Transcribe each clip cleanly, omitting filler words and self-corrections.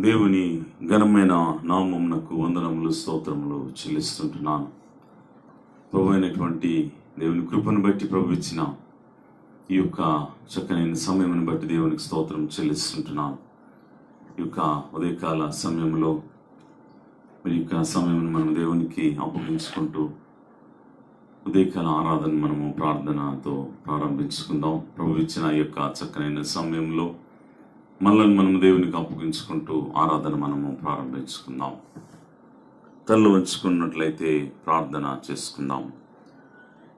దేవుని ఘనమైన నామమునకు వందనములు స్తోత్రములు చెల్లిస్తుంటున్నాను. ప్రభు అయినటువంటి దేవుని కృపను బట్టి ప్రభు ఇచ్చిన ఈ యొక్క చక్కనైన సమయమును బట్టి దేవునికి స్తోత్రం చెల్లిస్తుంటున్నాను. ఈ యొక్క ఉదయకాల సమయంలో ఈ యొక్క సమయమును మనం దేవునికి అప్పగించుకుంటూ ఉదయకాల ఆరాధన మనము ప్రార్థనతో ప్రారంభించుకుందాం. ప్రభు ఇచ్చిన ఈ యొక్క చక్కనైన సమయంలో మనల్ని మనం దేవునికి అప్పగించుకుంటూ ఆరాధన మనము ప్రారంభించుకుందాం. తల్లు వంచుకున్నట్లయితే ప్రార్థన చేసుకుందాం.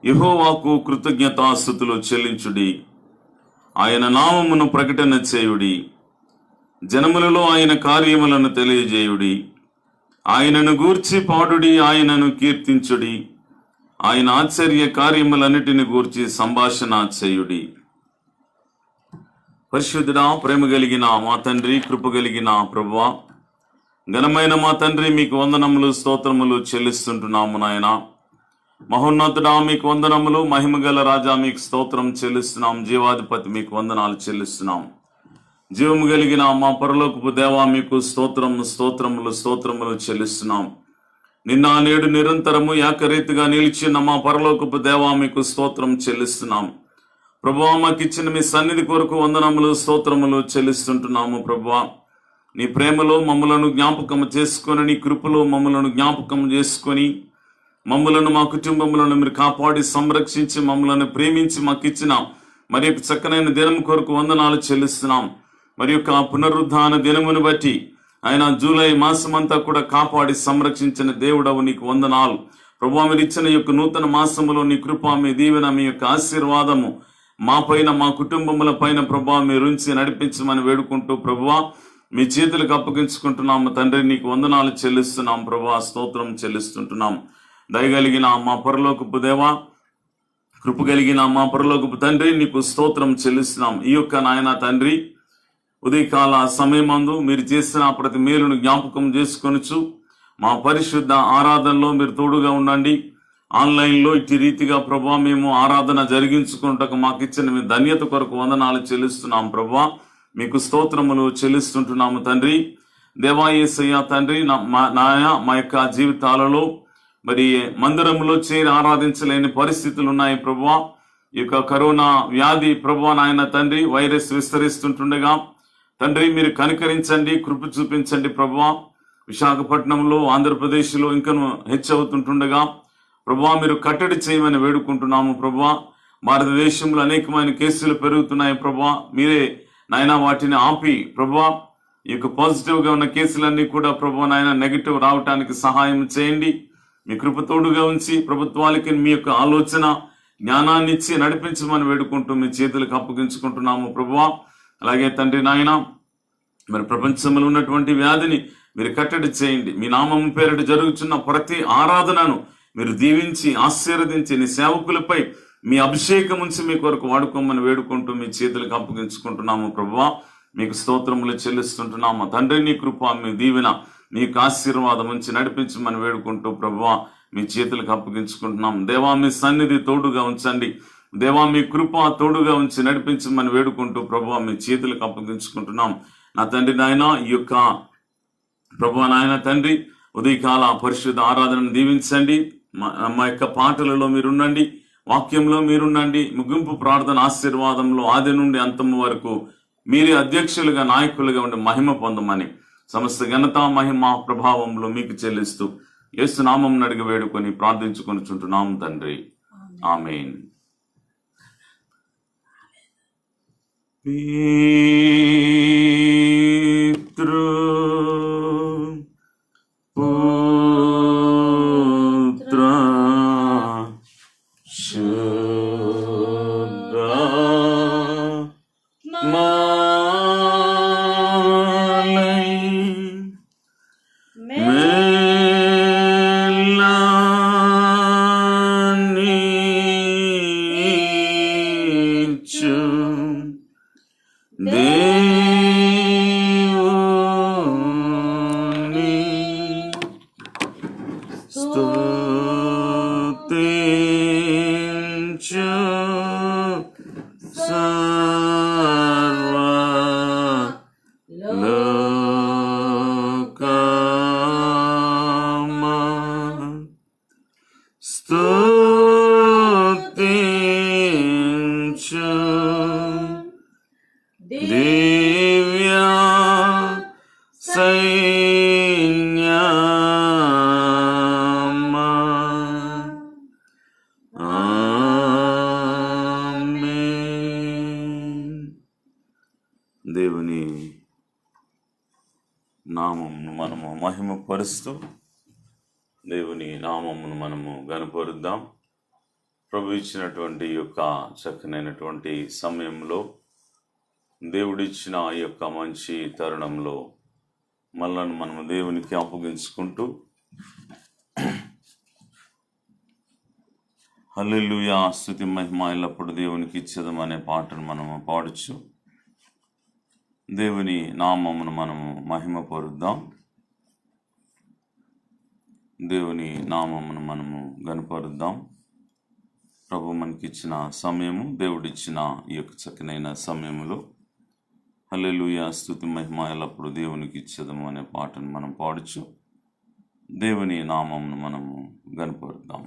యెహోవాకు కృతజ్ఞతాస్తుతులు చెల్లించుడి, ఆయన నామమును ప్రకటన చేయుడి, జనములలో ఆయన కార్యములను తెలియజేయుడి. ఆయనను గూర్చి పాడుడి, ఆయనను కీర్తించుడి, ఆయన ఆశ్చర్య కార్యములన్నిటిని గూర్చి సంభాషణ చేయుడి. పరిశుద్ధుడా, ప్రేమ కలిగిన మా తండ్రి, కృప కలిగిన ప్రభువా, ఘనమైన మా తండ్రి, మీకు వందనములు స్తోత్రములు చెల్లిస్తుంటున్నాము. నాయన మహోన్నతుడా, మీకు వందనములు. మహిమగల రాజా, మీకు స్తోత్రం చెల్లిస్తున్నాం. జీవాధిపతి, మీకు వందనాలు చెల్లిస్తున్నాం. జీవము కలిగిన మా పరలోకపు దేవా, మీకు స్తోత్రములు చెల్లిస్తున్నాం. నిన్న నేడు నిరంతరము ఏకరీతిగా నిలిచిన మా పరలోకపు దేవా, మీకు స్తోత్రం చెల్లిస్తున్నాం. ప్రభువా, మాకు ఇచ్చిన మీ సన్నిధి కొరకు వందనములు స్తోత్రములు చెల్లిస్తుంటున్నాము. ప్రభువా, నీ ప్రేమలో మమ్మలను జ్ఞాపకం చేసుకొని, నీ కృపలో మమ్మలను జ్ఞాపకం చేసుకొని, మమ్మలను మా కుటుంబములను మీరు కాపాడి సంరక్షించి మమ్మలను ప్రేమించి మాకు ఇచ్చిన మరి యొక్క చక్కనైన దినం కొరకు వందనాలు చెల్లిస్తున్నాం. మరి యొక్క పునరుద్ధాన దినమును బట్టి ఆయన జూలై మాసమంతా కూడా కాపాడి సంరక్షించిన దేవుడవు, నీకు వందనాలు. ప్రభువా, మీరు ఇచ్చిన యొక్క నూతన మాసములో నీ కృప, మీ దీవెన, మీ యొక్క ఆశీర్వాదము మా పైన, మా కుటుంబముల పైన ప్రభువా మీరు ఉంచి నడిపించమని వేడుకుంటూ ప్రభువా మీ చేతులకు అప్పగించుకుంటున్నాము. తండ్రి, నీకు వందనాలు చెల్లిస్తున్నాం. ప్రభువా, స్తోత్రం చెల్లిస్తుంటున్నాం. దయగలిగిన మా పరలోకపు దేవా, కృప కలిగిన మా పరలోకపు తండ్రి, నీకు స్తోత్రం చెల్లిస్తున్నాం. ఈ యొక్క నాయన తండ్రి, ఉదయకాల సమయమందు మీరు చేసిన ప్రతి మేలును జ్ఞాపకం చేసుకొనుచు మా పరిశుద్ధ ఆరాధనలో మీరు తోడుగా ఉండండి. ఆన్లైన్లో ఇటు రీతిగా ప్రభా మేము ఆరాధన జరిగించుకుంటకు మాకు ఇచ్చిన మీ ధన్యత కొరకు వందనాలు చెల్లిస్తున్నాం. ప్రభా, మీకు స్తోత్రములు చెల్లిస్తుంటున్నాము. తండ్రి దేవా, యేసయ్య తండ్రి, మా యొక్క జీవితాలలో మరి మందిరంలో చేరి ఆరాధించలేని పరిస్థితులు ఉన్నాయి. ప్రభా, ఈ యొక్క కరోనా వ్యాధి ప్రభా నాయన తండ్రి, వైరస్ విస్తరిస్తుంటుండగా తండ్రి మీరు కనికరించండి, కృప చూపించండి. ప్రభా, విశాఖపట్నంలో, ఆంధ్రప్రదేశ్లో ఇంకను హెచ్చవుతుంటుండగా ప్రభా మీరు కట్టడి చేయమని వేడుకుంటున్నాము. ప్రభా, భారతదేశంలో అనేకమైన కేసులు పెరుగుతున్నాయి. ప్రభా, మీరే నాయన వాటిని ఆపి ప్రభా ఈ యొక్క పాజిటివ్గా ఉన్న కేసులన్నీ కూడా ప్రభా నాయన నెగిటివ్ రావటానికి సహాయం చేయండి. మీ కృప తోడుగా ఉంచి ప్రభుత్వాలకి మీ యొక్క ఆలోచన జ్ఞానాన్ని ఇచ్చి నడిపించమని వేడుకుంటూ మీ చేతులకు అప్పగించుకుంటున్నాము. ప్రభా, అలాగే తండ్రి నాయన మరి ప్రపంచంలో ఉన్నటువంటి వ్యాధిని మీరు కట్టడి చేయండి. మీ నామం పేరిట జరుగుతున్న ప్రతి ఆరాధనను మీరు దీవించి ఆశీర్వదించి నీ సేవకులపై మీ అభిషేకం ఉంచి మీ కొరకు వాడుకోమని వేడుకుంటూ మీ చేతులకు అప్పగించుకుంటున్నాము. ప్రభువా, మీకు స్తోత్రములు చెల్లిస్తుంటున్నాము. తండ్రి, నీ కృప, మీ దీవెన, మీకు ఆశీర్వాదం ఉంచి నడిపించమని వేడుకుంటూ ప్రభువా మీ చేతులకు అప్పగించుకుంటున్నాం. దేవా, మీ సన్నిధి తోడుగా ఉంచండి. దేవా, మీ కృప తోడుగా ఉంచి నడిపించమని వేడుకుంటూ ప్రభువా మీ చేతులకు అప్పగించుకుంటున్నాం. నా తండ్రి నాయన, ఈ యొక్క ప్రభువా నాయన తండ్రి ఉదయకాల పరిశుద్ధ ఆరాధనను దీవించండి. మా యొక్క పాటలలో మీరుండండి, వాక్యంలో మీరుండండి. ముగింపు ప్రార్థన ఆశీర్వాదంలో ఆది నుండి అంతము వరకు మీరే అధ్యక్షులుగా, నాయకులుగా ఉండి మహిమ పొందమని సమస్త ఘనత, మహిమ, ప్రభావంలో మీకు చెల్లిస్తూ యేసు నామం అడిగి వేడుకొని ప్రార్థించుకొనిచుంటున్నాం తండ్రి, ఆమేన్. స్తుతించు దివ్య సైన్యమా. ఆమేన్. దేవుని నామమును మనము మహిమపరుస్తూ దేవుని నామమును మనము గనపరుద్దాం. ప్రభు ఇచ్చినటువంటి ఈ యొక్క చక్కనైనటువంటి సమయంలో, దేవుడిచ్చిన ఈ యొక్క మంచి తరుణంలో మనల్ని మనము దేవునికి అప్పగించుకుంటూ హల్లెలూయా స్తుతి మహిమ ఎల్లప్పుడు దేవునికి ఇచ్చేదమనే పాటను మనము పాడచ్చు. దేవుని నామమును మనము మహిమపరుద్దాం. దేవుని నామమును మనము గనపరుద్దాం. ప్రభు మనకిచ్చిన సమయము, దేవుడిచ్చిన ఈ యొక్క చక్కనైన సమయములో హల్లెలూయా స్తుతి మహిమ ఎల్లప్పుడు దేవునికి ఇచ్చేదము అనే పాటను మనం పాడచ్చు. దేవుని నామమును మనము గనపరుద్దాం.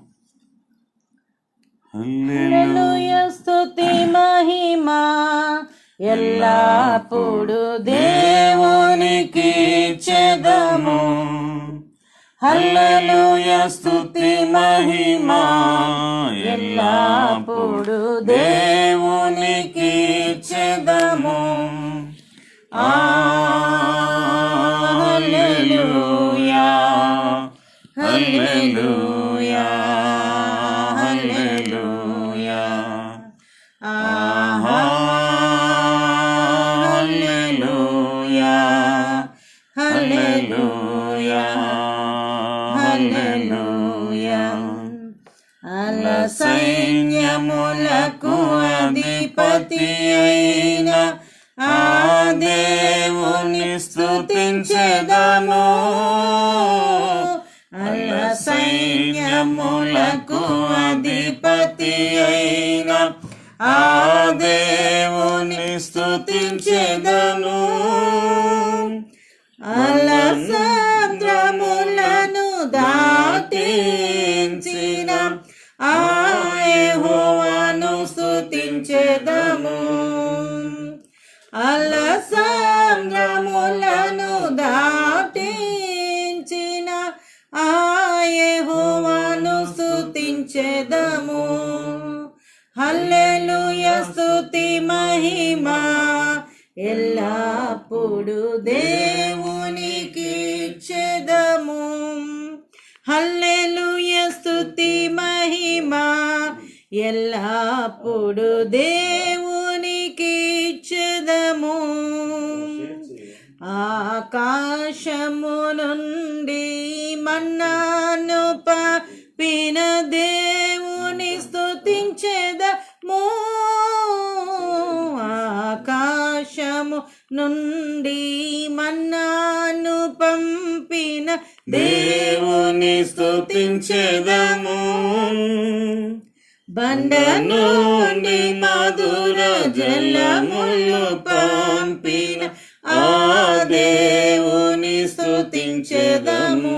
హల్లెలూయా స్తుతి మహిమ ఎల్లప్పుడు దేవునికి ఇచ్చేదము. హల్లెలూయా స్తుతి మహిమ ఎల్లప్పుడు దేవునికి ఇచ్చేదము. హల్లెలూయా హల్లెలూయా హల్లెలూయా హల్లెలూయా హల్లెలూయా హల్లెలూయా. అల సైన్యములకు అధిపతి అయిన ఆ దేవుని స్తుతించెదను. అల సైన్యములకు అధిపతి అయిన ఆ దేవుని స్తుతించెదను. అల సముద్రములను దాటించిన ఆ యెహోవాను స్తుతించెదము. అల సముద్రములను దాటించిన ఆ యెహోవాను స్తుతించెదము. హల్లెలూయా స్తుతి మహిమ ఎల్లప్పుడు దేవునికి ఇచ్చెదము. హల్లెలూయా స్తుతి మహిమ ఎల్లప్పుడు దేవునికి ఇచ్చెదము. ఆకాశము నుండి మన్నాను పంపిన దేవుని స్తుతించెదము. ఆకాశము నుండి మన్నాను పంపిన దేవుని స్తుతించెదము. బండ నుండి మధుర జలములు పంపిన ఆ దేవుని స్తుతించెదము.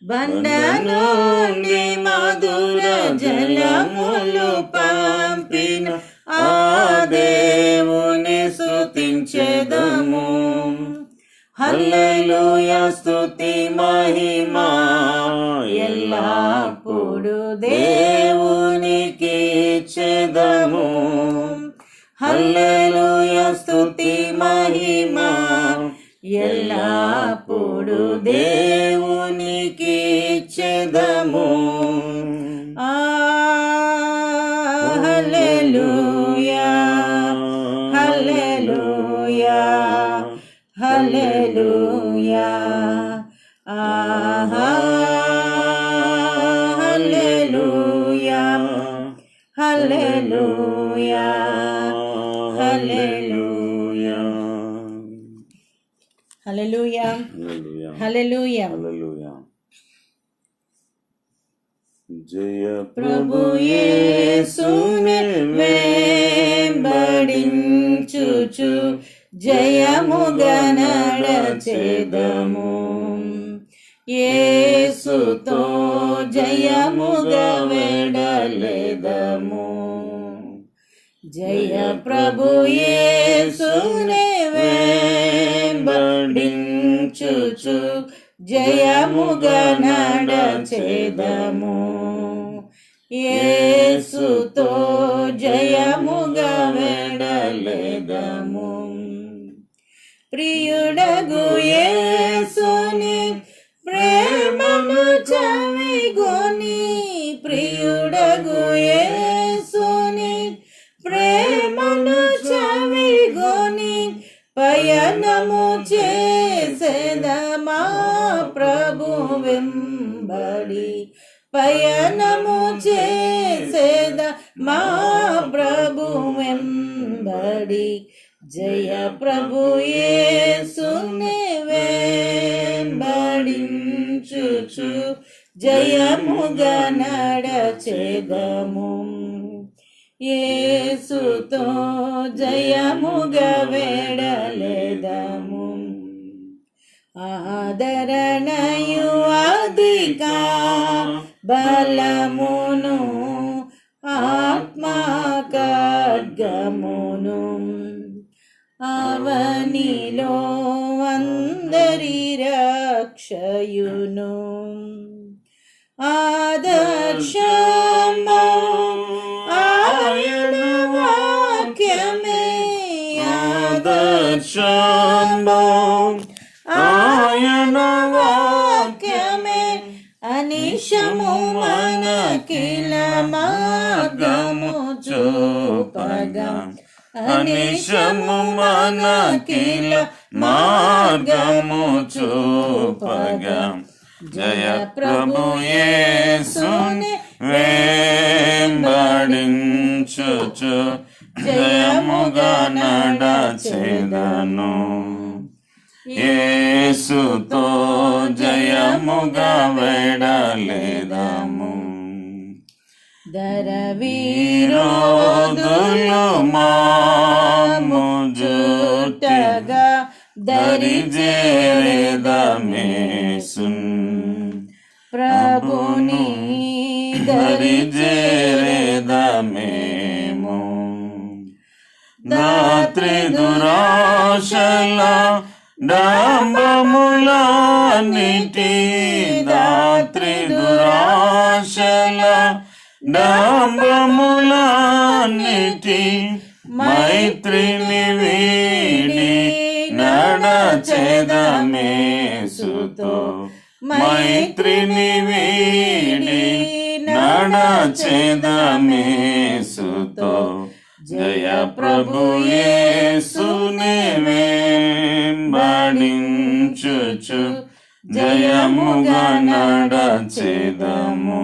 బండ నుండి మధుర జలములు పంపిన ఆ దేవుని స్తుతించెదము. హల్లెలూయా స్తుతి మహిమ ఎల్లప్పుడు దేవునికి ఇచ్చెదము. హల్లెలూయా స్తుతి మహిమ ఎల్లప్పుడు దేవునికి ఇచ్చెదము. హల్లెలూయా హల్లెలూయా హల్లెలూయా హల్లెలూయా హల్లెలూయా హల్లెలూయా హల్లెలూయా హల్లెలూయా హల్లెలూయా. జయ ప్రభు యేసునే వెంబడించుచు జయముగా నడచెదము. యేసు యేసుతో జయముగా వెడలెదము. జయ ప్రభు యేసునే వెంబడించుచు జయముగా నడచెదము. యేసుతో జయముగా వెడలెదము. ప్రియుడగు యేసుని ప్రేమను చవిగొని, ప్రియుడగు యేసుని ప్రేమను చవిగొని పయనము చేసేదమా ప్రభు వెంబడి, పయనము చేసేద మా ప్రభు వెంబడి. జయ ప్రభు యేసుని వెంబడించుచు జయముగా నడచెదము. యేసుతో జయముగా వెడలెదము. ఆదరణయు అధిక బలమును ఆత్మా ఖడ్గమును అవనిలో అందరి రక్షయును. ఆదర్శము ఆయన వాక్యమే, ఆదర్శము ఆయన వాక్యమే అనిశము మనకిల మార్గము చూపగా, అనిశము మనకిల మార్గము చూపగా. జయ ప్రభు యేసుని వెంబడించుచు జయముగా నడచెదను. యేసుతో జయముగా వెడలెదము. దర విరోధులు మాము జుట్టగా దరి చేరెదమేసున్, ప్రభుని దరి చేరెదమేము. దాత్రి దురాశల డంబములన్నిటి, దాత్రి దురాశల డంబములన్నిటి మైత్రిని వీడి నడచెదమేసుతో, మైత్రిని వీడి నడచెదమేసుతో. జయ ప్రభు యేసుని వెంబడించుచు జయముగా నడచెదము.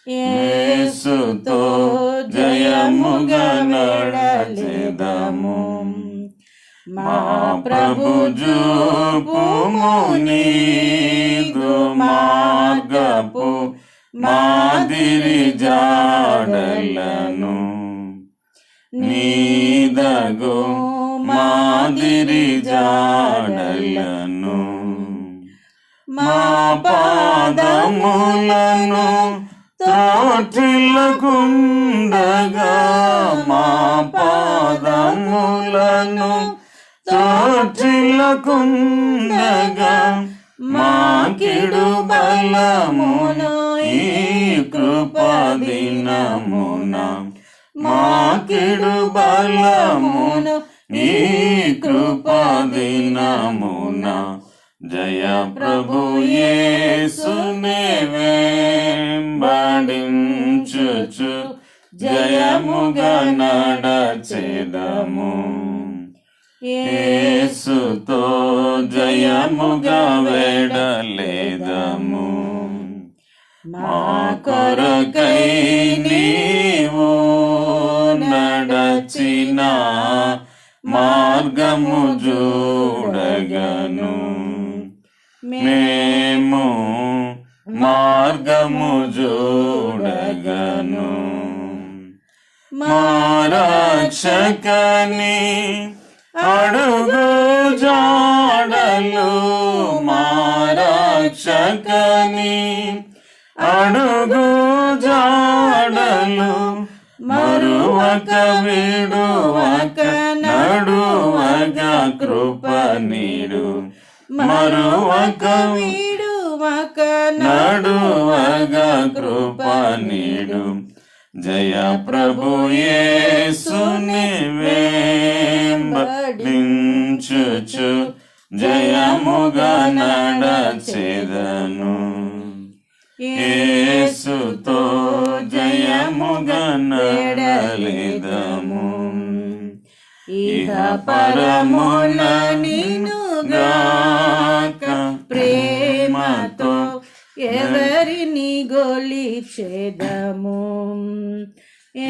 యేసుతో జయముగా నడచెదము. మా ప్రభు చూపుము నీదు మార్గపు మాదిరి జాడలను, నీదగు మాదిరి జాడలను. మా పాదములను త్రోటిల్లకుండగా, మా పాదములను త్రోటిల్లకుండగా మాకిడు బలమును ఈ కృపదినమున, మాకిడు బలమును ఈ కృపదినమున. జయ ప్రభు యేసుని వెంబడించుచు జయముగా నడచెదము. యేసుతో జయముగా వెడలెదము. మా కొరకై నీవు నడచిన మార్గము చూడగను, మేము మార్గము చూడగను. మా రక్షకని అడుగు జాడలు, మా రక్ష రక్షకని అడుగు జాడలు మరువక విడువక నడువక కృప నీడు మరువక విడువక నడువక కృప నీడు జయ ప్రభు యేసుని వెంబడించుచు జయముగా నడచెదను యేసుతో జయముగా నడలెదము ఇహ పరముల నిన్నుగాక ప్రేమతో ఎవరిని గొలిచెదము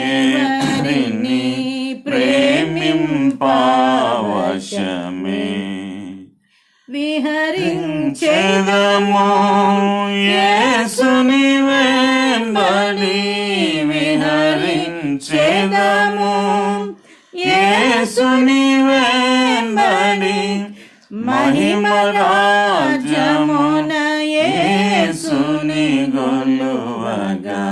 ఎవరిని ప్రేమింపవశమే విహరించెదము యేసుని వెంబడి విహరించెదము యేసుని వెంబడి మహిమ రాజ్యమున యేసుని గొలువగా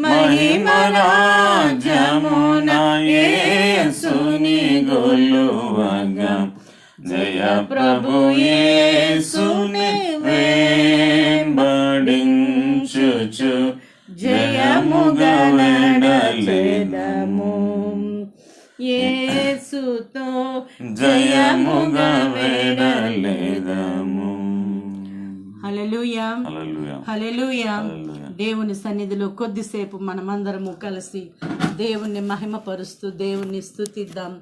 మహిమ రాజ్యమున యేసుని గొలువగా జయ ప్రభు యేసుని వెంబడించుచు జయముగా వెడలెదము యేసుతో జయముగా వెడలెదము హల్లెలూయా హల్లెలూయా. హల్లెలూయా. హల్లెలూయా. దేవుని సన్నిధిలో కొద్దిసేపు మనమందరము కలిసి దేవుణ్ణి మహిమపరుస్తూ దేవుణ్ణి స్తుతిద్దాం.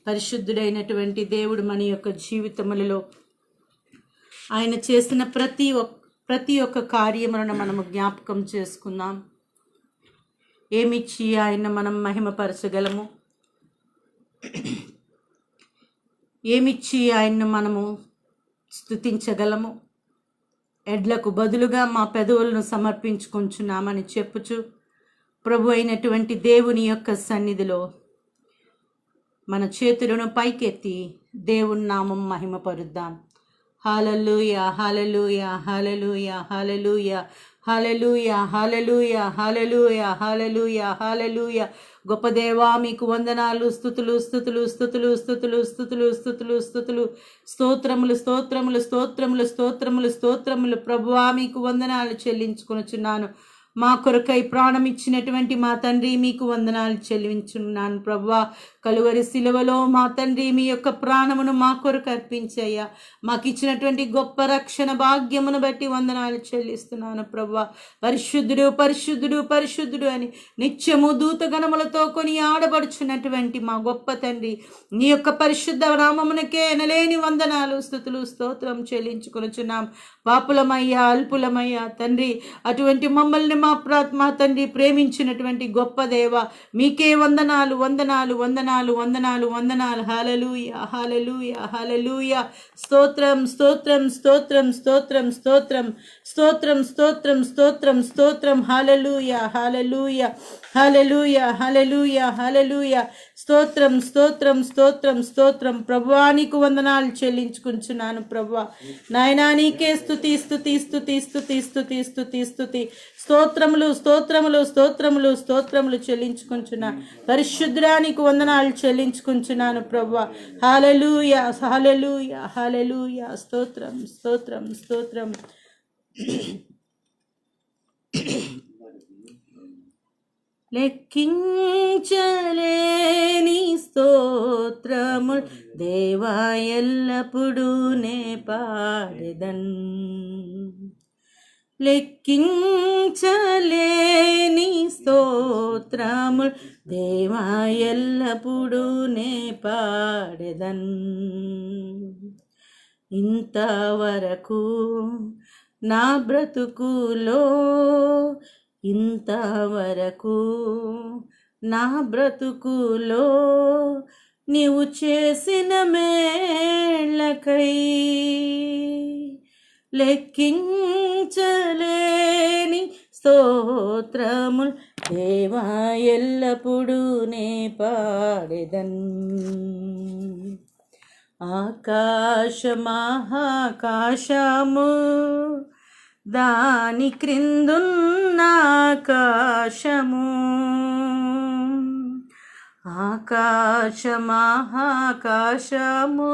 పరిశుద్ధుడైనటువంటి దేవుడు మన యొక్క జీవితములలో ఆయన చేసిన ప్రతి ఒక్క కార్యములను మనము జ్ఞాపకం చేసుకుందాం. ఏమిచ్చి ఆయన మనం మహిమపరచగలము, ఏమిచ్చి ఆయన్ను మనము స్తుతించగలము. ఎడ్లకు బదులుగా మా పెదవులను సమర్పించుకుంటున్నామని చెప్పుచు ప్రభు అయినటువంటి దేవుని యొక్క సన్నిధిలో మన చేతులను పైకెత్తి దేవుని నామం మహిమపరుద్దాం. హల్లెలూయా హల్లెలూయా హల్లెలూయా హల్లెలూయా హల్లెలూయా హల్లెలూయా హల్లెలూయా హల్లెలూయా హల్లెలూయా. గొప్ప దేవా మీకు వందనాలు, స్తుతులు స్తుతులు స్తుతులు స్తుతులు స్తుతులు స్తుతులు స్తుతులు స్తోత్రములు స్తోత్రములు స్తోత్రములు స్తోత్రములు స్తోత్రములు. ప్రభువా మీకు వందనాలు చెల్లించుకొనుచున్నాను. మా కొరకై ప్రాణం ఇచ్చినటువంటి మా తండ్రి మీకు వందనాలు చెల్లించున్నాను. ప్రభువా కలువరి శిలువలో మా తండ్రి మీ యొక్క ప్రాణమును మా కొరకు అర్పించయ్యా. మాకు ఇచ్చినటువంటి గొప్ప రక్షణ భాగ్యమును బట్టి వందనాలు చెల్లిస్తున్నాను. ప్రభువా పరిశుద్ధుడు పరిశుద్ధుడు పరిశుద్ధుడు అని నిత్యము దూతగణములతో కొని ఆడబడుచున్నటువంటి మా గొప్ప తండ్రి నీ యొక్క పరిశుద్ధ నామమునకే ఎనలేని వందనాలు స్తుతులు స్తోత్రం చెల్లించుకొనుచున్నాం. పాపులమయ్యా అల్పులమయ్యా తండ్రి అటువంటి మమ్మల్ని మా తండ్రి ప్రేమించినటువంటి గొప్ప దేవ మీకే వందనాలు వందనాలు వందనాలు వందనాలు వందనాలు. హల్లెలూయా హల్లెలూయా హల్లెలూయా. స్తోత్రం స్తోత్రం స్తోత్రం స్తోత్రం స్తోత్రం స్తోత్రం స్తోత్రం స్తోత్రం స్తోత్రం. హల్లెలూయా హల్లెలూయా హల్లెలూయా హల్లెలూయా హల్లెలూయా. స్తోత్రం స్తోత్రం స్తోత్రం స్తోత్రం. ప్రభువా నీకు వందనాలు చెల్లించుకుంటున్నాను. ప్రభువా నాయనా నీకే స్తుతి స్తుతి స్తుతి స్తుతి స్తుతి స్తుతి స్తుతి స్తోత్రములు స్తోత్రములు స్తోత్రములు స్తోత్రములు చెల్లించుకుంటున్నా. పరిశుద్ధుడా నీకు వందనాలు చెల్లించుకుంటున్నాను. ప్రభువా హల్లెలూయా హల్లెలూయా హల్లెలూయా. స్తోత్రం స్తోత్రం స్తోత్రం. లెక్కించలేని స్తోత్రముల్ దేవా ఎల్లప్పుడూ నే పాడెదన్. లెక్కించలేని స్తోత్రముల్ దేవా ఎల్లప్పుడూ నే పాడెదన్. ఇంతవరకు నా బ్రతుకులో ఇంతవరకు నా బ్రతుకులో నీవు చేసిన మేళ్ళకై లెక్కించలేని స్తోత్రముల్ దేవా ఎల్లప్పుడూ నే పాడెదన్. ఆకాశ మహాకాశము దాని క్రిందున్న ఆకాశము, ఆకాశమాకాశము,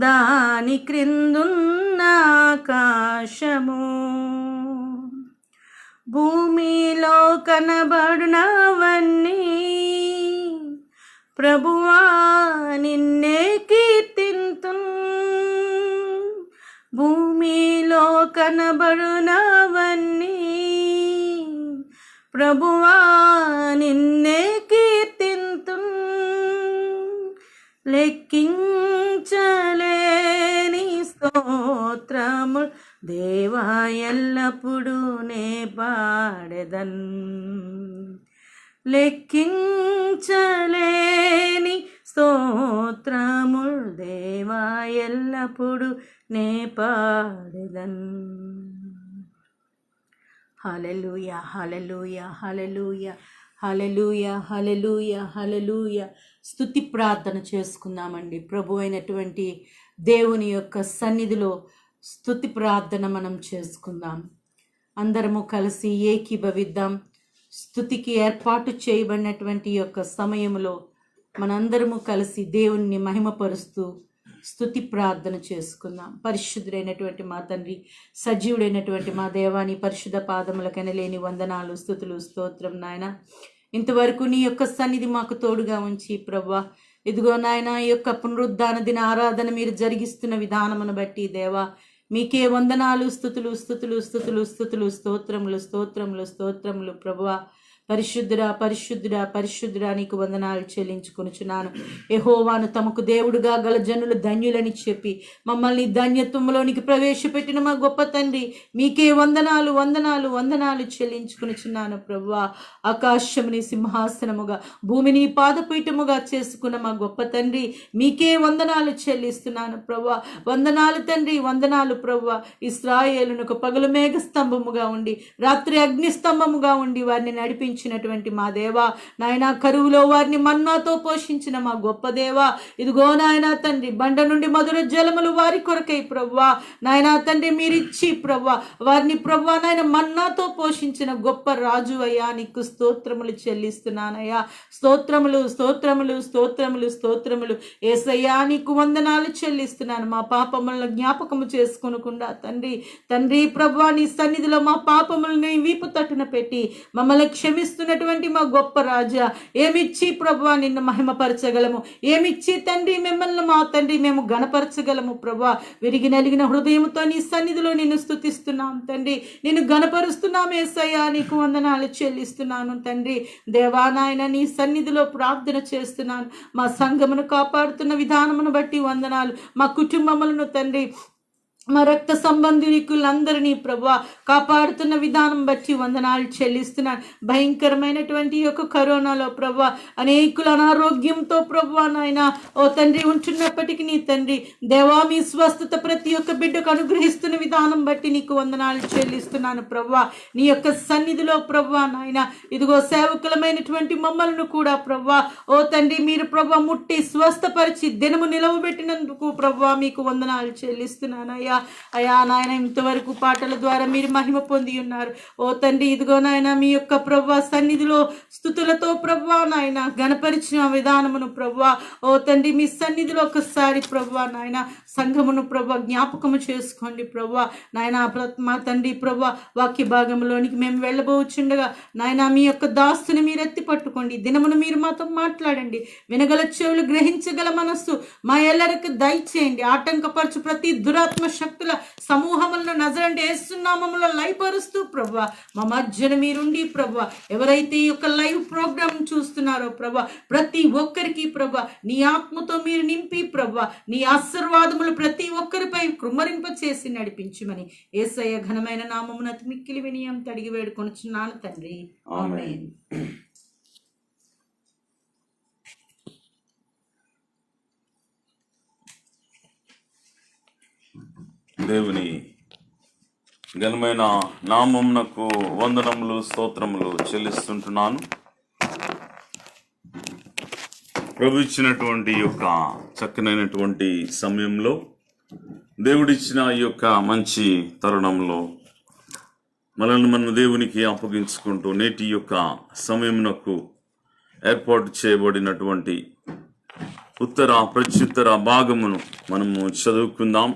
దాని క్రిందున్న ఆకాశము, భూమిలో కనబడినవన్నీ ప్రభువా నిన్నే కీర్తింతున్, భూమిలో కనబడినవన్నీ ప్రభువా నిన్నే కీర్తింతున్, లెక్కించలేని స్తోత్రము దేవా ఎల్లప్పుడూ నే పాడెదన్, లెక్కించలేని స్తోత్రముల్ దేవా ఎల్లప్పుడు నే పాడెదన్. హల్లెలూయా హల్లెలూయా హల్లెలూయా హల్లెలూయా హల్లెలూయా హల్లెలూయా. స్తుతి ప్రార్థన చేసుకుందామండి. ప్రభు అయినటువంటి దేవుని యొక్క సన్నిధిలో స్తుతి ప్రార్థన మనం చేసుకుందాం. అందరము కలిసి ఏకీభవిద్దాం. స్తుతికి ఏర్పాటు చేయబడినటువంటి యొక్క సమయంలో మనందరము కలిసి దేవుణ్ణి మహిమపరుస్తూ స్తుతి ప్రార్థన చేసుకుందాం. పరిశుద్ధుడైనటువంటి మా తండ్రి, సజీవుడైనటువంటి మా దేవాని పరిశుద్ధ పాదములకెనలేని వందనాలు, స్తుతులు, స్తోత్రం నాయన. ఇంతవరకు నీ యొక్క సన్నిధి మాకు తోడుగా ఉంచి ప్రభువా, ఇదిగో నాయన ఈ యొక్క పునరుద్ధాన దిన ఆరాధన మీరు జరిగిస్తున్న విధానమును బట్టి దేవా మీకే వందనాలు, స్తుతులు, స్తుతులు, స్తుతులు, స్తుతులు, స్తోత్రములు, స్తోత్రములు, స్తోత్రములు ప్రభువా. పరిశుద్ధుడా పరిశుద్ధుడా పరిశుద్ధుడా నీకు వందనాలు చెల్లించుకొనుచున్నాను. యెహోవాను తమకు దేవుడుగా గల జనులు ధన్యులని చెప్పి మమ్మల్ని ధన్యత్వంలోనికి ప్రవేశపెట్టిన మా గొప్ప తండ్రి మీకే వందనాలు వందనాలు వందనాలు చెల్లించుకొనుచున్నాను ప్రభువా. ఆకాశముని సింహాసనముగా భూమిని పాదపీఠముగా చేసుకున్న మా గొప్ప తండ్రి మీకే వందనాలు చెల్లిస్తున్నాను ప్రభువా. వందనాలు తండ్రి, వందనాలు ప్రభువా. ఇశ్రాయేలునకు పగలు మేఘ స్తంభముగా ఉండి రాత్రి అగ్ని స్తంభముగా ఉండి వారిని నడిపించినటువంటి మా దేవా నాయన, కరువులో వారిని మన్నాతో పోషించిన మా గొప్ప దేవా, ఇదిగో నాయన తండ్రి బండ నుండి మధుర జలములు వారి కొరకై ప్రభువా నాయన తండ్రి మీరిచ్చి ప్రభువా వారిని ప్రభువా నాయన మన్నాతో పోషించిన గొప్ప రాజు అయ్యా, నీకు స్తోత్రములు చెల్లిస్తున్నానయ్యా. స్తోత్రములు స్తోత్రములు స్తోత్రములు స్తోత్రములు యేసయ్యా, నీకు వందనాలు చెల్లిస్తున్నాను. మా పాపములను జ్ఞాపకము చేసుకొనకుండా తండ్రి తండ్రి ప్రభువా నీ సన్నిధిలో మా పాపములను వీపు తట్టున పెట్టి మమ్మల్ని క్షమిస్తున్నటువంటి మా గొప్ప రాజా, ఏమిచ్చి ప్రభువా నిన్ను మహిమపరచగలము, ఏమిచ్చి తండ్రి మిమ్మల్ని మా తండ్రి మేము గణపరచగలము ప్రభువా. విరిగి నలిగిన హృదయంతో నీ సన్నిధిలో నిన్ను స్తుతిస్తున్నాం తండ్రి, నిన్ను గణపరుస్తున్నాం యేసయ్యా, నీకు వందనాలు చెల్లిస్తున్నాను తండ్రి. దేవా నాయన నీ సన్నిధిలో ప్రార్థన చేస్తున్నాను. మా సంఘమును కాపాడుతున్న విధానమును బట్టి వందనాలు. మా కుటుంబములను తండ్రి, మా రక్త సంబంధికులందరినీ ప్రభువా కాపాడుతున్న విధానం బట్టి వందనాలు చెల్లిస్తున్నాను. భయంకరమైనటువంటి యొక్క కరోనాలో ప్రభువా అనేకుల అనారోగ్యంతో ప్రభువా నాయన ఓ తండ్రి ఉంటున్నప్పటికీ నీ తండ్రి దేవా మీ స్వస్థత ప్రతి ఒక్క బిడ్డకు అనుగ్రహిస్తున్న విధానం బట్టి నీకు వందనాలు చెల్లిస్తున్నాను ప్రభువా. నీ యొక్క సన్నిధిలో ప్రభువా నాయన ఇదిగో సేవకులమైనటువంటి మమ్మల్ని కూడా ప్రభువా ఓ తండ్రి మీరు ప్రభువా ముట్టి స్వస్థపరిచి దినము నిలవబెట్టినందుకు ప్రభువా మీకు వందనాలు చెల్లిస్తున్నాను అయ్యా. అయ్యా నాయన ఇంతవరకు పాటల ద్వారా మీరు మహిమ పొంది ఉన్నారు ఓ తండ్రి. ఇదిగో నాయన మీ యొక్క ప్రభువా సన్నిధిలో స్తుతులతో ప్రభువా నాయన గణపరిచిన విధానమును ప్రభువా ఓ తండ్రి మీ సన్నిధిలో ఒకసారి ప్రభువా నాయన సంఘమును ప్రభువా జ్ఞాపకము చేసుకోండి ప్రభువా నాయన. మా తండ్రి ప్రభువా వాక్య భాగంలోనికి మేము వెళ్ళబోచుండగా నాయన మీ యొక్క దాస్తుని మీరు ఎత్తి పట్టుకోండి. దినమును మీరు మాతో మాట్లాడండి. వినగల చెవులు, గ్రహించగల మనస్సు మా ఎల్లరికి దయచేయండి. ఆటంకపరచు ప్రతి దురాత్మ శక్తుల సమూహములను నజరండి యేసునామములో లయపరుస్తూ ప్రభువా మా మధ్యన మీరుండి ప్రభువా ఎవరైతే ఈ యొక్క లైవ్ ప్రోగ్రామ్ చూస్తున్నారో ప్రభువా ప్రతి ఒక్కరికి ప్రభువా నీ ఆత్మతో మీరు నింపి ప్రభువా నీ ఆశీర్వాదములు ప్రతి ఒక్కరిపై కృమ్మరింప చేసి నడిపించుమని యేసయ్య ఘనమైన నామమున మిక్కిలి వినియం తడిగి వేడుకొనుచున్నాను తండ్రి. ఆమేన్. దేవుని ఘనమైన నామమునకు వందనములు స్తోత్రములు చెల్లిస్తుంటున్నాను. ప్రభు ఇచ్చినటువంటి యొక్క చక్కనైనటువంటి సమయంలో దేవుడిచ్చిన ఈ యొక్క మంచి తరుణంలో మనల్ని మనం దేవునికి అప్పగించుకుంటూ నేటి యొక్క సమయమునకు ఏర్పాటు చేయబడినటువంటి ఉత్తర ప్రత్యుత్తర భాగమును మనము చదువుకుందాం.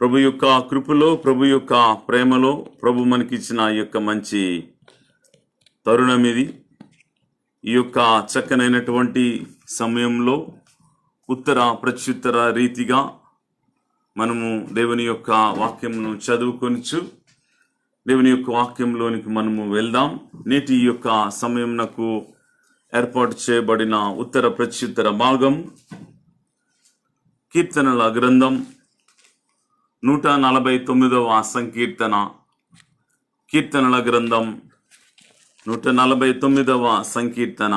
ప్రభు యొక్క కృపలో, ప్రభు యొక్క ప్రేమలో, ప్రభు మనకిచ్చిన ఈ యొక్క మంచి తరుణం ఇది. ఈ యొక్క చక్కనైనటువంటి సమయంలో ఉత్తర ప్రత్యుత్తర రీతిగా మనము దేవుని యొక్క వాక్యమును చదువుకొనిచ్చు దేవుని యొక్క వాక్యంలోనికి మనము వెళ్దాం. నేటి ఈ యొక్క సమయంనకు ఏర్పాటు చేయబడిన ఉత్తర ప్రత్యుత్తర భాగం కీర్తనల గ్రంథం 149వ సంకీర్తన. కీర్తనల గ్రంథం 149వ సంకీర్తన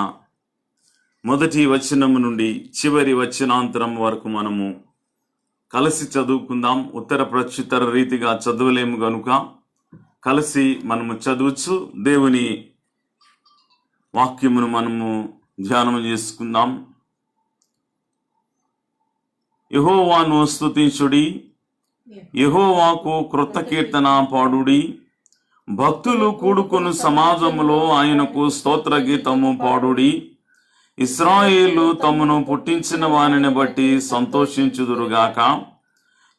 మొదటి వచనము నుండి చివరి వచనాంతరం వరకు మనము కలిసి చదువుకుందాం. ఉత్తర ప్రత్యుత్తర రీతిగా చదవలేము గనుక కలిసి మనము చదువుచు దేవుని వాక్యమును మనము ధ్యానం చేసుకుందాం. యెహోవాను స్తుతించుడి, యెహోవాకు కృత కీర్తన పాడుడి. భక్తులు కూడుకొను సమాజములో ఆయనకు స్తోత్ర గీతము పాడుడి. ఇశ్రాయేలు తమను పుట్టించిన వానిని బట్టి సంతోషించుదురుగాక.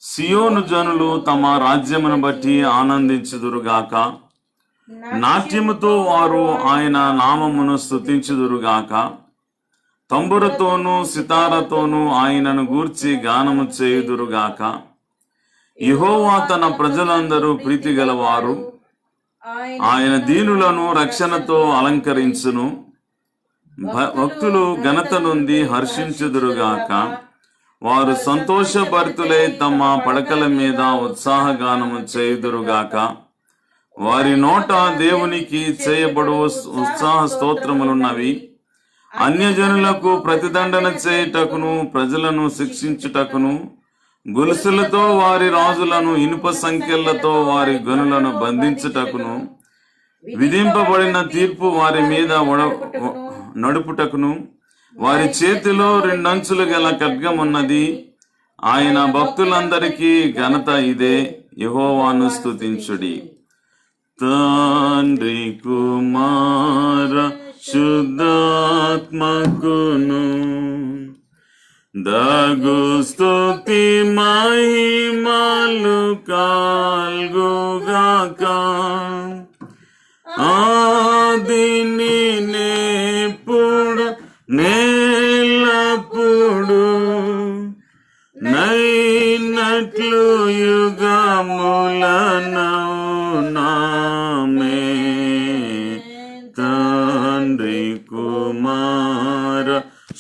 సియోను జనులు తమ రాజ్యమును బట్టి ఆనందించుదురుగాక. నాట్యముతో వారు ఆయన నామమును స్తుతించుదురుగాక. తంబురతోనూ సితారతోనూ ఆయనను గూర్చి గానము చేయుదురుగాక. యెహోవా తన ప్రజలందరూ ప్రీతిగలవారు. ఆయన దీనులను రక్షణతో అలంకరించును. భక్తులు ఘనత నుండి హర్షించుదురుగాక. వారు సంతోషభరితులై తమ పడకల మీద ఉత్సాహగానము చేయుదురుగాక. వారి నోట దేవునికి చేయబడు ఉత్సాహ స్తోత్రములున్నవి. అన్యజనులకు ప్రతిదండన చేయుటకును, ప్రజలను శిక్షించుటకును, గొలుసులతో వారి రాజులను, ఇనుప సంఖ్యలతో వారి గనులను బంధించుటకును, విధింపబడిన తీర్పు వారి మీద నడుపుటకును, వారి చేతిలో 2 అంచులు గల ఖడ్గమున్నది. ఆయన భక్తులందరికీ ఘనత ఇదే. యెహోవాను స్తుతించుడి. తండ్రి కుమార శుద్ధాత్మకును దగు స్తుతి మహిమలు కల్గుగాక. ఆదిని నేప్పుడు నేలప్పుడు నైనట్లు యుగములను నామే. తండ్రి కుమార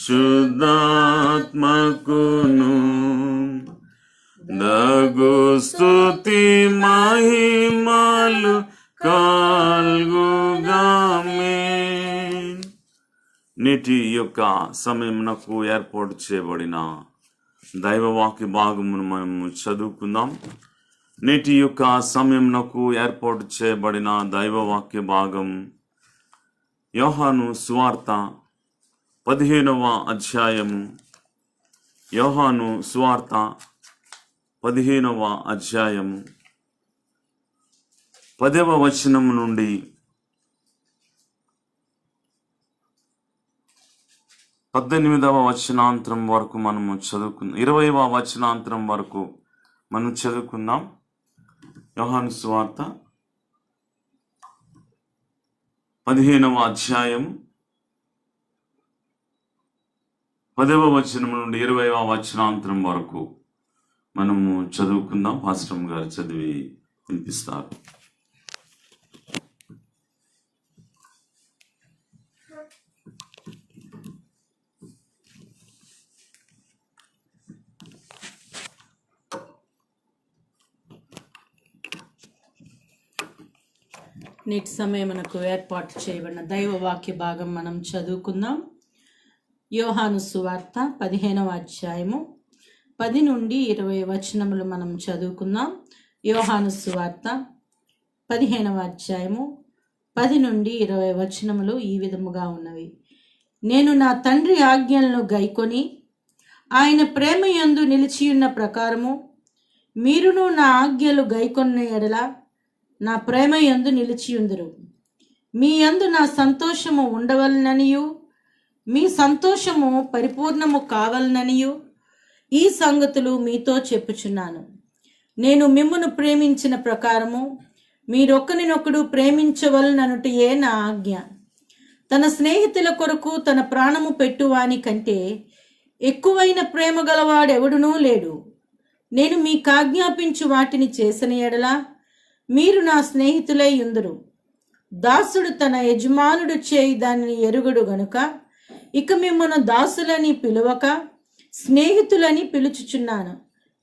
శుద్ధాత్మకును దగు స్తుతి మహిమలు కల్గుగామే. నేటి యొక్క సమయమునకు ఏర్పాటు చేయబడిన దైవవాక్య భాగమును మనము చదువుకుందాం. నేటి యొక్క సమయమునకు ఏర్పాటు చేయబడిన దైవవాక్య భాగం యోహాను సువార్త 15వ అధ్యాయము. యోహాను సువార్త 15వ అధ్యాయము 10వ వచనం నుండి 18వ వచనాంతరం వరకు మనము చదువుకుందాం. 20వ వచనాంతరం వరకు మనం చదువుకుందాం. యోహాను సువార్త 15వ అధ్యాయం 10వ వచనం నుండి 20వ వచనాంతరం వరకు మనము చదువుకుందాం. పాస్టర్ గారు చదివి వినిపిస్తారు. నేటి సమయమునకు ఏర్పాటు చేయబడిన దైవవాక్య భాగం మనం చదువుకుందాం. యోహాను సువార్త 15వ అధ్యాయము 10 నుండి 20 వచనములు మనం చదువుకుందాం. యోహాను సువార్త 15వ అధ్యాయము 10 నుండి 20 వచనములు ఈ విధముగా ఉన్నవి. నేను నా తండ్రి ఆజ్ఞలను గైకొని ఆయన ప్రేమ యందు నిలిచియున్న ప్రకారము మీరును నా ఆజ్ఞలు గైకొన్న ఎడల నా ప్రేమ యందు నిలిచియుందురు. మీ యందు నా సంతోషము ఉండవలననియు మీ సంతోషము పరిపూర్ణము కావాలననియు ఈ సంగతులు మీతో చెప్పుచున్నాను. నేను మిమ్మును ప్రేమించిన ప్రకారము మీరొక్కరినొకడు ప్రేమించవలననుటయే నా ఆజ్ఞ. తన స్నేహితుల కొరకు తన ప్రాణము పెట్టువాని కంటే ఎక్కువైన ప్రేమ గలవాడెవడునూ లేడు. నేను మీకు ఆజ్ఞాపించు వాటిని చేసిన ఎడల మీరు నా స్నేహితులై యుందురు. దాసుడు తన యజమానుడు చేయి దానిని ఎరుగడు గనుక ఇక మిమ్మను దాసులని పిలువక స్నేహితులని పిలుచుచున్నాను.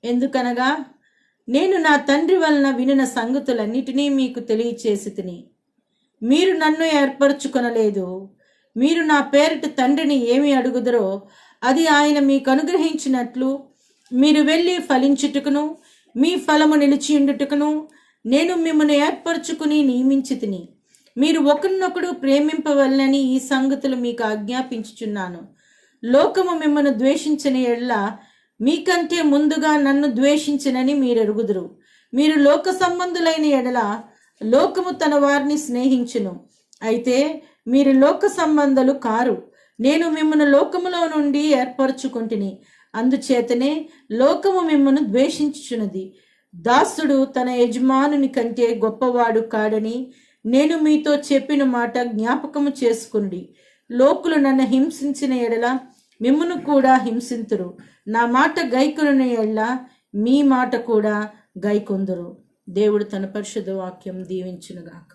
ఎందుకనగా నేను నా తండ్రి వలన వినిన సంగతులన్నిటినీ మీకు తెలియచేసి తిని. మీరు నన్ను ఏర్పరచుకొనలేదు. మీరు నా పేరిట తండ్రిని ఏమి అడుగుదరో అది ఆయన మీకు అనుగ్రహించినట్లు మీరు వెళ్ళి ఫలించుటకును మీ ఫలము నిలిచియుండుటకును నేను మిమ్మల్ని ఏర్పరచుకుని నియమించి తిని. మీరు ఒకరినొకడు ప్రేమింపవలనని ఈ సంగతులు మీకు ఆజ్ఞాపించుచున్నాను. లోకము మిమ్మల్ని ద్వేషించిన ఎడల మీకంటే ముందుగా నన్ను ద్వేషించినని మీరు ఎరుగుదురు. మీరు లోక సంబంధులైన ఎడల లోకము తన వారిని స్నేహించును. అయితే మీరు లోక సంబంధులు కారు. నేను మిమ్మల్ని లోకములో నుండి ఏర్పరచుకుంటుని. అందుచేతనే లోకము మిమ్మల్ని ద్వేషించుచున్నది. దాసుడు తన యజమానుని కంటే గొప్పవాడు కాడని నేను మీతో చెప్పిన మాట జ్ఞాపకము చేసుకునుడి. లోకులు నన్ను హింసించిన ఎడల మిమ్మును కూడా హింసింతురు. నా మాట గైకొనిన ఎడల మీ మాట కూడా గైకొందురు. దేవుడు తన పరిశుద్ధ వాక్యం దీవించునుగాక.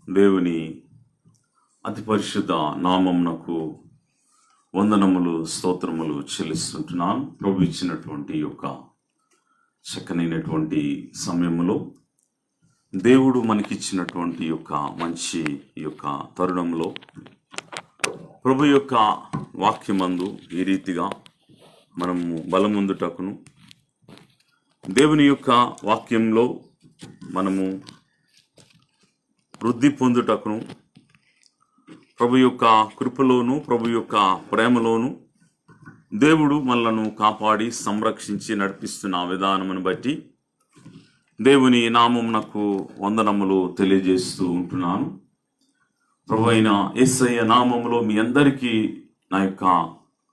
దేవుని అతి పరిశుద్ధ నామమునకు వందనములు స్తోత్రములు చెల్లిస్తుంటున్నాను. ప్రభు ఇచ్చినటువంటి యొక్క చక్కనైనటువంటి సమయంలో దేవుడు మనకిచ్చినటువంటి యొక్క మంచి యొక్క తరుణంలో ప్రభు యొక్క వాక్యమందు ఈ రీతిగా మనము బలముందుటకును దేవుని యొక్క వాక్యంలో మనము వృద్ధి పొందుటకును ప్రభు యొక్క కృపలోను ప్రభు యొక్క ప్రేమలోను దేవుడు మనలను కాపాడి సంరక్షించి నడిపిస్తున్న విధానమును బట్టి దేవుని నామమునకు వందనములు తెలియజేస్తూ ఉంటున్నాను. ప్రభు అయిన యేసయ్య నామములో మీ అందరికీ నా యొక్క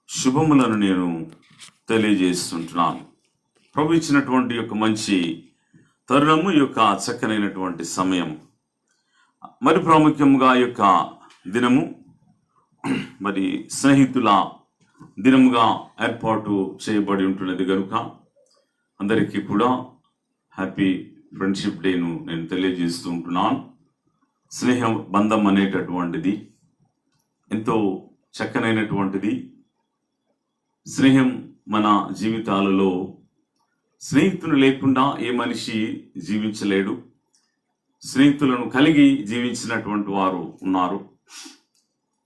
శుభములను నేను తెలియజేస్తుంటున్నాను. ప్రభు ఇచ్చినటువంటి యొక్క మంచి తరుణము యొక్క చక్కనైనటువంటి సమయం, మరి ప్రాముఖ్యంగా యొక్క దినము మరి స్నేహితుల దినముగా ఏర్పాటు చేయబడి ఉంటున్నది కనుక అందరికీ కూడా హ్యాపీ ఫ్రెండ్షిప్ డేను నేను తెలియజేస్తూ ఉంటున్నాను. స్నేహ బంధం అనేటటువంటిది ఎంతో చక్కనైనటువంటిది. స్నేహం మన జీవితాలలో స్నేహితులు లేకుండా ఏ మనిషి జీవించలేడు. స్నేహితులను కలిగి జీవించినటువంటి వారు ఉన్నారు.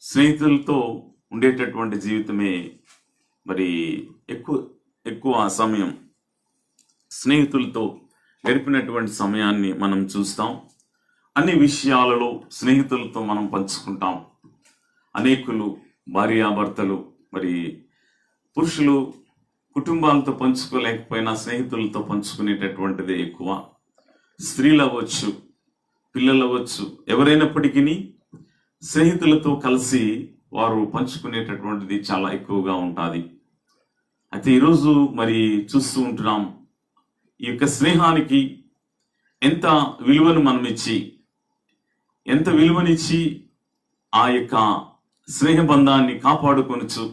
స్నేహితులతో ఉండేటటువంటి జీవితమే మరి ఎక్కువ సమయం స్నేహితులతో గడిపినటువంటి సమయాన్ని మనం చూస్తాం. అన్ని విషయాలలో స్నేహితులతో మనం పంచుకుంటాం. అనేకులు భార్యాభర్తలు మరి పురుషులు కుటుంబాలతో పంచుకోలేకపోయినా స్నేహితులతో పంచుకునేటటువంటిదే ఎక్కువ. స్త్రీలు అవ్వచ్చు, పిల్లలు అవ్వచ్చు, ఎవరైనప్పటికీ స్నేహితులతో కలిసి వారు పంచుకునేటటువంటిది చాలా ఎక్కువగా ఉంటుంది. అయితే ఈరోజు మరి చూస్తూ ఉంటున్నాం, ఈ యొక్క స్నేహానికి ఎంత విలువను మనం ఇచ్చి ఎంత విలువనిచ్చి ఆ యొక్క స్నేహబంధాన్ని కాపాడుకొనొచ్చు,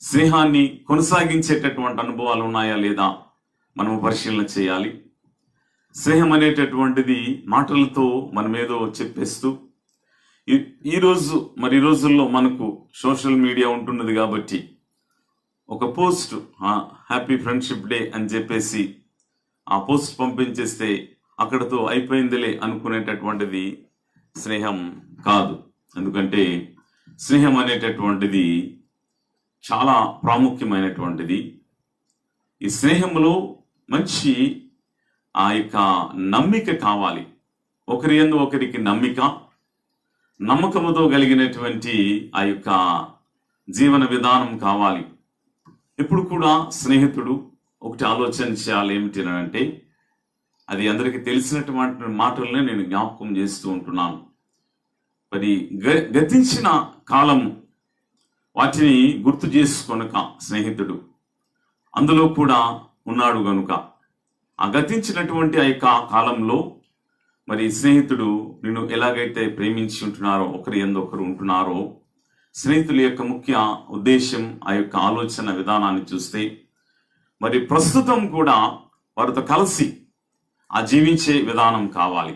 స్నేహాన్ని కొనసాగించేటటువంటి అనుభవాలు ఉన్నాయా లేదా మనము పరిశీలన చేయాలి. స్నేహం అనేటటువంటిది మాటలతో మనమేదో చెప్పేస్తూ ఈ రోజుల్లో మనకు సోషల్ మీడియా ఉంటున్నది కాబట్టి ఒక పోస్ట్ హ్యాపీ ఫ్రెండ్షిప్ డే అని చెప్పేసి ఆ పోస్ట్ పంపించేస్తే అక్కడతో అయిపోయిందిలే అనుకునేటటువంటిది స్నేహం కాదు. ఎందుకంటే స్నేహం అనేటటువంటిది చాలా ప్రాముఖ్యమైనటువంటిది. ఈ స్నేహంలో మంచి ఆ యొక్క నమ్మిక కావాలి. ఒకరి యందు ఒకరికి నమ్మకముతో కలిగినటువంటి ఆ యొక్క జీవన విధానం కావాలి. ఇప్పుడు కూడా స్నేహితుడు ఒకటి ఆలోచన చేయాలి. ఏమిటి అంటే, అది అందరికీ తెలిసినటువంటి మాటలనే నేను జ్ఞాపకం చేస్తూ ఉంటున్నాను. మరి గతించిన కాలము వాటిని గుర్తు చేసుకొనక స్నేహితుడు అందులో కూడా ఉన్నాడు గనుక, ఆ గతించినటువంటి ఆ యొక్క కాలంలో మరి స్నేహితుడు నిన్ను ఎలాగైతే ప్రేమించి ఉంటున్నారో, ఒకరి యందు ఒకరు ఉంటున్నారో, స్నేహితుల యొక్క ముఖ్య ఉద్దేశం, ఆ యొక్క ఆలోచన విధానాన్ని చూస్తే మరి ప్రస్తుతం కూడా వారితో కలిసి ఆ జీవించే విధానం కావాలి.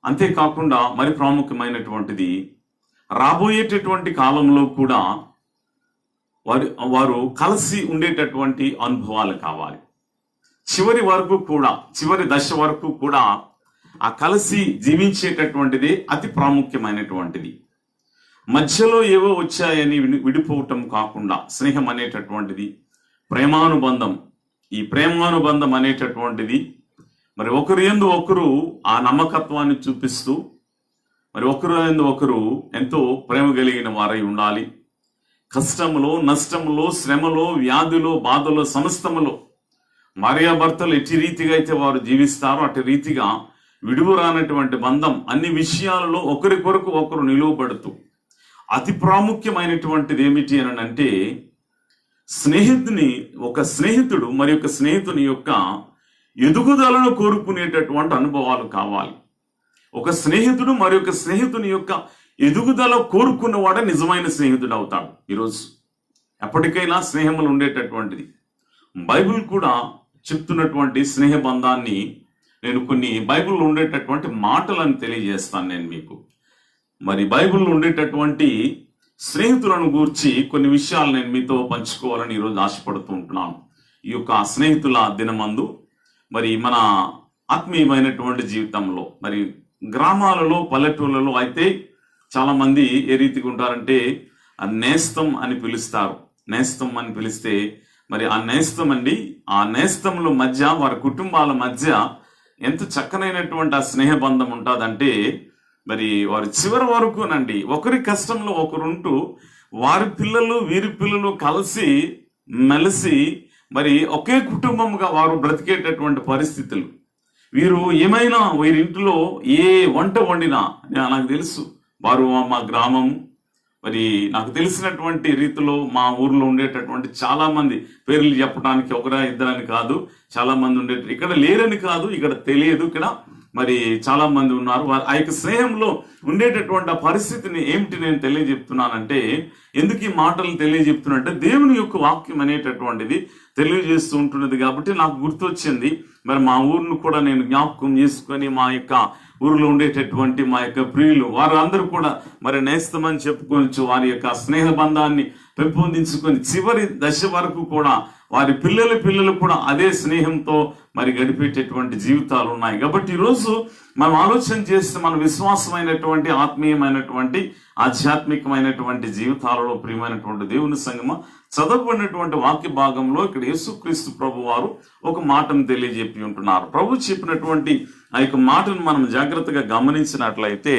అంతేకాకుండా మరి ప్రాముఖ్యమైనటువంటిది, రాబోయేటటువంటి కాలంలో కూడా వారు కలిసి ఉండేటటువంటి అనుభవాలు కావాలి. చివరి వరకు కూడా, చివరి దశ వరకు కూడా ఆ కలిసి జీవించేటటువంటిది అతి ప్రాముఖ్యమైనటువంటిది. మధ్యలో ఏవో వచ్చాయని విడిపోవటం కాకుండా, స్నేహం అనేటటువంటిది ప్రేమానుబంధం. ఈ ప్రేమానుబంధం అనేటటువంటిది మరి ఒకరి యందు ఒకరు ఆ నమ్మకత్వాన్ని చూపిస్తూ మరి ఒకరి యందు ఒకరు ఎంతో ప్రేమ కలిగిన వారై ఉండాలి. కష్టములో, నష్టములో, శ్రమలో, వ్యాధిలో, బాధలో, సమస్తములో భార్యాభర్తలు ఎట్టి రీతిగా అయితే వారు జీవిస్తారో అటు రీతిగా విడువరానటువంటి బంధం అన్ని విషయాలలో ఒకరి కొరకు ఒకరు నిలువబడుతూ, అతి ప్రాముఖ్యమైనటువంటిది ఏమిటి అని అంటే, ఒక స్నేహితుడు మరి ఒక స్నేహితుని యొక్క ఎదుగుదలను కోరుకునేటటువంటి అనుభవాలు కావాలి. ఒక స్నేహితుడు మరి ఒక స్నేహితుని యొక్క ఎదుగుదల కోరుకున్నవాడే నిజమైన స్నేహితుడు అవుతాడు. ఈరోజు ఎప్పటికైనా స్నేహములు ఉండేటటువంటిది బైబిల్ కూడా చెప్తున్నటువంటి స్నేహ బంధాన్ని నేను కొన్ని బైబిల్లో ఉండేటటువంటి మాటలను తెలియజేస్తాను నేను మీకు. మరి బైబిల్లో ఉండేటటువంటి స్నేహితులను గూర్చి కొన్ని విషయాలు నేను మీతో పంచుకోవాలని ఈరోజు ఆశపడుతూ ఉంటున్నాను. ఈ యొక్క స్నేహితుల దినమందు మరి మన ఆత్మీయమైనటువంటి జీవితంలో, మరి గ్రామాలలో, పల్లెటూళ్ళలో అయితే చాలా మంది ఏ రీతిగా ఉంటారంటే, ఆ నేస్తం అని పిలుస్తారు. నేస్తం అని పిలిస్తే మరి ఆ నేస్తం అండి, ఆ నేస్తంలో మధ్య, వారి కుటుంబాల మధ్య ఎంత చక్కనైనటువంటి ఆ స్నేహ బంధం ఉంటుందంటే, మరి వారి చివరి వరకునండి ఒకరి కష్టంలో ఒకరుంటూ వారి పిల్లలు వీరి పిల్లలు కలిసి మెలిసి మరి ఒకే కుటుంబంగా వారు బ్రతికేటటువంటి పరిస్థితులు. వీరు ఏమైనా వీరింట్లో ఏ వంట వండినా, నాకు తెలుసు వారు మా గ్రామం, మరి నాకు తెలిసినటువంటి రీతిలో మా ఊర్లో ఉండేటటువంటి చాలా మంది, పేర్లు చెప్పడానికి ఒకరా ఇద్దరని కాదు, చాలా మంది ఇక్కడ లేరని కాదు, ఇక్కడ తెలియదు, ఇక్కడ మరి చాలా మంది ఉన్నారు. వారు ఆ యొక్క స్నేహంలో ఉండేటటువంటి ఆ పరిస్థితిని ఏమిటి నేను తెలియజెప్తున్నానంటే, ఎందుకు ఈ మాటలు తెలియజెప్తున్నంటే, దేవుని యొక్క వాక్యం అనేటటువంటిది తెలియజేస్తూ ఉంటున్నది కాబట్టి నాకు గుర్తొచ్చింది. మరి మా ఊరిని కూడా నేను జ్ఞాపకం చేసుకొని, మా యొక్క ఊరిలో ఉండేటటువంటి మా యొక్క ప్రియులు వారు అందరూ కూడా మరి నేస్తమని చెప్పుకోవచ్చు, వారి యొక్క స్నేహ బంధాన్ని పెంపొందించుకొని చివరి దశ వరకు కూడా వారి పిల్లలు కూడా అదే స్నేహంతో మరి గడిపేటటువంటి జీవితాలు ఉన్నాయి. కాబట్టి ఈరోజు మనం ఆలోచన చేస్తే, మన విశ్వాసమైనటువంటి, ఆత్మీయమైనటువంటి, ఆధ్యాత్మికమైనటువంటి జీవితాలలో ప్రియమైనటువంటి దేవుని సంగమ, చదవబడినటువంటి వాక్య భాగంలో ఇక్కడ యేసుక్రీస్తు ప్రభు వారు ఒక మాటను తెలియజెప్పి ఉంటున్నారు. ప్రభు చెప్పినటువంటి ఆ యొక్క మాటను మనం జాగ్రత్తగా గమనించినట్లయితే,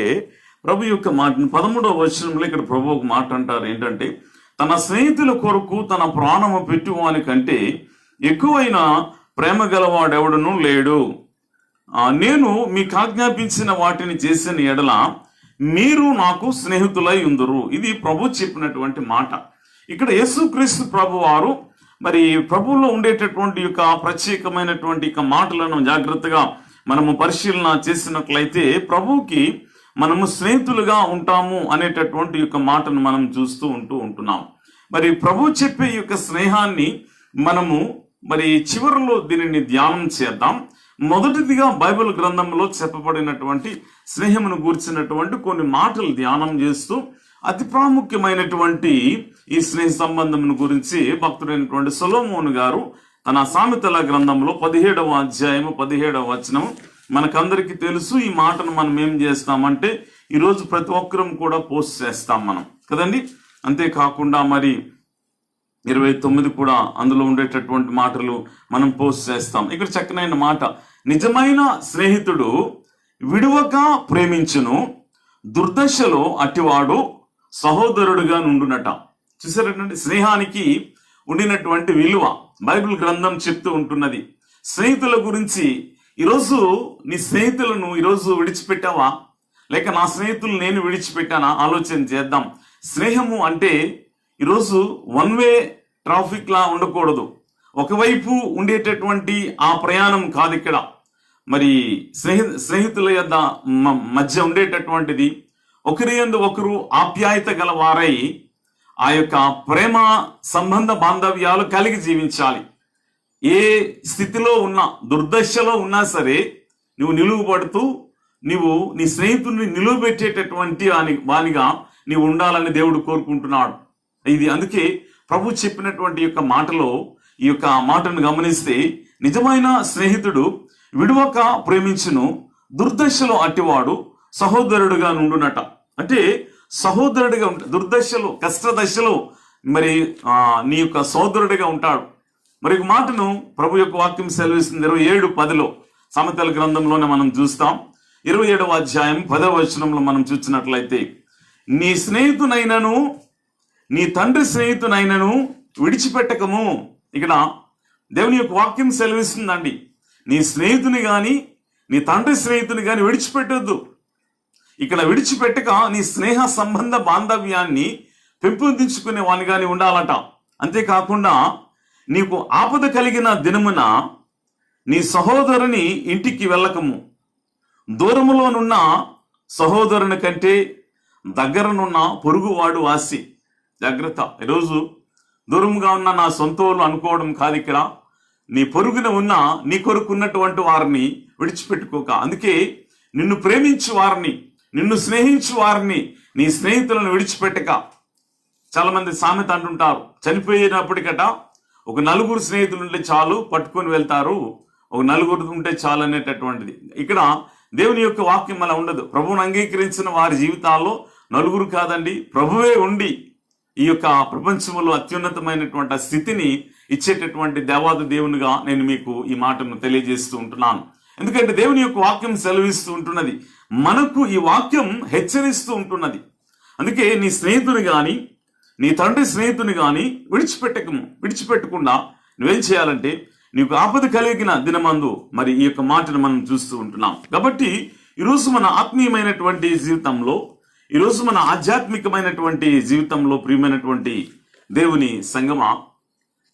ప్రభు యొక్క మాటను 13వ వచనంలో ఇక్కడ ప్రభు ఒక మాట అంటారు. ఏంటంటే, తన స్నేహితుల కొరకు తన ప్రాణము పెట్టువాని కంటే ఎక్కువైన ప్రేమ గలవాడెవడను లేడు. నేను మీకు ఆజ్ఞాపించిన వాటిని చేసిన ఎడల మీరు నాకు స్నేహితులై ఉందురు. ఇది ప్రభు చెప్పినటువంటి మాట. ఇక్కడ యేసుక్రీస్తు ప్రభు వారు మరి ప్రభువులో ఉండేటటువంటి యొక్క ప్రత్యేకమైనటువంటి యొక్క మాటలను జాగ్రత్తగా మనము పరిశీలన చేసినట్లయితే, ప్రభువుకి మనము స్నేహితులుగా ఉంటాము అనేటటువంటి యొక్క మాటను మనం చూస్తూ ఉంటున్నాం. మరి ప్రభు చెప్పే యొక్క స్నేహాన్ని మనము మరి చివరిలో దీనిని ధ్యానం చేద్దాం. మొదటిదిగా బైబిల్ గ్రంథంలో చెప్పబడినటువంటి స్నేహమును గూర్చినటువంటి కొన్ని మాటలు ధ్యానం చేస్తూ, అతి ప్రాముఖ్యమైనటువంటి ఈ స్నేహ సంబంధమును గురించి భక్తుడైనటువంటి సొలొమోను గారు తన సామెతల గ్రంథంలో 17వ అధ్యాయము 17వ వచనం మనకందరికీ తెలుసు. ఈ మాటను మనం ఏం చేస్తామంటే, ఈరోజు ప్రతి ఒక్కరం కూడా పోస్ట్ చేస్తాం మనం కదండి. అంతేకాకుండా మరి 29 కూడా అందులో ఉండేటటువంటి మాటలు మనం పోస్ట్ చేస్తాం. ఇక్కడ చక్కనైన మాట, నిజమైన స్నేహితుడు విడువక ప్రేమించును, దుర్దశలో అట్టివాడు సహోదరుడుగా నుండునట. చూసారంటే స్నేహానికి ఉండినటువంటి విలువ బైబిల్ గ్రంథం చెప్తూ ఉంటున్నది. స్నేహితుల గురించి ఈరోజు నీ స్నేహితులను ఈరోజు విడిచిపెట్టావా, లేక నా స్నేహితులు నేను విడిచిపెట్టానా? ఆలోచన చేద్దాం. స్నేహము అంటే ఈరోజు వన్ వే ట్రాఫిక్ లా ఉండకూడదు. ఒకవైపు ఉండేటటువంటి ఆ ప్రయాణం కాదు ఇక్కడ. మరి స్నేహితుల యొద్ద మధ్య ఉండేటటువంటిది ఒకరి యందు ఒకరు ఆప్యాయత గల వారై ఆ యొక్క ప్రేమ సంబంధ బాంధవ్యాలు కలిగి జీవించాలి. ఏ స్థితిలో ఉన్నా, దుర్దశలో ఉన్నా సరే నువ్వు నిలువబడుతూ నీవు నీ స్నేహితుడిని నిలువబెట్టేటటువంటి వానిగా నీవు ఉండాలని దేవుడు కోరుకుంటున్నాడు. ఇది అందుకే ప్రభు చెప్పినటువంటి యొక్క మాటలో ఈ యొక్క మాటను గమనిస్తే, నిజమైన స్నేహితుడు విడువక ప్రేమించును, దుర్దశలో అట్టివాడు సహోదరుడుగా నుండునట. అంటే సహోదరుడిగా దుర్దశలో, కష్టదశలో మరి నీ యొక్క సోదరుడిగా ఉంటాడు. మరి ఒక మాటను ప్రభు యొక్క వాక్యం సెలవిస్తుంది 27:10 సామెతల గ్రంథంలోనే మనం చూస్తాం. 27వ అధ్యాయం 10వ వచనంలో మనం చూసినట్లయితే, నీ స్నేహితునైనను నీ తండ్రి స్నేహితునైనను విడిచిపెట్టకము. ఇక్కడ దేవుని యొక్క వాక్యం సెలవిస్తుందండి, నీ స్నేహితుని గాని నీ తండ్రి స్నేహితుని గాని విడిచిపెట్టొద్దు. ఇక్కడ విడిచిపెట్టక నీ స్నేహ సంబంధ బాంధవ్యాన్ని పెంపొందించుకునే వానిగాని ఉండాలట. అంతేకాకుండా నీకు ఆపద కలిగిన దినమున నీ సహోదరుని ఇంటికి వెళ్ళకము. దూరములోనున్న సహోదరుని కంటే దగ్గరనున్న పొరుగువాడు వాసి. జాగ్రత్త. ఈరోజు దూరంగా ఉన్న నా సొంత వాళ్ళు అనుకోవడం కాదు ఇక్కడ. నీ పొరుగున ఉన్న నీ కొరకున్నటువంటి వారిని విడిచిపెట్టుకోక. అందుకే నిన్ను ప్రేమించు వారిని, నిన్ను స్నేహించు వారిని, నీ స్నేహితులను విడిచిపెట్టక. చాలా మంది సామెత అంటుంటారు, చనిపోయినప్పటికట ఒక 4 స్నేహితులు ఉంటే చాలు, పట్టుకొని వెళ్తారు, ఒక 4 ఉంటే చాలు అనేటటువంటిది. ఇక్కడ దేవుని యొక్క వాక్యం అలా ఉండదు. ప్రభువును అంగీకరించిన వారి జీవితాల్లో 4 కాదండి, ప్రభువే ఉండి ఈ యొక్క ప్రపంచంలో అత్యున్నతమైనటువంటి స్థితిని ఇచ్చేటటువంటి దేవాది దేవునిగా నేను మీకు ఈ మాటను తెలియజేస్తూ ఉంటున్నాను. ఎందుకంటే దేవుని యొక్క వాక్యం సెలవిస్తూ ఉంటున్నది, మనకు ఈ వాక్యం హెచ్చరిస్తూ ఉంటున్నది. అందుకే నీ స్నేహితుని గాని నీ తండ్రి స్నేహితుని గాని విడిచిపెట్టకుండా నువ్వేం చేయాలంటే, నీకు ఆపద కలిగిన దినమందు మరి ఈ యొక్క మాటను మనం చూస్తూ ఉంటున్నాం. కాబట్టి ఈరోజు మన ఆత్మీయమైనటువంటి జీవితంలో, ఈరోజు మన ఆధ్యాత్మికమైనటువంటి జీవితంలో ప్రియమైనటువంటి దేవుని సంగమా,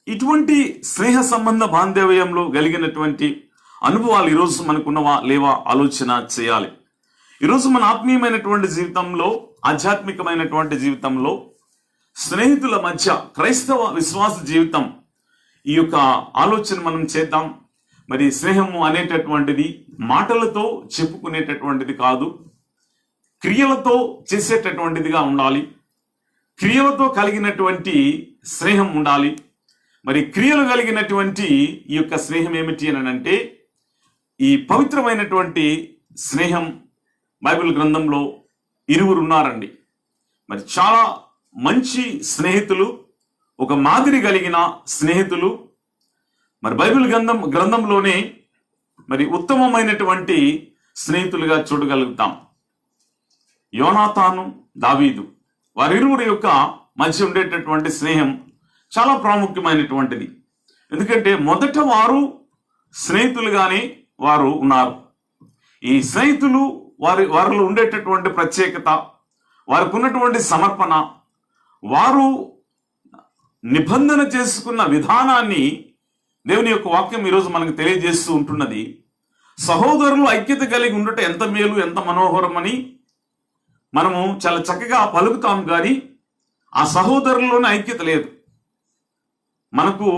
ఇటువంటి స్నేహ సంబంధ బాంధవ్యంలో కలిగినటువంటి అనుభవాలు ఈరోజు మనకున్నవా లేవా ఆలోచన చేయాలి. ఈరోజు మన ఆత్మీయమైనటువంటి జీవితంలో, ఆధ్యాత్మికమైనటువంటి జీవితంలో స్నేహితుల మధ్య క్రైస్తవ విశ్వాస జీవితం, ఈ యొక్క ఆలోచన మనం చేద్దాం. మరి స్నేహము అనేటటువంటిది మాటలతో చెప్పుకునేటటువంటిది కాదు, క్రియలతో చేసేటటువంటిదిగా ఉండాలి. క్రియలతో కలిగినటువంటి స్నేహం ఉండాలి. మరి క్రియలు కలిగినటువంటి ఈ యొక్క స్నేహం ఏమిటి అని అంటే, ఈ పవిత్రమైనటువంటి స్నేహం బైబిల్ గ్రంథంలో 2 ఉన్నారండి. మరి చాలా మంచి స్నేహితులు, ఒక మాదిరి కలిగిన స్నేహితులు మరి బైబిల్ గ్రంథంలోనే మరి ఉత్తమమైనటువంటి స్నేహితులుగా చూడగలుగుతాం. యోనాతాను, దావీదు, వారిరువురి యొక్క మధ్య ఉండేటటువంటి స్నేహం చాలా ప్రాముఖ్యమైనటువంటిది. ఎందుకంటే మొదట వారు స్నేహితులుగానే వారు ఉన్నారు. ఈ స్నేహితులు వారిలో ఉండేటటువంటి ప్రత్యేకత, వారికి ఉన్నటువంటి సమర్పణ, వారు నిబంధన చేసుకున్న విధానాన్ని దేవుని యొక్క వాక్యం ఈరోజు మనకు తెలియజేస్తూ ఉంటున్నది. సహోదరులు ఐక్యత కలిగి ఉండటం ఎంత మేలు, ఎంత మనోహరం అని మనము చాలా చక్కగా పలుకుతాం, కానీ ఆ సహోదరుల్లోనే ఐక్యత లేదు. మనకు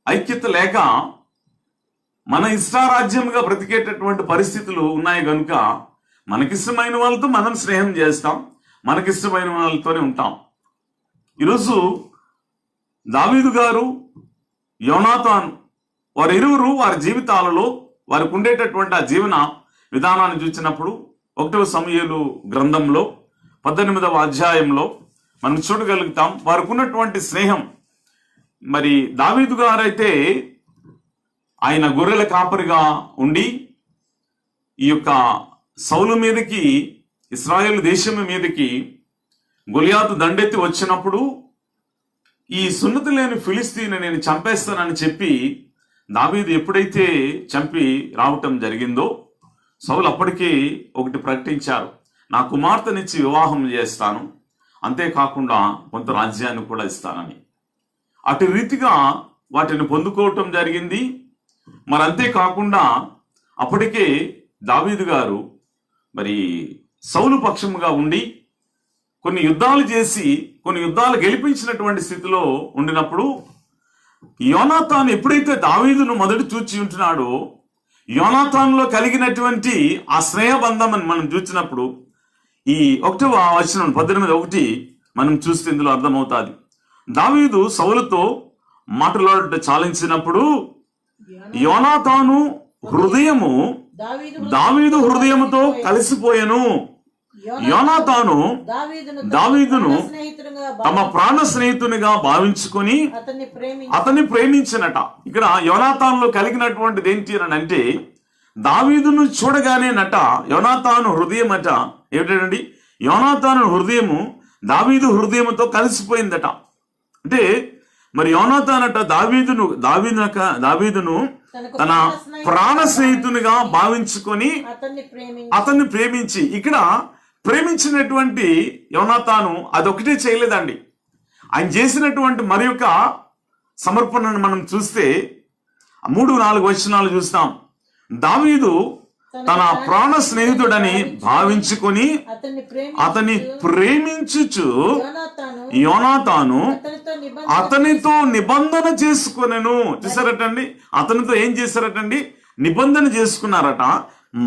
ఐక్యత లేక మన ఇష్టారాజ్యంగా బ్రతికేటటువంటి పరిస్థితులు ఉన్నాయి కనుక మనకిష్టమైన వాళ్ళతో మనం స్నేహం చేస్తాం, మనకిష్టమైన వాళ్ళతోనే ఉంటాం. ఈరోజు దావీదు గారు, యోనాతాను, వారిరువురు వారి జీవితాలలో వారికి ఉండేటటువంటి ఆ జీవన విధానాన్ని చూసినప్పుడు 1వ సమూయేలు గ్రంథంలో 18వ అధ్యాయంలో మనం చూడగలుగుతాం వారికి ఉన్నటువంటి స్నేహం. మరి దావీదు గారైతే ఆయన గొర్రెల కాపరిగా ఉండి ఈ యొక్క సౌలు మీదకి, ఇశ్రాయేలు దేశం మీదకి గొలియాతు దండెత్తి వచ్చినప్పుడు ఈ సున్నతి లేని ఫిలిస్తీని నేను చంపేస్తానని చెప్పి దావీదు ఎప్పుడైతే చంపి రావటం జరిగిందో, సౌలు అప్పటికే ఒకటి ప్రకటించారు, నా కుమార్తెనిచ్చి వివాహం చేస్తాను, అంతేకాకుండా కొంత రాజ్యాన్ని కూడా ఇస్తానని. అటు రీతిగా వాటిని పొందుకోవటం జరిగింది. మరి అంతేకాకుండా అప్పటికే దావీదు గారు మరి సౌలు పక్షముగా ఉండి కొన్ని యుద్ధాలు చేసి కొన్ని యుద్ధాలు గెలిపించినటువంటి స్థితిలో ఉండినప్పుడు యోనాతాను ఎప్పుడైతే దావీదును మొదటి చూచి ఉంటున్నాడో, యోనాతానులో కలిగినటువంటి ఆ స్నేహబంధం అని మనం చూసినప్పుడు ఈ 1వ వచనం 18:1 మనం చూస్తే ఇందులో అర్థమవుతుంది. దావీదు సౌలుతో మాట్లాడ చాలించినప్పుడు యోనాతాను హృదయము దావీదు హృదయముతో కలిసిపోయెను. యోనాతాను దావీదును తమ ప్రాణ స్నేహితునిగా భావించుకొని అతన్ని ప్రేమించినట. ఇక్కడ యోనాతానులో కలిగినటువంటిది ఏంటి అని అంటే, దావీదును చూడగానే నట యోనాతాను హృదయం అట ఏమిటండి, యోనాతాను హృదయము దావీదు హృదయముతో కలిసిపోయిందట. అంటే మరి యోనాతానట దావీదును తన ప్రాణ స్నేహితునిగా భావించుకొని అతన్ని ప్రేమించి, ఇక్కడ ప్రేమించినటువంటి యోనాతాను అదొకటే చేయలేదండి. ఆయన చేసినటువంటి మరి యొక్క సమర్పణను మనం చూస్తే 3-4 వచనాలు చూస్తాం. దావీదు తన ప్రాణ స్నేహితుడని భావించుకొని అతన్ని ప్రేమించుచు యోనాతాను అతనితో నిబంధన చేసుకొనెను. చూసారటండి, అతనితో ఏం చేశారటండి, నిబంధన చేసుకున్నారట.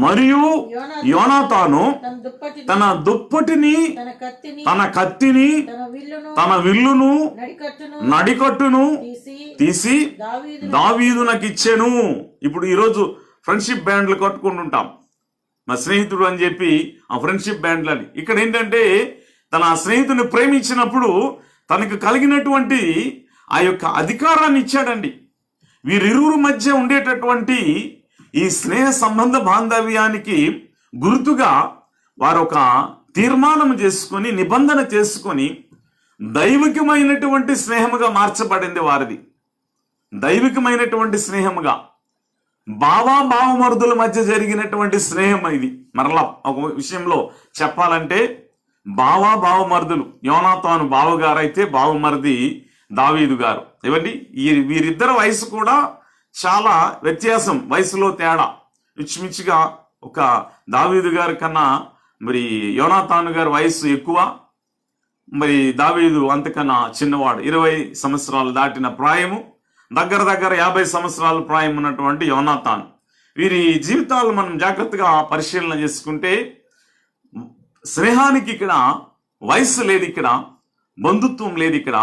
మరియు యోనాతాను తన దుప్పటిని, తన కత్తిని, తన విల్లును, నడికట్టును తీసి దావీదునకు ఇచ్చెను. ఇప్పుడు ఈరోజు ఫ్రెండ్షిప్ బ్యాండ్లు కట్టుకుంటుంటాం, మా స్నేహితుడు అని చెప్పి ఆ ఫ్రెండ్షిప్ బ్యాండ్లని. ఇక్కడ ఏంటంటే తన స్నేహితుని ప్రేమించినప్పుడు తనకు కలిగినటువంటి ఆ యొక్క అధికారాన్ని ఇచ్చాడండి. వీరిరువురు మధ్య ఉండేటటువంటి ఈ స్నేహ సంబంధ బాంధవ్యానికి గుర్తుగా వారు ఒక తీర్మానం చేసుకొని, నిబంధన చేసుకొని దైవికమైనటువంటి స్నేహముగా మార్చబడింది వారిది. దైవికమైనటువంటి స్నేహముగా, బావమరుదుల మధ్య జరిగినటువంటి స్నేహం ఇది. మరలా ఒక విషయంలో చెప్పాలంటే, బావమరుదులు, యోనాతాను బావగారు అయితే బావమరిది దావీదు గారు. ఏమండి, వీరిద్దరి వయసు కూడా చాలా వ్యత్యాసం, వయసులో తేడా మిచ్చిమిచ్చిగా ఒక దావీదు గారి కన్నా మరి యోనాతాను గారి వయసు ఎక్కువ, మరి దావీదు అంతకన్నా చిన్నవాడు. 20 సంవత్సరాలు దాటిన ప్రాయము, దగ్గర 50 సంవత్సరాల ప్రాయం ఉన్నటువంటి యోనాతాను. వీరి జీవితాలు మనం జాగ్రత్తగా పరిశీలన చేసుకుంటే స్నేహానికి ఇక్కడ వయస్సు లేదు, ఇక్కడ బంధుత్వం లేదు, ఇక్కడ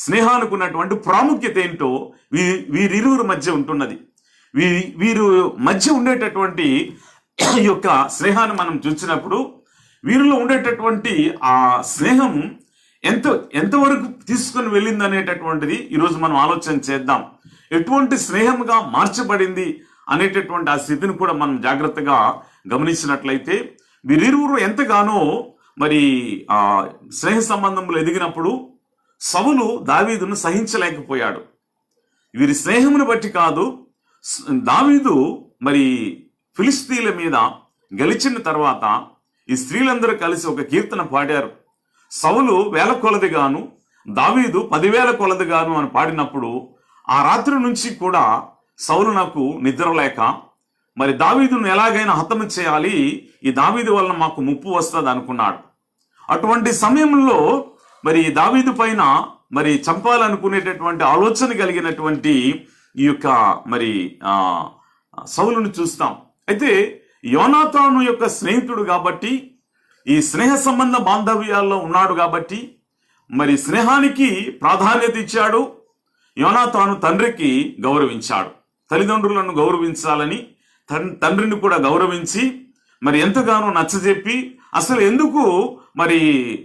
స్నేహానికి ఉన్నటువంటి ప్రాముఖ్యత ఏంటో వీరిరువురు మధ్య ఉంటున్నది. వీరు మధ్య ఉండేటటువంటి ఈ యొక్క స్నేహాన్ని మనం చూసినప్పుడు వీరిలో ఉండేటటువంటి ఆ స్నేహం ఎంతవరకు తీసుకొని వెళ్ళింది అనేటటువంటిది ఈరోజు మనం ఆలోచన చేద్దాం. ఎటువంటి స్నేహంగా మార్చబడింది అనేటటువంటి ఆ స్థితిని కూడా మనం జాగ్రత్తగా గమనించినట్లయితే వీరిరువురు ఎంతగానో మరి ఆ స్నేహ సంబంధంలో ఎదిగినప్పుడు సౌలు దావీదును సహించలేకపోయాడు. వీరి స్నేహమును బట్టి కాదు, దావీదు మరి ఫిలిస్తీన్ల మీద గెలిచిన తర్వాత ఈ స్త్రీలందరూ కలిసి ఒక కీర్తన పాడారు. సౌలు 1000 కొలదిగాను, దావీదు 10,000 కొలదిగాను అని పాడినప్పుడు ఆ రాత్రి నుంచి కూడా సౌలు నాకు నిద్ర లేక మరి దావీదును ఎలాగైనా హతము చేయాలి, ఈ దావీదు వలన మాకు ముప్పు వస్తుంది అనుకున్నాడు. అటువంటి సమయంలో మరి దావీదు పైన మరి చంపాలనుకునేటటువంటి ఆలోచన కలిగినటువంటి ఈ యొక్క మరి సౌలును చూస్తాం. అయితే యోనాతాను యొక్క స్నేహితుడు కాబట్టి, ఈ స్నేహ సంబంధ బాంధవ్యాల్లో ఉన్నాడు కాబట్టి మరి స్నేహానికి ప్రాధాన్యత ఇచ్చాడు. యోనాతాను తండ్రికి గౌరవించాడు, తల్లిదండ్రులను గౌరవించాలని తండ్రిని కూడా గౌరవించి మరి ఎంతగానో నచ్చజెప్పి, అసలు ఎందుకు మరి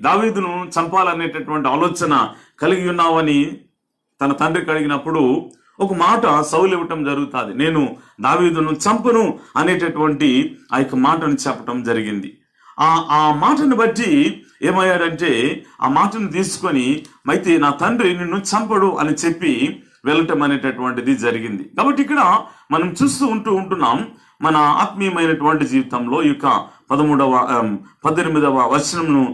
దావీదును చంపాలనేటటువంటి ఆలోచన కలిగి ఉన్నావని తన తండ్రికి అడిగినప్పుడు ఒక మాట సౌలు ఇవ్వటం జరుగుతుంది, నేను దావీదును చంపను అనేటటువంటి ఆ యొక్క మాటను చెప్పటం జరిగింది. ఆ మాటను బట్టి ఏమయ్యాడంటే ఆ మాటను తీసుకొని అయితే నా తండ్రి నిన్ను చంపడు అని చెప్పి వెళ్ళటం అనేటటువంటిది జరిగింది. కాబట్టి ఇక్కడ మనం చూస్తూ ఉంటున్నాం మన ఆత్మీయమైనటువంటి జీవితంలో ఈ యొక్క 18వ వచనంను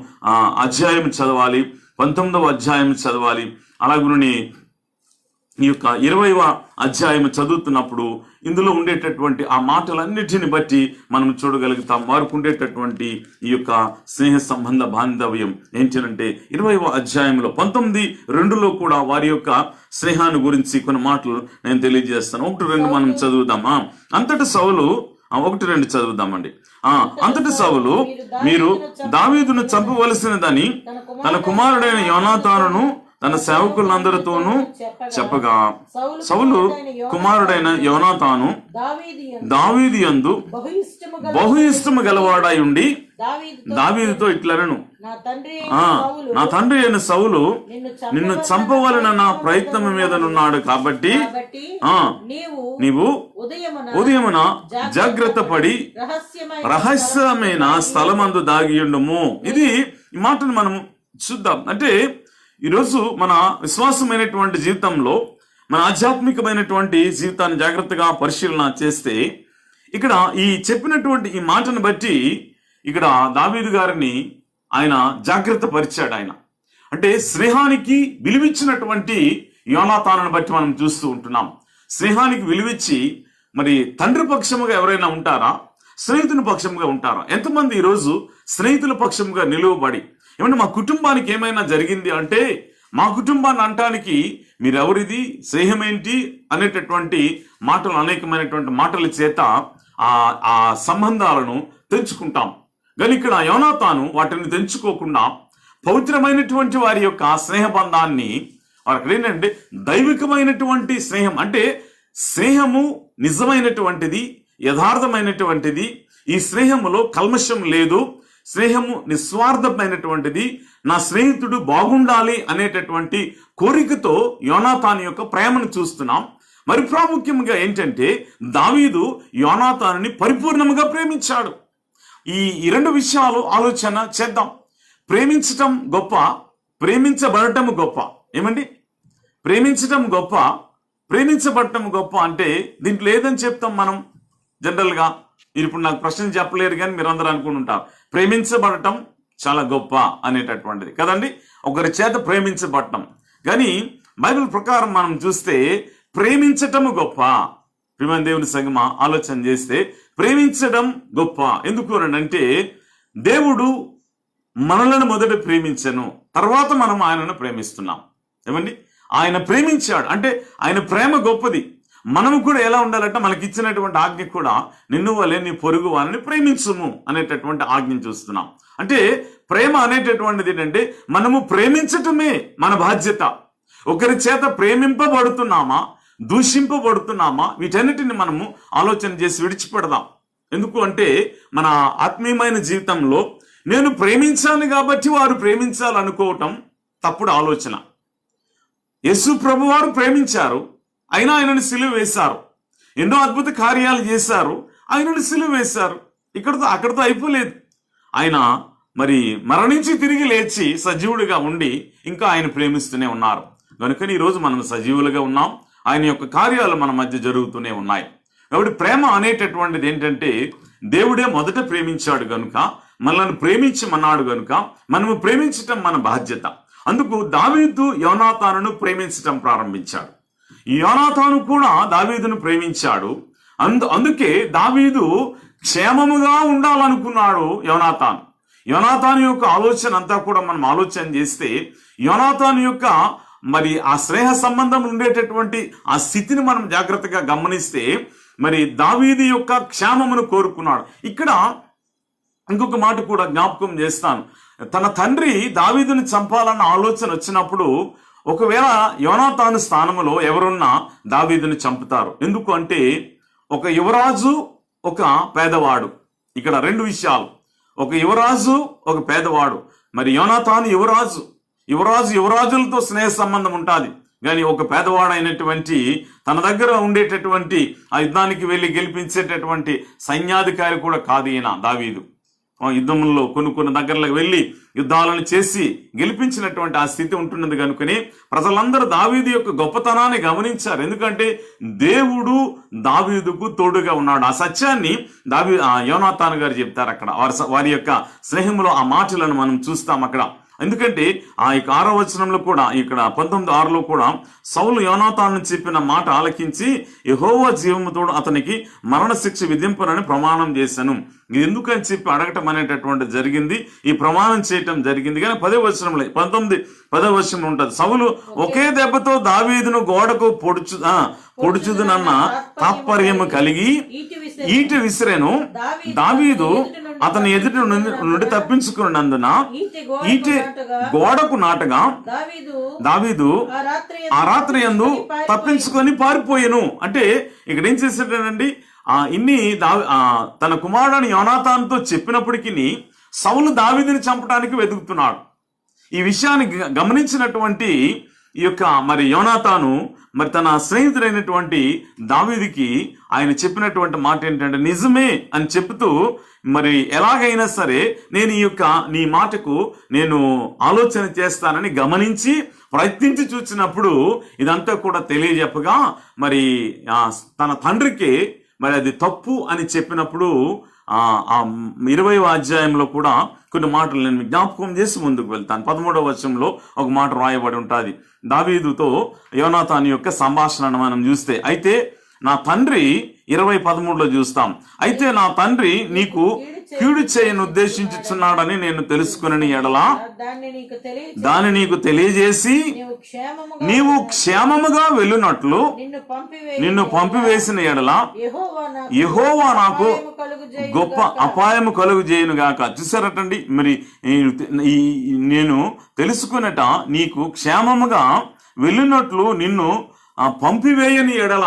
అధ్యాయం చదవాలి, 19వ అధ్యాయం చదవాలి, అలాగే ఈ యొక్క 20వ అధ్యాయం చదువుతున్నప్పుడు ఇందులో ఉండేటటువంటి ఆ మాటలన్నిటిని బట్టి మనం చూడగలుగుతాం. వారికి ఉండేటటువంటి ఈ యొక్క స్నేహ సంబంధ బాంధవ్యం ఏంటంటే 20వ అధ్యాయంలో 19:2లో కూడా వారి యొక్క స్నేహాన్ని గురించి కొన్ని మాటలు నేను తెలియజేస్తాను. 1-2 మనం చదువుదామా? అంతటి సౌలు 1-2 చదువుదామండి. అంతటి సౌలు మీరు దావీదును చంపవలసినదని తన కుమారుడైన యోనాతానును తన సేవకులందరితోనూ చెప్పగా సౌలు కుమారుడైన యోనాతాను దావీదు యందు బహు ఇష్టము గలవాడై ఉండి దావీదుతో ఇట్లనెను, నా తండ్రి అయిన సౌలు నిన్ను చంపవలన ప్రయత్నం మీదనున్నాడు కాబట్టి నీవు ఉదయమున జాగ్రత్త పడి రహస్యమైన స్థలమందు దాగియుండుము. ఇది ఈ మాటను మనం చూద్దాం. అంటే ఈరోజు మన విశ్వాసమైనటువంటి జీవితంలో మన ఆధ్యాత్మికమైనటువంటి జీవితాన్ని జాగ్రత్తగా పరిశీలన చేస్తే ఇక్కడ ఈ చెప్పినటువంటి ఈ మాటను బట్టి ఇక్కడ దావీదు గారిని ఆయన జాగ్రత్త పరిచాడు. ఆయన అంటే స్నేహానికి విలువిచ్చినటువంటి యోనాతానును బట్టి మనం చూస్తూ ఉంటున్నాం. స్నేహానికి విలువిచ్చి మరి తండ్రి పక్షముగా ఎవరైనా ఉంటారా, స్నేహితుని పక్షముగా ఉంటారా? ఎంతమంది ఈరోజు స్నేహితుల పక్షముగా నిలువబడి ఏమంటే మా కుటుంబానికి ఏమైనా జరిగింది అంటే మా కుటుంబాన్ని అంటానికి మీరెవరిది, స్నేహమేంటి అనేటటువంటి మాటలు, అనేకమైనటువంటి మాటల చేత ఆ సంబంధాలను తెంచుకుంటాం. కానీ ఇక్కడ యోనాతాను వాటిని తెంచుకోకుండా పవిత్రమైనటువంటి వారి యొక్క స్నేహబంధాన్ని వారికి ఏంటంటే దైవికమైనటువంటి స్నేహం, అంటే స్నేహము నిజమైనటువంటిది, యథార్థమైనటువంటిది, ఈ స్నేహములో కల్మషం లేదు, స్నేహము నిస్వార్థమైనటువంటిది, నా స్నేహితుడు బాగుండాలి అనేటటువంటి కోరికతో యోనాతాను యొక్క ప్రేమను చూస్తున్నాం. మరి ప్రాముఖ్యంగా ఏంటంటే దావీదు యోనాతానుని పరిపూర్ణంగా ప్రేమించాడు. ఈ 2 విషయాలు ఆలోచన చేద్దాం. ప్రేమించటం గొప్ప, ప్రేమించబడటం గొప్ప. ఏమండి? ప్రేమించటం గొప్ప, ప్రేమించబడటం గొప్ప అంటే దీంట్లో ఏదని చెప్తాం మనం జనరల్గా? మీరు ఇప్పుడు నాకు ప్రశ్న చెప్పలేరు కానీ మీరు అందరూ అనుకుని ఉంటారు ప్రేమించబడటం చాలా గొప్ప అనేటటువంటిది కదండి, ఒకరి చేత ప్రేమించబడటం. కానీ బైబిల్ ప్రకారం మనం చూస్తే ప్రేమించటము గొప్ప. ప్రియమైన దేవుని సంగమా, ఆలోచన చేస్తే ప్రేమించడం గొప్ప. ఎందుకు అంటే దేవుడు మనలను మొదట ప్రేమించను, తర్వాత మనం ఆయనను ప్రేమిస్తున్నాం. ఏమండి? ఆయన ప్రేమించాడు అంటే ఆయన ప్రేమ గొప్పది. మనము కూడా ఎలా ఉండాలంటే మనకి ఇచ్చినటువంటి ఆజ్ఞ కూడా నిన్ను వలె నీ పొరుగు వారిని ప్రేమించుము అనేటటువంటి ఆజ్ఞను చూస్తున్నాం. అంటే ప్రేమ అనేటటువంటిది ఏంటంటే మనము ప్రేమించటమే మన బాధ్యత. ఒకరి చేత ప్రేమింపబడుతున్నామా, దూషింపబడుతున్నామా, వీటన్నిటిని మనము ఆలోచన చేసి విడిచిపెడదాం. ఎందుకు అంటే మన ఆత్మీయమైన జీవితంలో నేను ప్రేమించాను కాబట్టి వారు ప్రేమించాలనుకోవటం తప్పుడు ఆలోచన. యేసు ప్రభు వారు ప్రేమించారు, అయినా ఆయనను సిలువ వేశారు, ఎన్నో అద్భుత కార్యాలు చేశారు, ఆయనను సిలువ వేశారు. అక్కడితో అయిపోలేదు. ఆయన మరి మరణించి తిరిగి లేచి సజీవుడిగా ఉండి ఇంకా ఆయన ప్రేమిస్తూనే ఉన్నారు. కనుక ఈరోజు మనం సజీవులుగా ఉన్నాం, ఆయన యొక్క కార్యాలు మన మధ్య జరుగుతూనే ఉన్నాయి. కాబట్టి ప్రేమ అనేటటువంటిది ఏంటంటే దేవుడే మొదట ప్రేమించాడు గనుక మనల్ని ప్రేమించమన్నాడు గనుక మనము ప్రేమించటం మన బాధ్యత. అందుకు దావీదు యోనాతానును ప్రేమించటం ప్రారంభించాడు. ఈ యోనాతాను కూడా దావీదును ప్రేమించాడు. అందుకే దావీదు క్షేమముగా ఉండాలనుకున్నాడు యోనాతాను. యోనాతాను యొక్క ఆలోచన అంతా కూడా మనం ఆలోచన చేస్తే యోనాతాను యొక్క మరి ఆ స్నేహ సంబంధం ఉండేటటువంటి ఆ స్థితిని మనం జాగ్రత్తగా గమనిస్తే మరి దావీదు యొక్క క్షేమమును కోరుకున్నాడు. ఇక్కడ ఇంకొక మాట కూడా జ్ఞాపకం చేస్తాను. తన తండ్రి దావీదుని చంపాలన్న ఆలోచన వచ్చినప్పుడు ఒకవేళ యోనాతాను స్థానంలో ఎవరున్నా దావీదుని చంపుతారు. ఎందుకు అంటే ఒక యువరాజు, ఒక పేదవాడు. ఇక్కడ 2 విషయాలు, ఒక యువరాజు, ఒక పేదవాడు. మరి యోనాతాను యువరాజులతో స్నేహ సంబంధం ఉంటుంది. కానీ ఒక పేదవాడైనటువంటి తన దగ్గర ఉండేటటువంటి ఆ యుద్ధానికి వెళ్ళి గెలిపించేటటువంటి సైన్యాధికారి కూడా కాదు ఈయన దావీదు. యుద్ధంలో కొన్ని దగ్గరలకు వెళ్ళి యుద్ధాలను చేసి గెలిపించినటువంటి ఆ స్థితి ఉంటున్నది కనుకనే ప్రజలందరూ దావీదు యొక్క గొప్పతనాన్ని గమనించారు. ఎందుకంటే దేవుడు దావీదుకు తోడుగా ఉన్నాడు. ఆ సత్యాన్ని యోనాతాను గారు చెప్తారు అక్కడ. వారి యొక్క స్నేహంలో ఆ మాటలను మనం చూస్తాం అక్కడ. ఎందుకంటే ఆ 6వ వచనంలో కూడా, ఇక్కడ 19:6లో కూడా సౌలు యోనాతాను చెప్పిన మాట ఆలకించి యెహోవా జీవముతోడు అతనికి మరణశిక్ష విధింపనని ప్రమాణం చేశాను. ఇది ఎందుకని చెప్పి అడగటం అనేటటువంటి జరిగింది, ఈ ప్రమాణం చేయటం జరిగింది. కానీ 10వ వచనంలో 10వ వచనం ఉంటుంది, సౌలు ఒకే దెబ్బతో దావీదును గోడకు పొడుచుదునన్న తాత్పర్యము కలిగి ఈటి విసిరెను. దావీదు అతని ఎదుటి నుండి తప్పించుకున్నందున ఈటి గోడకు నాటగా దావీదు ఆ రాత్రి యందు తప్పించుకొని పారిపోయాను. అంటే ఇక్కడ ఏం చేశాడండి, తన కుమారుడు యోనాతానుతో చెప్పినప్పటికీ సౌలు దావీదుని చంపడానికి వెతుకుతున్నాడు. ఈ విషయాన్ని గమనించినటువంటి ఈ యొక్క మరి యోనాతాను మరి తన స్నేహితుడైనటువంటి దావీదుకి ఆయన చెప్పినటువంటి మాట ఏంటంటే, నిజమే అని చెప్తూ మరి ఎలాగైనా సరే నేను నీ మాటకు నేను ఆలోచన చేస్తానని గమనించి ప్రయత్నించి చూసినప్పుడు ఇదంతా కూడా తెలియజెప్పగా మరి తన తండ్రికి మరి అది తప్పు అని చెప్పినప్పుడు ఆ 20వ అధ్యాయంలో కూడా కొన్ని మాటలు నేను జ్ఞాపకం చేసి ముందుకు వెళ్తాను. 13వ వచనంలో ఒక మాట రాయబడి ఉంటుంది దావీదుతో యోనాతాను యొక్క సంభాషణను మనం చూస్తే. అయితే నా తండ్రి 20:13లో చూస్తాం, అయితే నా తండ్రి నీకు కీడు చేయను ఉద్దేశించుచున్నాడని నేను తెలుసుకుని ఎడలా దాన్ని నీకు తెలియజేసి నీవు క్షేమముగా వెళ్ళునట్లు నిన్ను పంపివేసిన ఎడల యెహోవా నాకు గొప్ప అపాయము కలుగు చేయను గాక. చూసారటండి, మరి నేను తెలుసుకున్నట నీకు క్షేమముగా వెళ్ళినట్లు నిన్ను పంపివేయని ఎడల,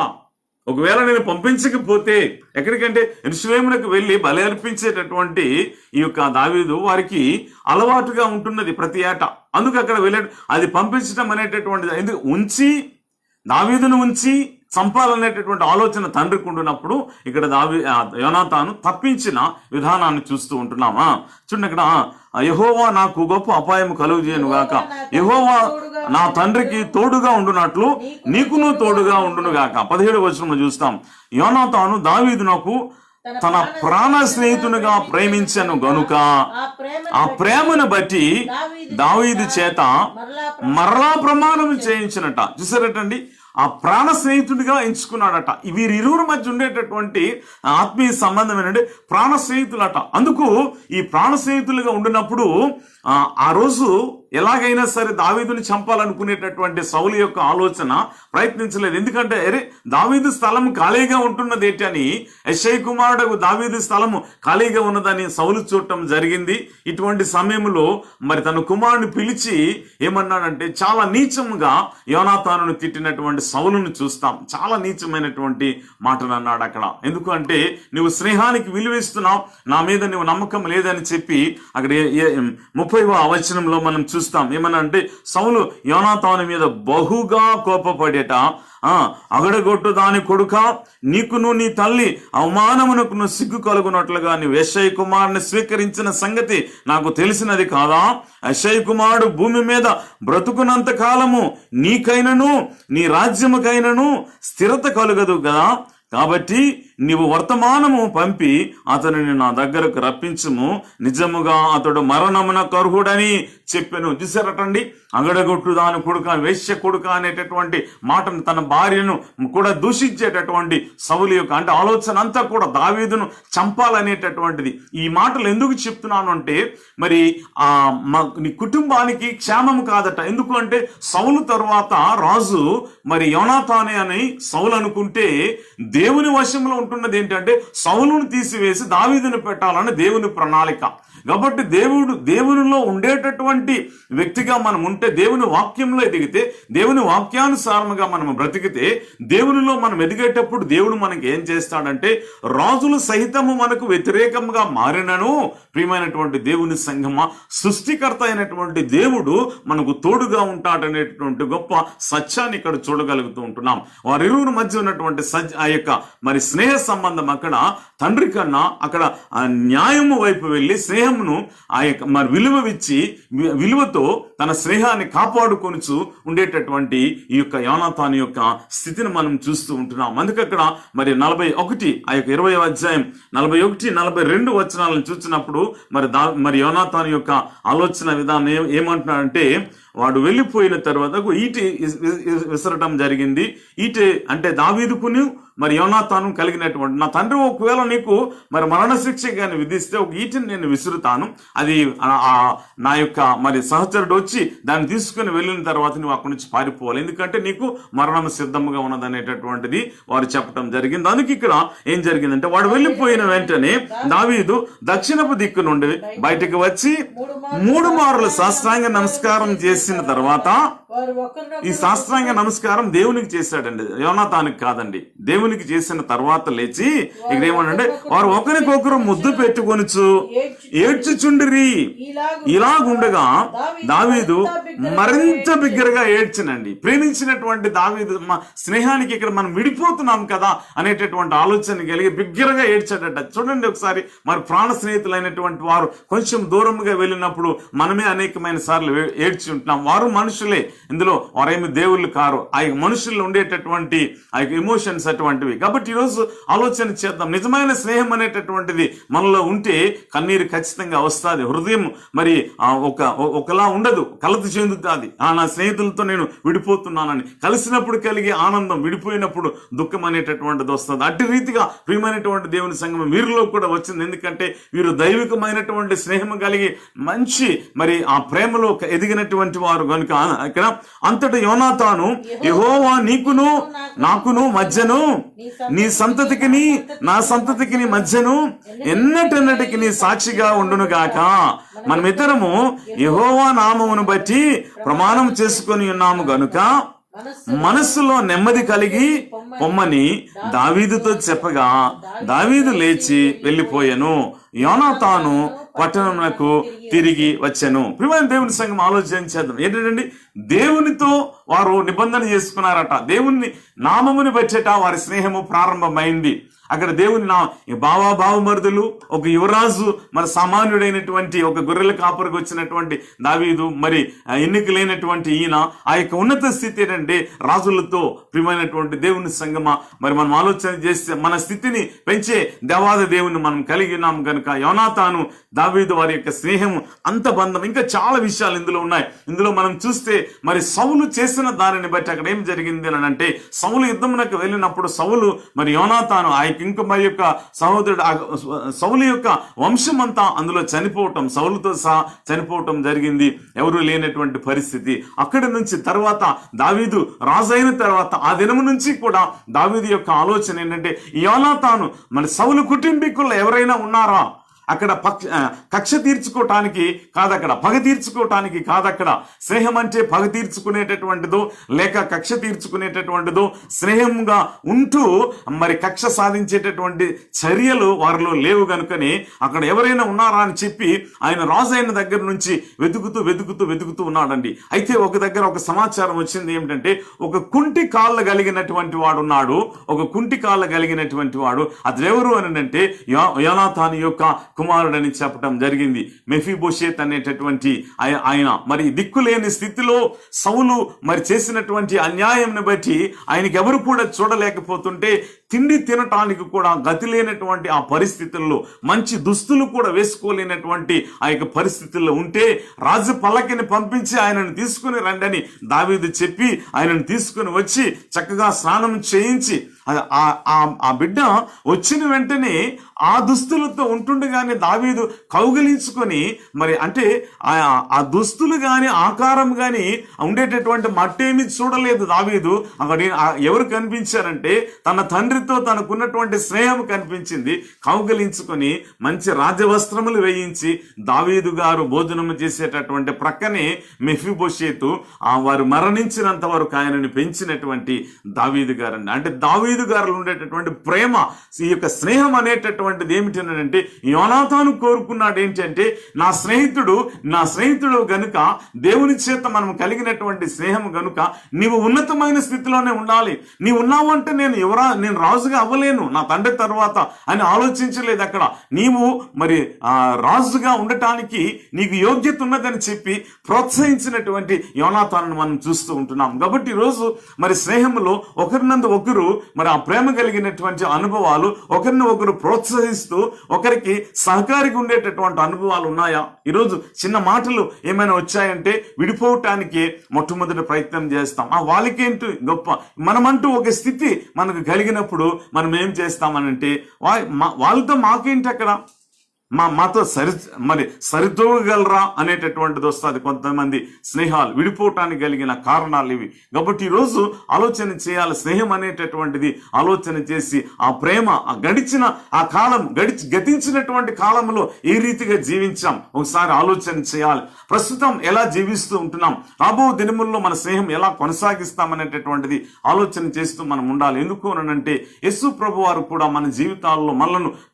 ఒకవేళ నేను పంపించకపోతే ఎక్కడికంటే యెరూషలేమునకు వెళ్ళి బలి అర్పించేటటువంటి ఈ యొక్క దావీదు వారికి అలవాటుగా ఉంటున్నది ప్రతి ఏటా. అందుకు అక్కడ వెళ్ళాడు. అది పంపించడం అనేటటువంటిది ఎందుకు దావీదును ఉంచి చంపాలనేటటువంటి ఆలోచన తండ్రికి ఉంటున్నప్పుడు ఇక్కడ యోనాతాను తప్పించిన విధానాన్ని చూస్తూ ఉంటున్నామా. చూడండి, ఇక్కడ యెహోవా నాకు గొప్ప అపాయం కలుగు చేయను గాక, యెహోవా నా తండ్రికి తోడుగా ఉండునట్లు నీకును తోడుగా ఉండును గాక. 17వ వచనంలో చూస్తాం, యోనాతాను దావీదునకు తన ప్రాణ స్నేహితునిగా ప్రేమించను గనుక ఆ ప్రేమను బట్టి దావీదు చేత మరలా ప్రమాణం చేయించినట. చూసారటండి, ఆ ప్రాణ స్నేహితుడిగా ఎంచుకున్నాడట. వీరిరువురి మధ్య ఉండేటటువంటి ఆత్మీయ సంబంధం ఏంటంటే ప్రాణ స్నేహితులట. అందుకు ఈ ప్రాణ స్నేహితులుగా ఉండినప్పుడు ఆ రోజు ఎలాగైనా సరే దావీదుని చంపాలనుకునేటటువంటి సౌలు యొక్క ఆలోచన ప్రయత్నించలేదు. ఎందుకంటే దావీదు స్థలం ఖాళీగా ఉంటున్నది ఏంటి అని, యెషై కుమారుడు దావీదు స్థలము ఖాళీగా ఉన్నదని సౌలు చూడటం జరిగింది. ఇటువంటి సమయంలో మరి తన కుమారుని పిలిచి ఏమన్నాడంటే, చాలా నీచముగా యోనాతానును తిట్టినటువంటి సౌలును చూస్తాం. చాలా నీచమైనటువంటి మాటలు అన్నాడు అక్కడ. ఎందుకంటే నువ్వు స్నేహానికి విలువిస్తున్నావు, నా మీద నువ్వు నమ్మకం లేదని చెప్పి అక్కడ 30వ వచనంలో మనం చూస్తాం. ఏమన్నా అంటే, సౌలు యోనాతాను మీద బహుగా కోపపడేట, అగడగొట్టు దాని కొడుక, నీకును నీ తల్లి అవమానమునకు సిగ్గు కలుగునట్లుగా నీ యెషై కుమారుని స్వీకరించిన సంగతి నాకు తెలిసినది కాదా? యెషై కుమారుడు భూమి మీద బ్రతుకున్నంత కాలము నీకైనను నీ రాజ్యముకైనను స్థిరత కలుగదు కదా. కాబట్టి నీవు వర్తమానము పంపి అతనిని నా దగ్గరకు రప్పించుము, నిజముగా అతడు మరణమునకు అర్హుడని చెప్పాను. చూసారటండి, అగడగొట్టు దాని కొడుక, వేశ్య కొడుక అనేటటువంటి మాటను తన భార్యను కూడా దూషించేటటువంటి సౌలు యొక్క అంటే ఆలోచన అంతా కూడా దావీదును చంపాలనేటటువంటిది. ఈ మాటలు ఎందుకు చెప్తున్నాను అంటే, మరి నీ కుటుంబానికి క్షేమము కాదట. ఎందుకు అంటే సౌలు తరువాత రాజు మరి యోనాతానే అని సౌలు అనుకుంటే, దేవుని వశంలో ఉంటున్నది ఏంటంటే సౌలును తీసివేసి దావీదును పెట్టాలని దేవుని ప్రణాళిక. కాబట్టి దేవునిలో ఉండేటటువంటి వ్యక్తిగా మనం ఉంటే, దేవుని వాక్యంలో ఎదిగితే, దేవుని వాక్యానుసారముగా మనం బ్రతికితే, దేవునిలో మనం ఎదిగేటప్పుడు దేవుడు మనకి ఏం చేస్తాడంటే, రాజులు సహితము మనకు వ్యతిరేకంగా మారినను ప్రియమైనటువంటి దేవుని సంఘమా, సృష్టికర్త అయినటువంటి దేవుడు మనకు తోడుగా ఉంటాడనేటువంటి గొప్ప సత్యాన్ని ఇక్కడ చూడగలుగుతూ ఉంటున్నాం. వారిరువురి మధ్య ఉన్నటువంటి ఆ యొక్క మరి స్నేహ సంబంధం అక్కడ తండ్రి కన్నా అక్కడ ఆ న్యాయము వైపు వెళ్ళి స్నేహమును ఆ యొక్క మరి విలువతో తన స్నేహాన్ని కాపాడుకొనుచు ఉండేటటువంటి ఈ యొక్క యోనాతాను యొక్క స్థితిని మనం చూస్తూ ఉంటున్నాం. అందుకే అక్కడ మరి 41 ఆ యొక్క 20వ అధ్యాయం 41, 42 వచనాలను చూసినప్పుడు మరి యోనాతాను యొక్క ఆలోచన విధానం ఏమంటున్నాడంటే, వాడు వెళ్ళిపోయిన తర్వాత ఈటి విసరటం జరిగింది. ఈటి అంటే దావీదుకును మరి యోనాతాను కలిగినటువంటి, నా తండ్రి ఒకవేళ నీకు మరి మరణశిక్ష కానీ విధిస్తే ఒక ఈటిని నేను విసురుతాను, అది నా యొక్క మరి సహచరుడు వచ్చి దాన్ని తీసుకుని వెళ్ళిన తర్వాత నువ్వు అక్కడి నుంచి పారిపోవాలి, ఎందుకంటే నీకు మరణం సిద్ధంగా ఉన్నదనేటటువంటిది వారు చెప్పడం జరిగింది. అందుకే ఇక్కడ ఏం జరిగిందంటే, వాడు వెళ్ళిపోయిన వెంటనే దావీదు దక్షిణపు దిక్కు నుండి బయటకు వచ్చి 3 మార్లు సాష్టాంగ నమస్కారం చేసిన తర్వాత, ఈ సాష్టాంగ నమస్కారం దేవునికి చేశాడండి, యోనాతానికి కాదండి, దేవునికి చేసిన తర్వాత లేచి ఇక్కడ ఏమనంటే, వారు ఒకరికొకరు ముద్దు పెట్టుకొనుచు ఏడ్చుచుండిరి. ఇలాగుండగా దావీదు మరింత బిగ్గరగా ఏడ్చినండి. ప్రేమించినటువంటి దావీదు స్నేహానికి ఇక్కడ మనం విడిపోతున్నాం కదా అనేటటువంటి ఆలోచన కలిగి బిగ్గరగా ఏడ్చాడట. చూడండి ఒకసారి, మరి ప్రాణ స్నేహితులైనటువంటి వారు కొంచెం దూరంగా వెళ్ళినప్పుడు మనమే అనేకమైన సార్లు ఏడ్చి ఉంటున్నాం. వారు మనుషులే, ఇందులో వారేమి దేవుళ్ళు కారు. ఆ మనుషుల్లో ఉండేటటువంటి ఆ యొక్క ఎమోషన్స్ అటువంటివి. కాబట్టి ఈరోజు ఆలోచన చేద్దాం, నిజమైన స్నేహం అనేటటువంటిది మనలో ఉంటే కన్నీరు ఖచ్చితంగా వస్తుంది. హృదయం మరి ఒకలా ఉండదు, కలత చెందుతుంది. నా స్నేహితులతో నేను విడిపోతున్నానని, కలిసినప్పుడు కలిగే ఆనందం విడిపోయినప్పుడు దుఃఖం అనేటటువంటిది వస్తుంది. అట్టి రీతిగా ప్రియమైనటువంటి దేవుని సంఘం వీరిలో కూడా వచ్చింది. ఎందుకంటే వీరు దైవికమైనటువంటి స్నేహం కలిగి మంచి మరి ఆ ప్రేమలో ఎదిగినటువంటి వారు కనుక ఇక్కడ అంతటా యోనాతాను, యెహోవా నీకును నాకును మధ్యను, నీ సంతతికిని నా సంతతికిని మధ్యను ఎన్నటెన్నటికి నీ సాక్షిగా ఉండును గాక. మనమిద్దరము యెహోవా నామమును బట్టి ప్రమాణం చేసుకొని ఉన్నాము గనుక మనస్సులో నెమ్మది కలిగి పొమ్మని దావీదుతో చెప్పగా, దావీదు లేచి వెళ్ళిపోయాను, యోనాతాను పట్టణమునకు తిరిగి వచ్చాను. ప్రియమైన దేవుని సంఘం ఆలోచన చేద్దాం. ఏంటంటే, దేవునితో వారు నిబంధన చేసుకున్నారట, దేవుని నామముని బట్టేట వారి స్నేహము ప్రారంభమైంది. అక్కడ దేవుని బావమరుదులు, ఒక యువరాజు, మరి సామాన్యుడైనటువంటి ఒక గొర్రెల కాపరికి వచ్చినటువంటి దావీదు, మరి ఎన్నికలైనటువంటి ఈయన, ఆ యొక్క ఉన్నత స్థితి ఏంటంటే రాజులతో. ప్రియమైనటువంటి దేవుని సంగమా, మరి మనం ఆలోచన చేస్తే మన స్థితిని పెంచే దేవాది దేవుని మనం కలిగి ఉన్నాం కనుక యోనాతాను దావీదు వారి యొక్క స్నేహం అంత బంధం. ఇంకా చాలా విషయాలు ఇందులో ఉన్నాయి. ఇందులో మనం చూస్తే మరి సౌలు చేసిన దానిని బట్టి అక్కడ ఏం జరిగింది అని అంటే, సౌలు యుద్ధమునకు వెళ్ళినప్పుడు సౌలు మరి యోనాతాను ఆ ఇంక మరి యొక్క సహోదరుడు సౌలు యొక్క వంశం అంతా అందులో చనిపోవటం, సౌలుతో సహా చనిపోవటం జరిగింది. ఎవరు లేనటువంటి పరిస్థితి. అక్కడి నుంచి తర్వాత దావీదు రాజు అయిన తర్వాత ఆ దినము నుంచి కూడా దావీదు యొక్క ఆలోచన ఏంటంటే, యోనాతాను మన సౌలు కుటుంబీకుల్లో ఎవరైనా ఉన్నారా? అక్కడ కక్ష తీర్చుకోవటానికి కాదు, అక్కడ పగ తీర్చుకోవటానికి కాదు. అక్కడ స్నేహం అంటే పగ తీర్చుకునేటటువంటిదో లేక కక్ష తీర్చుకునేటటువంటిదో, స్నేహంగా ఉంటూ మరి కక్ష సాధించేటటువంటి చర్యలు వారిలో లేవు కనుకనే అక్కడ ఎవరైనా ఉన్నారా అని చెప్పి ఆయన రాజు అయిన దగ్గర నుంచి వెతుకుతూ ఉన్నాడండి. అయితే ఒక దగ్గర ఒక సమాచారం వచ్చింది ఏమిటంటే, ఒక కుంటి కాళ్ళు కలిగినటువంటి వాడు ఉన్నాడు. ఒక కుంటి కాళ్ళు కలిగినటువంటి వాడు అది ఎవరు అని అంటే యోనాతాను యొక్క కుమారుడని చెప్పడం జరిగింది. మెఫీబోషెత్ అనేటటువంటి ఆయన మరి దిక్కులేని స్థితిలో సౌలు మరి చేసినటువంటి అన్యాయంని బట్టి ఆయనకి ఎవరు కూడా చూడలేకపోతుంటే, తిండి తినటానికి కూడా గతి లేనటువంటి ఆ పరిస్థితుల్లో, మంచి దుస్తులు కూడా వేసుకోలేనటువంటి ఆ యొక్క పరిస్థితుల్లో ఉంటే, రాజు పల్లకిని పంపించి ఆయనను తీసుకుని రండని దావీదు చెప్పి ఆయనను తీసుకుని వచ్చి చక్కగా స్నానం చేయించి ఆ బిడ్డ వచ్చిన వెంటనే ఆ దుస్తులతో ఉంటుండగానే దావీదు కౌగిలించుకొని, మరి అంటే ఆ దుస్తులు గాని ఆకారం గాని ఉండేటటువంటి మట్టేమి చూడలేదు దావీదు. అక్కడ ఎవరు కనిపించారంటే తన తండ్రి వారితో తనకున్నటువంటి స్నేహం కనిపించింది. కౌగలించుకొని మంచి రాజవస్త్రములు వేయించి దావీదు గారు భోజనం చేసేటటువంటి ప్రక్కనే మెఫీబోషేతు వారు మరణించినంత వరకు ఆయనని పెంచినటువంటి దావీదు గారండి. అంటే దావీదు గారులో ఉండేటటువంటి ప్రేమ, ఈ యొక్క స్నేహం అనేటటువంటిది ఏమిటంటే యోనాతాను కోరుకున్నాడు ఏంటంటే నా స్నేహితుడు గనుక, దేవుని చేత మనం కలిగినటువంటి స్నేహం గనుక నీవు ఉన్నతమైన స్థితిలోనే ఉండాలి. నీవు ఉన్నావు అంటే నేను రాజుగా అవ్వలేను నా తండ్రి తర్వాత అని ఆలోచించలేదు. అక్కడ నీవు మరి రాజుగా ఉండటానికి నీకు యోగ్యత ఉన్నదని చెప్పి ప్రోత్సహించినటువంటి యోనాతాను మనం చూస్తూ ఉంటున్నాం. కాబట్టి ఈరోజు మరి స్నేహంలో ఒకరినందు ఒకరు మరి ఆ ప్రేమ కలిగినటువంటి అనుభవాలు, ఒకరిని ఒకరు ప్రోత్సహిస్తూ ఒకరికి సహకారిగా ఉండేటటువంటి అనుభవాలు ఉన్నాయా? ఈరోజు చిన్న మాటలు ఏమైనా వచ్చాయంటే విడిపోవటానికి మొట్టమొదటి ప్రయత్నం చేస్తాం. వాళ్ళకేంటి గొప్ప, మనమంటూ ఒక స్థితి మనకు కలిగినప్పుడు మనం ఏం చేస్తామనంటే వాళ్ళతో మాకేంటి, అక్కడ మాతో సరితూగలరా అనేటటువంటిది వస్తుంది. కొంతమంది స్నేహాలు విడిపోవటానికి కలిగిన కారణాలు ఇవి. కాబట్టి ఈరోజు ఆలోచన చేయాలి. స్నేహం అనేటటువంటిది ఆలోచన చేసి ఆ ప్రేమ గతించినటువంటి కాలంలో ఏ రీతిగా జీవించాం ఒకసారి ఆలోచన చేయాలి. ప్రస్తుతం ఎలా జీవిస్తూ ఉంటున్నాం, రాబో దినముల్లో మన స్నేహం ఎలా కొనసాగిస్తామనేటటువంటిది ఆలోచన చేస్తూ మనం ఉండాలి. ఎందుకు అనంటే యేసు ప్రభు వారు కూడా మన జీవితాల్లో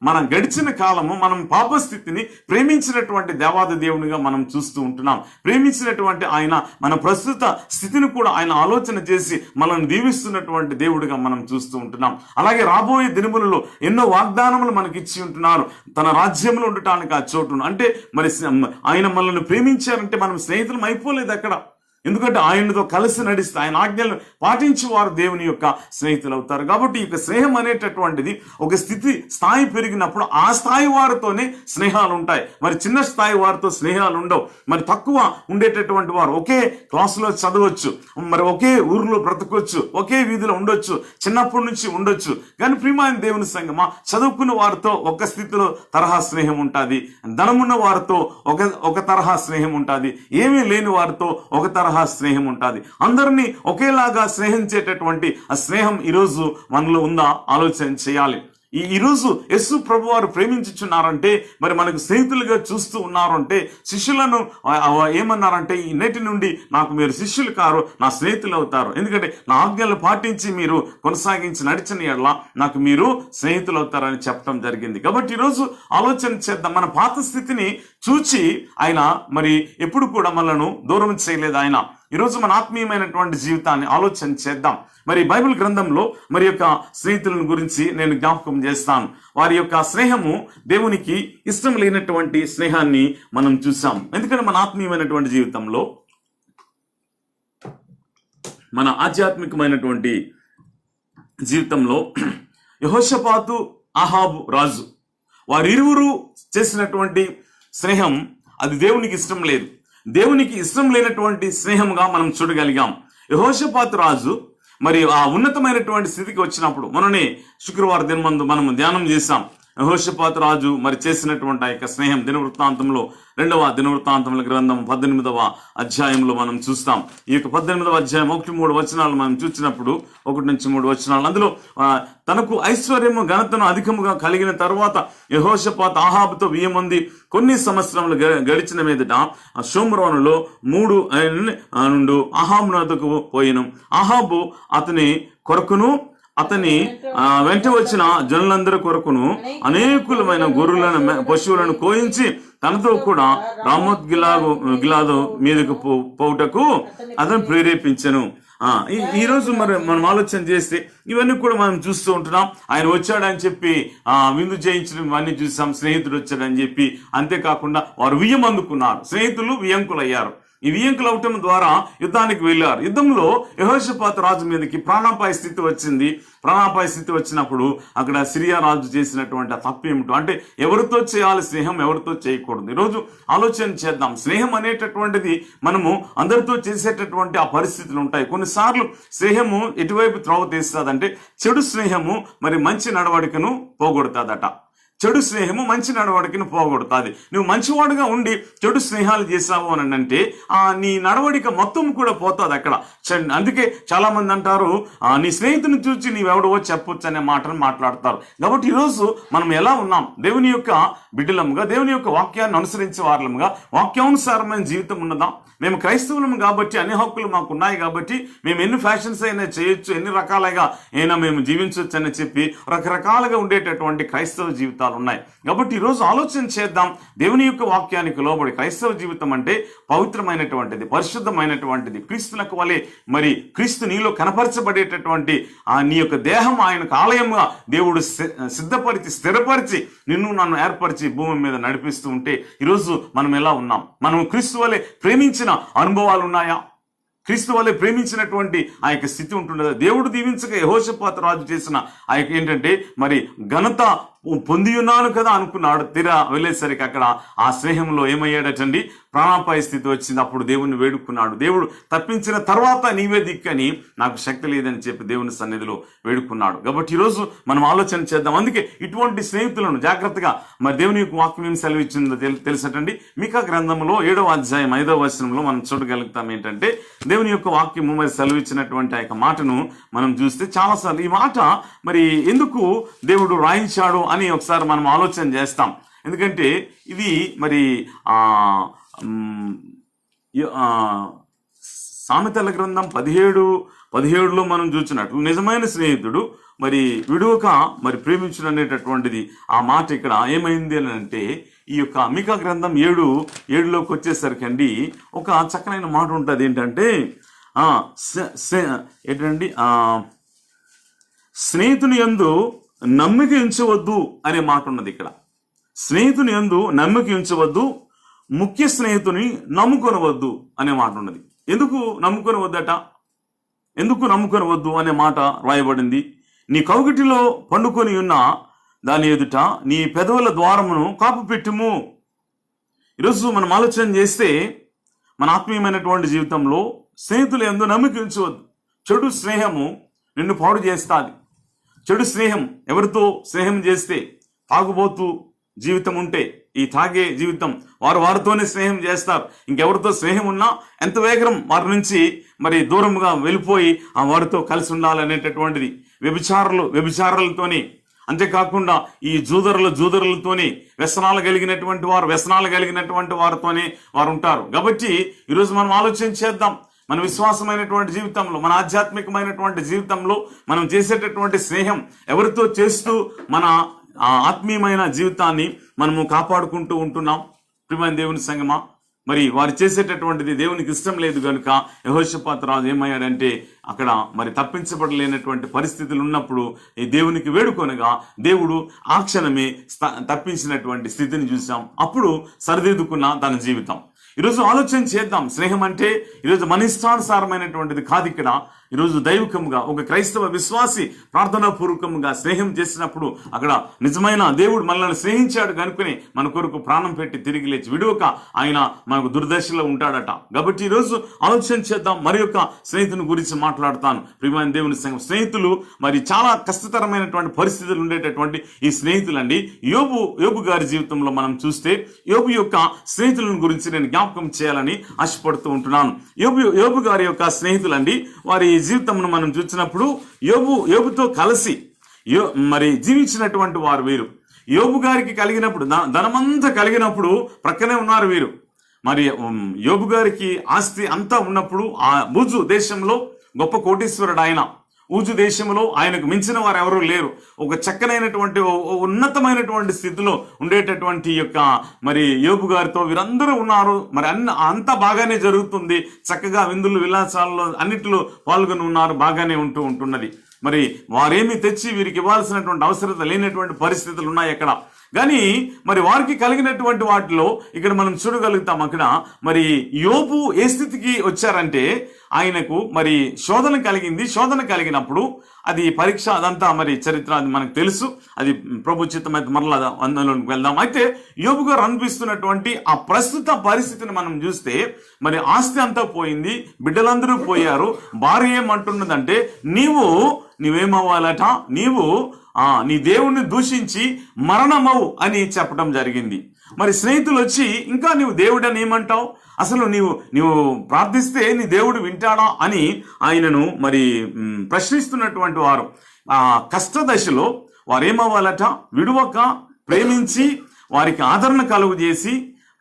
మనం గడిచిన కాలము మనం పాపస్థితిని ప్రేమించినటువంటి దేవాది దేవునిగా మనం చూస్తూ ఉంటున్నాం. ప్రేమించినటువంటి ఆయన మన ప్రస్తుత స్థితిని కూడా ఆయన ఆలోచన చేసి మనల్ని దీవిస్తున్నటువంటి దేవుడిగా మనం చూస్తూ ఉంటున్నాం. అలాగే రాబోయే దినములలో ఎన్నో వాగ్దానములు మనకి ఇచ్చి ఉంటున్నారు. తన రాజ్యంలో ఉండటానికి ఆ చోటును, అంటే మరి ఆయన మనల్ని ప్రేమించారంటే మనం స్నేహితులం అయిపోలేదు అక్కడ. ఎందుకంటే ఆయనతో కలిసి నడిస్తే, ఆయన ఆజ్ఞలను పాటించి వారు దేవుని యొక్క స్నేహితులు అవుతారు. కాబట్టి ఈ యొక్క స్నేహం అనేటటువంటిది ఒక స్థాయి పెరిగినప్పుడు ఆ స్థాయి వారితోనే స్నేహాలు ఉంటాయి. మరి చిన్న స్థాయి వారితో స్నేహాలు ఉండవు. మరి తక్కువ ఉండేటటువంటి వారు ఒకే క్లాసులో చదవచ్చు, మరి ఒకే ఊరిలో బ్రతకొచ్చు, ఒకే వీధిలో ఉండొచ్చు, చిన్నప్పటి నుంచి ఉండొచ్చు. కానీ ప్రియమైన దేవుని సంగమా, చదువుకున్న వారితో ఒక స్థితిలో తరహా స్నేహం ఉంటుంది, ధనమున్న వారితో ఒక తరహా స్నేహం ఉంటుంది, ఏమీ లేని వారితో ఒక తరహా స్నేహం ఉంటుంది. అందరినీ ఒకేలాగా స్నేహించేటటువంటి ఆ స్నేహం ఈరోజు మనలో ఉందా ఆలోచన చేయాలి. ఈరోజు యేసు ప్రభు వారు ప్రేమించుచున్నారంటే, మరి మనకు స్నేహితులుగా చూస్తూ ఉన్నారు అంటే, శిష్యులను ఏమన్నారంటే ఈ నేటి నుండి నాకు మీరు శిష్యులు కారు, నా స్నేహితులు అవుతారు. ఎందుకంటే నా ఆజ్ఞలు పాటించి మీరు కొనసాగించి నడిచిన యెడల నాకు మీరు స్నేహితులు అవుతారని చెప్పడం జరిగింది. కాబట్టి ఈరోజు ఆలోచన చేద్దాం. మన పాత స్థితిని చూచి ఆయన మరి ఎప్పుడు కూడా మనలను దూరం చేయలేదు. ఆయన ఈరోజు మన ఆత్మీయమైనటువంటి జీవితాన్ని ఆలోచన చేద్దాం. మరి బైబిల్ గ్రంథంలో మరి యొక్క స్నేహితులను గురించి నేను జ్ఞాపకం చేస్తాను. వారి యొక్క స్నేహము దేవునికి ఇష్టం లేనటువంటి స్నేహాన్ని మనం చూసాం. ఎందుకంటే మన ఆత్మీయమైనటువంటి జీవితంలో, మన ఆధ్యాత్మికమైనటువంటి జీవితంలో యెహోషాపాతు, అహాబు రాజు, వారిరువురు చేసినటువంటి స్నేహం అది దేవునికి ఇష్టం లేదు. దేవునికి ఇష్టం లేనటువంటి స్నేహంగా మనం చూడగలిగాం. యెహోషాపాతు రాజు మరి ఆ ఉన్నతమైనటువంటి స్థితికి వచ్చినప్పుడు, మొన్ననే శుక్రవారం దినమందు మనం ధ్యానం చేశాం. యెహోషాపాతు రాజు మరి చేసినటువంటి ఆ యొక్క స్నేహం దినవృత్తాంతంలో 2వ దినవృత్తాంతముల గ్రంథం 18వ అధ్యాయంలో మనం చూస్తాం. ఈ యొక్క 18వ అధ్యాయం 1-3 వచనాలు మనం చూసినప్పుడు, 1-3 వచనాలు, అందులో తనకు ఐశ్వర్యము ఘనతను అధికముగా కలిగిన తర్వాత యెహోషాపాతు అహాబుతో వియ్యమంది కొన్ని సంవత్సరములు గడిచిన మీదట షోమ్రోనులో 3 నుండి అహాబు నద్దకు పోయిను. అహాబు అతని కొరకును అతని వెంట వచ్చిన జనులందరి కొరకును అనేకులమైన గొర్రెలను పశువులను కోయించి తనతో కూడా రామోత్ గిలాదు మీదకు పోవుటకు అతను ప్రేరేపించను. ఈరోజు మరి మనం ఆలోచన చేస్తే ఇవన్నీ కూడా మనం చూస్తూ ఉంటున్నాం. ఆయన వచ్చాడని చెప్పి విందు చేయించడం ఇవన్నీ చూసాం. స్నేహితుడు వచ్చాడని చెప్పి, అంతేకాకుండా వారు వియ్యం అందుకున్నారు. స్నేహితులు వియ్యంకులు అయ్యారు. ఈ వియ్యంకులు అవటం ద్వారా యుద్ధానికి వెళ్ళారు. యుద్ధంలో యెహోషాపాతు రాజు మీదకి ప్రాణాపాయ స్థితి వచ్చింది. ప్రాణాపాయ స్థితి వచ్చినప్పుడు అక్కడ సిరియా రాజు చేసినటువంటి ఆ తప్పు ఏమిటో, అంటే ఎవరితో చేయాలి స్నేహం, ఎవరితో చేయకూడదు. ఈరోజు ఆలోచన చేద్దాం. స్నేహం అనేటటువంటిది మనము అందరితో చేసేటటువంటి ఆ పరిస్థితులు ఉంటాయి. కొన్నిసార్లు స్నేహము ఎటువైపు త్రోవ తీస్తుందంటే, చెడు స్నేహము మరి మంచి నడవడికను పోగొడుతుందట. చెడు స్నేహము మంచి నడవడికను పోగొడుతుంది. నువ్వు మంచివాడుగా ఉండి చెడు స్నేహాలు చేసావు అని అంటే నీ నడవడిక మొత్తం కూడా పోతుంది అక్కడ. అందుకే చాలా మంది అంటారు, నీ స్నేహితుని చూసి నీవెవడవో చెప్పొచ్చు అనే మాటను మాట్లాడతారు. కాబట్టి ఈరోజు మనం ఎలా ఉన్నాం? దేవుని యొక్క బిడ్డలముగా, దేవుని యొక్క వాక్యాన్ని అనుసరించే వారముగా, వాక్యానుసారమైన జీవితం ఉన్నదా? మేము క్రైస్తవులము కాబట్టి అన్ని హక్కులు మాకు ఉన్నాయి కాబట్టి మేము ఎన్ని ఫ్యాషన్స్ అయినా చేయొచ్చు, ఎన్ని రకాలుగా అయినా మేము జీవించవచ్చు అని చెప్పి రకరకాలుగా ఉండేటటువంటి క్రైస్తవ జీవితాలు ఉన్నాయి. కాబట్టి ఈరోజు ఆలోచన చేద్దాం. దేవుని యొక్క వాక్యానికి లోబడి క్రైస్తవ జీవితం అంటే పవిత్రమైనటువంటిది, పరిశుద్ధమైనటువంటిది, క్రీస్తులకు వలె మరి క్రీస్తు నీలో కనపరచబడేటటువంటి నీ యొక్క దేహం ఆయనకు ఆలయంగా దేవుడు సిద్ధపరిచి స్థిరపరిచి నిన్ను నన్ను ఏర్పరిచి భూమి మీద నడిపిస్తూ ఉంటే ఈరోజు మనం ఎలా ఉన్నాం? మనం క్రీస్తు వలె ప్రేమించిన అనుభవాలు ఉన్నాయా? క్రీస్తు వల్లే ప్రేమించినటువంటి ఆ యొక్క స్థితి ఉంటుండదా? దేవుడు దీవించక యెహోషాపాతు రాజు చేసిన ఆ యొక్క ఏంటంటే మరి ఘనత పొంది ఉన్నాను కదా అనుకున్నాడు. తీరా వెళ్ళేసరికి అక్కడ ఆ స్నేహంలో ఏమయ్యాడటండి, ప్రాణాపాయ స్థితి వచ్చింది. అప్పుడు దేవుణ్ణి వేడుకున్నాడు. దేవుడు తప్పించిన తర్వాత నీవే దిక్కని, నాకు శక్తి లేదని చెప్పి దేవుని సన్నిధిలో వేడుకున్నాడు. కాబట్టి ఈరోజు మనం ఆలోచన చేద్దాం. అందుకే ఇటువంటి స్నేహితులను జాగ్రత్తగా మరి దేవుని యొక్క వాక్యం ఏం సెలవిచ్చిందో తెలుసటండి. మీకా గ్రంథంలో 7వ అధ్యాయం 5వ వచనంలో మనం చూడగలుగుతాం ఏంటంటే, దేవుని యొక్క వాక్యము మరి సెలవిచ్చినటువంటి ఆ యొక్క మాటను మనం చూస్తే చాలాసార్లు ఈ మాట మరి ఎందుకు దేవుడు రాయించాడు అని ఒకసారి మనం ఆలోచన చేస్తాం. ఎందుకంటే ఇది మరి సామెతల గ్రంథం 17:17లో మనం చూసినట్లు నిజమైన స్నేహితుడు మరి విడువక మరి ప్రేమించుడు అనేటటువంటిది ఆ మాట ఇక్కడ ఏమైంది అని అంటే, ఈ యొక్క మీకా గ్రంథం 7:7లోకి వచ్చేసరికి అండి ఒక చక్కనైన మాట ఉంటుంది. ఏంటంటే ఏంటండి, స్నేహితుని యందు నమ్మిక ఉంచవద్దు అనే మాట ఉన్నది ఇక్కడ. స్నేహితుని యందు నమ్మిక ఉంచవద్దు, ముఖ్య స్నేహితుని నమ్ముకొనవద్దు అనే మాట ఉన్నది. ఎందుకు నమ్ముకొనవద్దట? ఎందుకు నమ్ముకొనవద్దు అనే మాట రాయబడింది. నీ కౌగిటిలో పండుకొని ఉన్న దాని ఎదుట నీ పెదవుల ద్వారమును కాపు పెట్టుము. ఈరోజు మనం ఆలోచన చేస్తే మన ఆత్మీయమైనటువంటి జీవితంలో స్నేహితులు యందు నమ్మిక ఉంచవద్దు. చెడు స్నేహము నిన్ను పాడు చేస్తుంది. చెడు స్నేహం, ఎవరితో స్నేహం చేస్తే, తాగుబోతూ జీవితం ఉంటే, ఈ తాగే జీవితం, వారితోనే స్నేహం చేస్తారు. ఇంకెవరితో స్నేహం ఉన్నా ఎంత వేగం వారి నుంచి మరి దూరంగా వెళ్ళిపోయి వారితో కలిసి ఉండాలనేటటువంటిది. వ్యభిచారులతోని, అంతేకాకుండా ఈ జూదరులతోని, వ్యసనాలు కలిగినటువంటి వారితోనే వారు ఉంటారు. కాబట్టి ఈరోజు మనం ఆలోచన చేద్దాం. మన విశ్వాసమైనటువంటి జీవితంలో, మన ఆధ్యాత్మికమైనటువంటి జీవితంలో మనం చేసేటటువంటి స్నేహం ఎవరితో చేస్తూ మన ఆత్మీయమైన జీవితాన్ని మనము కాపాడుకుంటూ ఉంటున్నాం? ప్రియమైన దేవుని సంగమా, మరి వారు చేసేటటువంటిది దేవునికి ఇష్టం లేదు కనుక యెహోషాపాతు రాజు ఏమయ్యాడంటే అక్కడ మరి తప్పించబడలేనటువంటి పరిస్థితులు ఉన్నప్పుడు ఈ దేవునికి వేడుకొనగా దేవుడు ఆ క్షణమే తప్పించినటువంటి స్థితిని చూసాం. అప్పుడు సరిదిద్దుకున్న తన జీవితం. ఈరోజు ఆలోచన చేద్దాం. స్నేహం అంటే ఈరోజు మన ఇష్టానుసారమైనటువంటిది కాదు. ఇక్కడ ఈరోజు దైవికంగా ఒక క్రైస్తవ విశ్వాసి ప్రార్థనాపూర్వకంగా స్నేహం చేసినప్పుడు అక్కడ నిజమైన దేవుడు మనల్ని స్నేహించాడు కనుకొని మన కొరకు ప్రాణం పెట్టి తిరిగి లేచి విడువక ఆయన మనకు దుర్దశలో ఉంటాడట. కాబట్టి ఈరోజు ఆలోచన చేద్దాం. మరి యొక్క స్నేహితుని గురించి మాట్లాడతాను. ప్రియమైన దేవుని సంఘం, స్నేహితులు మరి చాలా కష్టతరమైనటువంటి పరిస్థితులు ఉండేటటువంటి ఈ స్నేహితులండి. యోబు గారి జీవితంలో మనం చూస్తే యోబు యొక్క స్నేహితులను గురించి నేను జ్ఞాపకం చేయాలని ఆశపడుతూ ఉంటున్నాను. యోబు గారి యొక్క స్నేహితులండి, వారి జీవితంను మనం చూసినప్పుడు యోబుతో కలిసి మరి జీవించినటువంటి వారు వీరు. యోబు గారికి కలిగినప్పుడు ధనమంతా కలిగినప్పుడు ప్రక్కనే ఉన్నారు వీరు. మరి యోబు గారికి ఆస్తి అంతా ఉన్నప్పుడు ఆ బూజు దేశంలో గొప్ప కోటీశ్వరుడు ఆయన. ఊజు దేశంలో ఆయనకు మించిన వారు ఎవరూ లేరు. ఒక చక్కనైనటువంటి ఉన్నతమైనటువంటి స్థితిలో ఉండేటటువంటి యొక్క మరి యోబు గారితో వీరందరూ ఉన్నారు. మరి అంతా బాగానే జరుగుతుంది. చక్కగా విందులు విలాసాల్లో అన్నిటిలో పాల్గొని ఉన్నారు. బాగానే ఉంటున్నది. మరి వారేమి తెచ్చి వీరికి ఇవ్వాల్సినటువంటి అవసరత లేనటువంటి పరిస్థితులు ఉన్నాయి అక్కడ. కానీ మరి వారికి కలిగినటువంటి వాటిలో ఇక్కడ మనం చూడగలుగుతాం. అక్కడ మరి యోబు ఏ స్థితికి వచ్చారంటే ఆయనకు మరి శోధన కలిగింది. శోధన కలిగినప్పుడు అది పరీక్ష, అదంతా మరి చరిత్ర, అది మనకు తెలుసు. అది ప్రభు చిత్తం అయితే మరలా అందులోకి వెళ్దాం. అయితే యోబు గారు అనిపిస్తున్నటువంటి ఆ ప్రస్తుత పరిస్థితిని మనం చూస్తే మరి ఆస్తి అంతా పోయింది, బిడ్డలందరూ పోయారు. భార్య ఏమంటున్నదంటే నీవేమవ్వాలట, నీవు నీ దేవుణ్ణి దూషించి మరణమవు అని చెప్పడం జరిగింది. మరి స్నేహితులు వచ్చి ఇంకా నీవు దేవుడని ఏమంటావు, అసలు నీవు ప్రార్థిస్తే నీ దేవుడు వింటాడా అని ఆయనను మరి ప్రశ్నిస్తున్నటువంటి వారు కష్టదశలో వారు ఏమవ్వాలట, విడువక ప్రేమించి వారికి ఆదరణ కలుగు చేసి,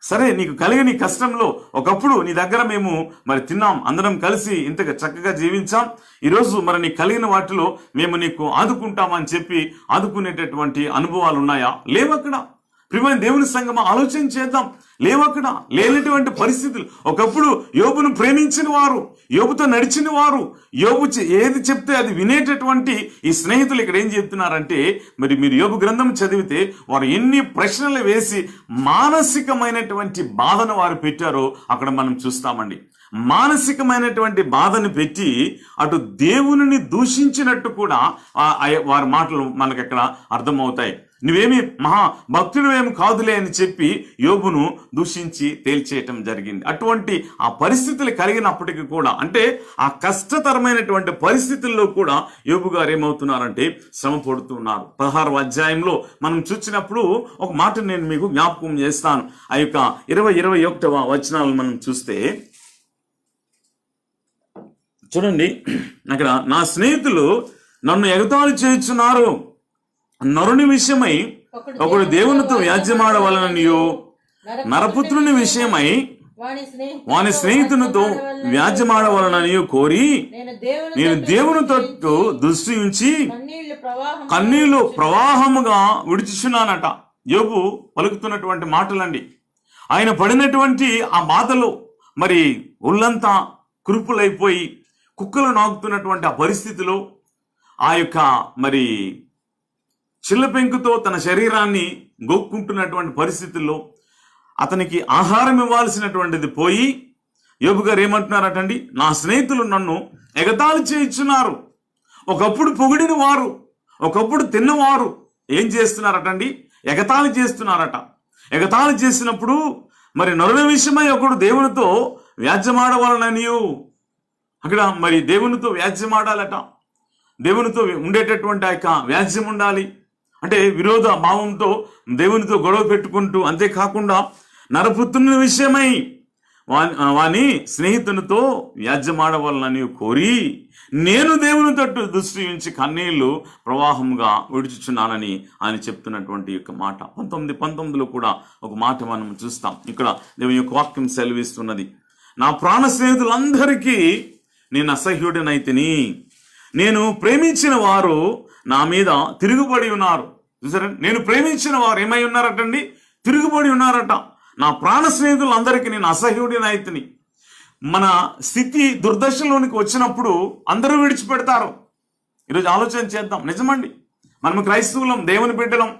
సరే నీకు కలిగిన కష్టంలో ఒకప్పుడు నీ దగ్గర మేము మరి తిన్నాం, అందరం కలిసి ఇంతగా చక్కగా జీవించాం, ఈరోజు మరి నీకు కలిగిన వాటిలో మేము నీకు ఆదుకుంటామని చెప్పి ఆదుకునేటటువంటి అనుభవాలు ఉన్నాయా? లేవక్కడ. ప్రియమైన దేవుని సంగమా, ఆలోచన చేద్దాం. లేవక్కడ. లేనటువంటి పరిస్థితులు. ఒకప్పుడు యోబును ప్రేమించిన వారు, యోబుతో నడిచిన వారు, యోబు ఏది చెప్తే అది వినేటటువంటి ఈ స్నేహితులు ఇక్కడ ఏం చెప్తున్నారంటే, మరి మీరు యోబు గ్రంథం చదివితే వారు ఎన్ని ప్రశ్నలు వేసి మానసికమైనటువంటి బాధను వారు పెట్టారో అక్కడ మనం చూస్తామండి. మానసికమైనటువంటి బాధను పెట్టి అటు దేవుని దూషించినట్టు కూడా వారి మాటలు మనకు అక్కడ అర్థమవుతాయి. నువ్వేమి మహా భక్తుడివేమి కాదులే అని చెప్పి యోబును దూషించి తేల్చేయటం జరిగింది. అటువంటి ఆ పరిస్థితులు కలిగినప్పటికీ కూడా, అంటే ఆ కష్టతరమైనటువంటి పరిస్థితుల్లో కూడా యోబు గారు ఏమవుతున్నారంటే శ్రమ పడుతున్నారు. 16వ అధ్యాయంలో మనం చూసినప్పుడు ఒక మాట నేను మీకు జ్ఞాపకం చేస్తాను. ఆ యొక్క 20-21వ వచనాలను మనం చూస్తే చూడండి, అక్కడ నా స్నేహితులు నన్ను ఎగతాళి చేయుచున్నారు, నరుని విషయమై ఒకడు దేవునితో వ్యాజ్యమాడవలననియో, నరపుత్రుని విషయమై వాని స్నేహితునితో వ్యాజ్యమాడవలననియో కోరి నేను దేవునితో దృష్టి ఉంచి కన్నీళ్లు ప్రవాహముగా విడిచుచున్నానట. యోబు పలుకుతున్నటువంటి మాటలండి. ఆయన పడినటువంటి ఆ బాధలో మరి ఒళ్ళంతా కురుపులైపోయి కుక్కలు నాకుతున్నటువంటి ఆ పరిస్థితిలో, ఆ యొక్క మరి చిల్లపెంకుతో తన శరీరాన్ని గోక్కుంటున్నటువంటి పరిస్థితుల్లో అతనికి ఆహారం ఇవ్వాల్సినటువంటిది పోయి యోబు గారు ఏమంటున్నారటండి, నా స్నేహితులు నన్ను ఎగతాళి చేయించున్నారు. ఒకప్పుడు పొగిడిన వారు, ఒకప్పుడు తిన్నవారు ఏం చేస్తున్నారటండి, ఎగతాళి చేస్తున్నారట. ఎగతాళి చేసినప్పుడు మరి నరుల విషయమై ఒకడు దేవునితో వ్యాజ్యమాడవలననియు, అక్కడ మరి దేవునితో వ్యాజ్యమాడాలట. దేవునితో ఉండేటటువంటి ఆ యొక్క వ్యాజ్యం ఉండాలి. అంటే విరోధ భావంతో దేవునితో గొడవ పెట్టుకుంటూ, అంతేకాకుండా నరపుత్రుని విషయమై వాని స్నేహితునితో వ్యాజ్యమాడవలనని కోరి నేను దేవుని తట్టు దృష్టి ఉంచి కన్నీళ్లు ప్రవాహంగా విడుచుచున్నానని ఆయన చెప్తున్నటువంటి యొక్క మాట 19:19లో కూడా ఒక మాట మనం చూస్తాం. ఇక్కడ దేవుని యొక్క వాక్యం సెలవిస్తున్నది, నా ప్రాణ స్నేహితులందరికీ నేను అసహ్యుడినైతిని, నేను ప్రేమించిన వారు నా మీద తిరుగుబడి ఉన్నారు. చూసారా, నేను ప్రేమించిన వారు ఏమై ఉన్నారటండి, తిరుగుబడి ఉన్నారట. నా ప్రాణ స్నేహితులందరికీ నేను అసహ్యుడినైతిని. మన స్థితి దుర్దశలోనికి వచ్చినప్పుడు అందరూ విడిచిపెడతారు. ఈరోజు ఆలోచన చేద్దాం. నిజమండి, మనం క్రైస్తవులం, దేవుని బిడ్డలం,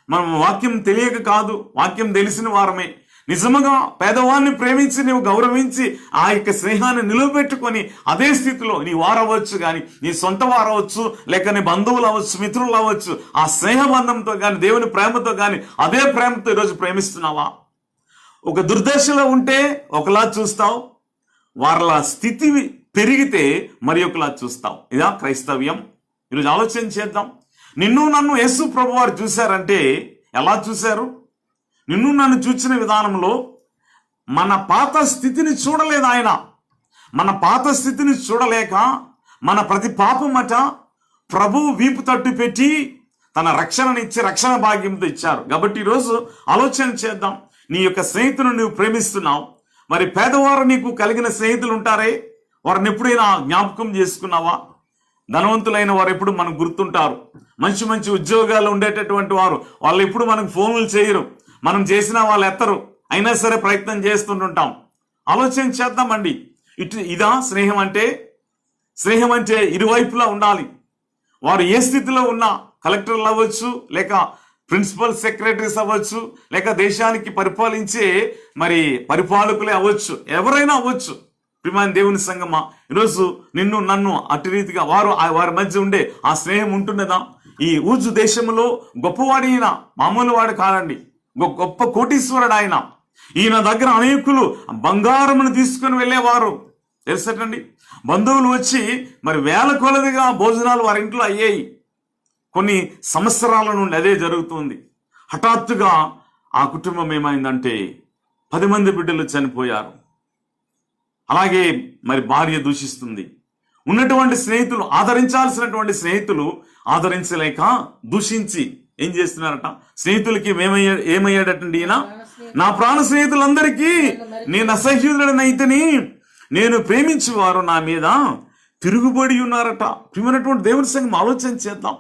మనం వాక్యం తెలియక కాదు, వాక్యం తెలిసిన వారమే. నిజముగా పేదవాన్ని ప్రేమించి నీవు గౌరవించి ఆ యొక్క స్నేహాన్ని నిలబెట్టుకొని అదే స్థితిలో నీ వారవచ్చు, కానీ నీ సొంత వారవచ్చు, లేక నీ బంధువులు అవ్వచ్చు, మిత్రులు అవ్వచ్చు, ఆ స్నేహబంధంతో కానీ దేవుని ప్రేమతో కానీ అదే ప్రేమతో ఈరోజు ప్రేమిస్తున్నావా? ఒక దుర్దశలో ఉంటే ఒకలా చూస్తావు, వాళ్ళ స్థితి పెరిగితే మరి ఒకలా చూస్తావు. ఇదా క్రైస్తవ్యం? ఈరోజు ఆలోచన చేద్దాం. నిన్ను నన్ను యేసు ప్రభు వారు చూశారంటే ఎలా చూశారు? నిన్ను నన్ను చూచిన విధానంలో మన పాత స్థితిని చూడలేదు ఆయన. మన పాత స్థితిని చూడలేక మన ప్రతి పాపమట ప్రభువు వీపు తట్టు పెట్టి తన రక్షణనిచ్చి రక్షణ భాగ్యంతో ఇచ్చారు. కాబట్టి ఈరోజు ఆలోచన చేద్దాం. నీ యొక్క స్నేహితులను నువ్వు ప్రేమిస్తున్నావు, మరి పేదవారు నీకు కలిగిన స్నేహితులు ఉంటారే, వారిని ఎప్పుడైనా జ్ఞాపకం చేసుకున్నావా? ధనవంతులైన వారు ఎప్పుడు మనకు గుర్తుంటారు. మంచి మంచి ఉద్యోగాలు ఉండేటటువంటి వారు, వాళ్ళు ఎప్పుడు మనకు ఫోన్లు చేయరు, మనం చేసినా వాళ్ళు ఎత్తరు, అయినా సరే ప్రయత్నం చేస్తుంటుంటాం. ఆలోచన చేద్దామండి. ఇదా స్నేహం అంటే? స్నేహం అంటే ఇరువైపులా ఉండాలి. వారు ఏ స్థితిలో ఉన్నా, కలెక్టర్లు అవ్వచ్చు, లేక ప్రిన్సిపల్ సెక్రటరీస్ అవ్వచ్చు, లేక దేశానికి పరిపాలించే మరి పరిపాలకులే అవ్వచ్చు, ఎవరైనా అవ్వచ్చు. ప్రియమైన దేవుని సంగమా, ఈరోజు నిన్ను నన్ను అటు రీతిగా వారి మధ్య ఉండే ఆ స్నేహం ఉంటున్నదా? ఈ ఊజు దేశంలో గొప్పవాడు ఈయన, మామూలు వాడు కాదండి, గొప్ప కోటీశ్వరుడు ఆయన. ఈయన దగ్గర అనేకులు బంగారమును తీసుకుని వెళ్ళేవారు, తెలుసటండి. బంధువులు వచ్చి మరి వేల కొలదిగా భోజనాలు వారి ఇంట్లో అయ్యాయి. కొన్ని సంవత్సరాల నుండి అదే జరుగుతుంది. హఠాత్తుగా ఆ కుటుంబం ఏమైందంటే 10 మంది బిడ్డలు చనిపోయారు. అలాగే మరి భార్య దూషిస్తుంది. ఉన్నటువంటి స్నేహితులు, ఆదరించాల్సినటువంటి స్నేహితులు ఆదరించలేక దూషించి ఏం చేస్తున్నారట, స్నేహితులకి ఏమయ్యాడటండి ఈయన, నా ప్రాణ స్నేహితులందరికీ నేను అసహ్యుడనైతేని నేను ప్రేమించేవారు నా మీద తిరుగుబడి ఉన్నారట. ప్రియమైనటువంటి దేవుని సంగం ఆలోచన చేద్దాం.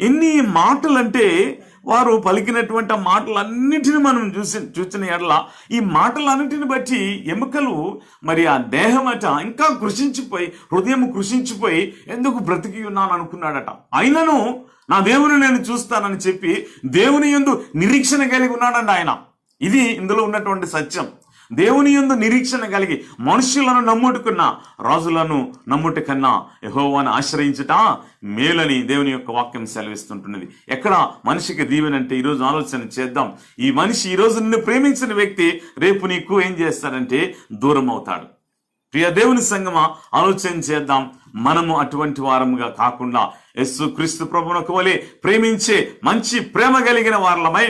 ఎన్ని మాటలంటే వారు పలికినటువంటి ఆ మాటలన్నిటిని మనం చూసిన ఎడల ఈ మాటలన్నిటిని బట్టి ఎముకలు మరి ఆ దేహమట ఇంకా కృషించిపోయి, హృదయం కృషించిపోయి ఎందుకు బ్రతికి ఉన్నాను అనుకున్నాడట. అయినను నా దేవుని నేను చూస్తానని చెప్పి దేవుని యందు నిరీక్షణ కలిగి ఉన్నాడండి ఆయన. ఇది ఇందులో ఉన్నటువంటి సత్యం. దేవుని యందు నిరీక్షణ కలిగి మనుషులను నమ్ముటకున్న రాజులను నమ్ముట కన్నా యెహోవాను ఆశ్రయించుట మేలని దేవుని యొక్క వాక్యం సెలవిస్తుంటున్నది. ఎక్కడ మనిషికి దీవెనంటే ఈరోజు ఆలోచన చేద్దాం. ఈ మనిషి ఈరోజు నిన్ను ప్రేమించిన వ్యక్తి రేపు నీకు ఏం చేస్తాడంటే దూరం అవుతాడు. ప్రియ దేవుని సంగమా ఆలోచన చేద్దాం. మనము అటువంటి వారముగా కాకుండా యేసు క్రీస్తు ప్రభువునకు వలె ప్రేమించే మంచి ప్రేమ కలిగిన వారలమై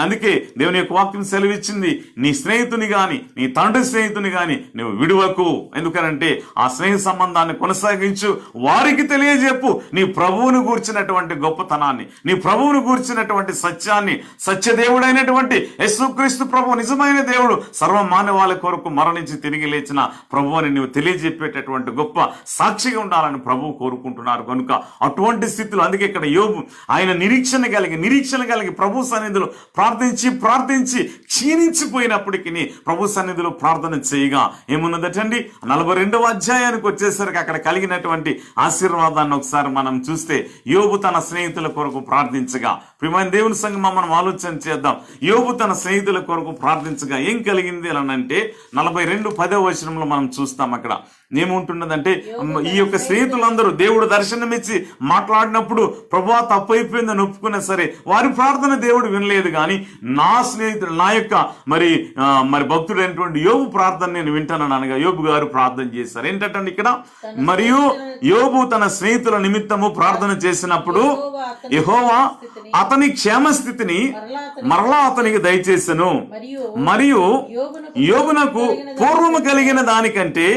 అందుకే దేవుని యొక్క వాక్యం సెలవిచ్చింది, నీ స్నేహితుని గాని నీ తండ్రి స్నేహితుని గాని నువ్వు విడువకు. ఎందుకనంటే ఆ స్నేహ సంబంధాన్ని కొనసాగించు, వారికి తెలియజెప్పు నీ ప్రభువును గూర్చినటువంటి గొప్పతనాన్ని, నీ ప్రభువును గూర్చినటువంటి సత్యాన్ని. సత్యదేవుడైనటువంటి యేసు క్రీస్తు ప్రభు నిజమైన దేవుడు, సర్వ మానవాళి కొరకు మరణించి తిరిగి లేచిన ప్రభు అని నువ్వు తెలియజెప్పేటటువంటి గొప్ప సాక్షిగా ఉండాలని ప్రభువు కోరుకుంటున్నారు. కనుక అటువంటి స్థితిలో అందుకే ఇక్కడ యోబు ఆయన నిరీక్షణ కలిగి ప్రభు సన్నిధిలో ప్రార్థించి క్షీణించిపోయినప్పటికీ ప్రభు సన్నిధిలో ప్రార్థన చేయగా ఏమున్నదటండి, 42వ అధ్యాయానికి వచ్చేసరికి అక్కడ కలిగినటువంటి ఆశీర్వాదాన్ని ఒకసారి మనం చూస్తే, యోబు తన స్నేహితుల కొరకు ప్రార్థించగా, ప్రియమైన దేవుని సంగమా మనం ఆలోచన చేద్దాం. యోబు తన స్నేహితుల కొరకు ప్రార్థించగా ఏం కలిగింది అని అంటే 42వ వచనంలో మనం చూస్తాం. అక్కడ ఏముంటున్నదంటే, ఈ యొక్క స్నేహితులందరూ దేవుడు దర్శనమిచ్చి మాట్లాడినప్పుడు ప్రభువా తప్పైపోయిందని ఒప్పుకున్నా సరే వారి ప్రార్థన దేవుడు వినలేదు. కానీ నా స్నేహితుడు, నా యొక్క మరి భక్తుడైనటువంటి యోబు ప్రార్థన నేను వింటానని అనగా యోబు గారు ప్రార్థన చేశారు. ఏంటంటే ఇక్కడ, మరియు యోబు తన స్నేహితుల నిమిత్తము ప్రార్థన చేసినప్పుడు యెహోవా అతని క్షేమస్థితిని మరలా అతనికి దయచేసెను, మరియు యోబునకు పూర్వము కలిగిన దానికంటే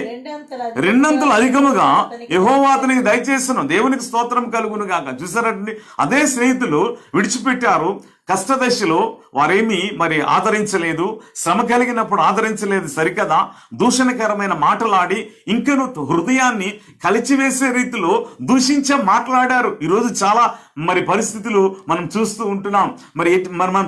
2 అంతలు అధికముగా యెహోవా అతనికి దయచేసెను. దేవునికి స్తోత్రం కలుగును గాక. చూసారండి, అదే స్నేహితులు విడిచిపెట్టారు. కష్టదశలో వారేమీ మరి ఆదరించలేదు, శ్రమ కలిగినప్పుడు ఆదరించలేదు సరికదా, దూషణకరమైన మాటలాడి ఇంకను హృదయాన్ని కలిచివేసే రీతిలో దూషించే మాట్లాడారు. ఈరోజు చాలా మరి పరిస్థితులు మనం చూస్తూ ఉంటున్నాం. మరి మనం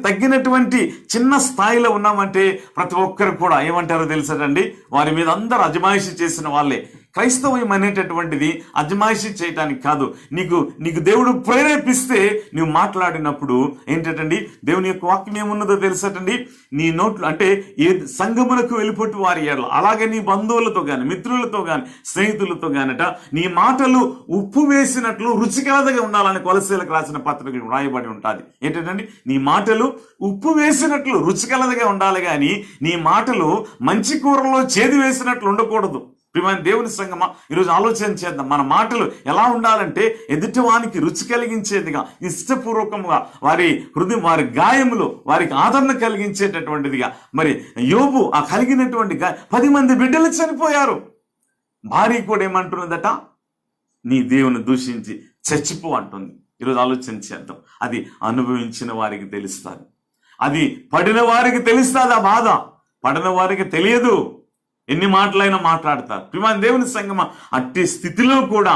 తగ్గినటువంటి చిన్న స్థాయిలో ఉన్నామంటే ప్రతి ఒక్కరు కూడా ఏమంటారో తెలుసటండి, వారి మీద అందరూ అజమాయిషి చేసిన వాళ్ళే. క్రైస్తవం అనేటటువంటిది అజమాయిషీ చేయటానికి కాదు. నీకు దేవుడు ప్రేరేపిస్తే నువ్వు మాట్లాడినప్పుడు ఏంటండి, దేవుని యొక్క వాక్యం ఏమున్నదో తెలుసటండి, నీ నోట్లు అంటే ఏ సంఘములకు వెళ్ళిపోటు వారి ఏడల, అలాగే నీ బంధువులతో గాని మిత్రులతో గాని స్నేహితులతో గానట నీ మాటలు ఉప్పు వేసినట్లు రుచికలదగా ఉండాలని కొలసీలకు రాసిన పత్రికలు రాయబడి ఉంటుంది. ఏంటంటే నీ మాటలు ఉప్పు వేసినట్లు రుచికలదగా ఉండాలి, కానీ నీ మాటలు మంచి కూరలో చేదు వేసినట్లు ఉండకూడదు. ప్రియమైన దేవుని సంగమా ఈరోజు ఆలోచన చేద్దాం. మన మాటలు ఎలా ఉండాలంటే ఎదుటివానికి రుచి కలిగించేదిగా, ఇష్టపూర్వకంగా, వారి హృదయం వారి గాయములు వారికి ఆదరణ కలిగించేటటువంటిదిగా. మరి యోబు ఆ కలిగినటువంటి 10 మంది బిడ్డలు చనిపోయారు. భార్య కూడా ఏమంటున్నదట, నీ దేవుని దూషించి చచ్చిపో అంటుంది. ఈరోజు ఆలోచన చేద్దాం. అది అనుభవించిన వారికి తెలుస్తుంది, అది పడిన వారికి తెలుస్తుంది. ఆ బాధ పడిన వారికి తెలియదు. ఎన్ని మాటలైనా మాట్లాడతారు. ప్రియమైన దేవుని సంగమా అట్టి స్థితిలో కూడా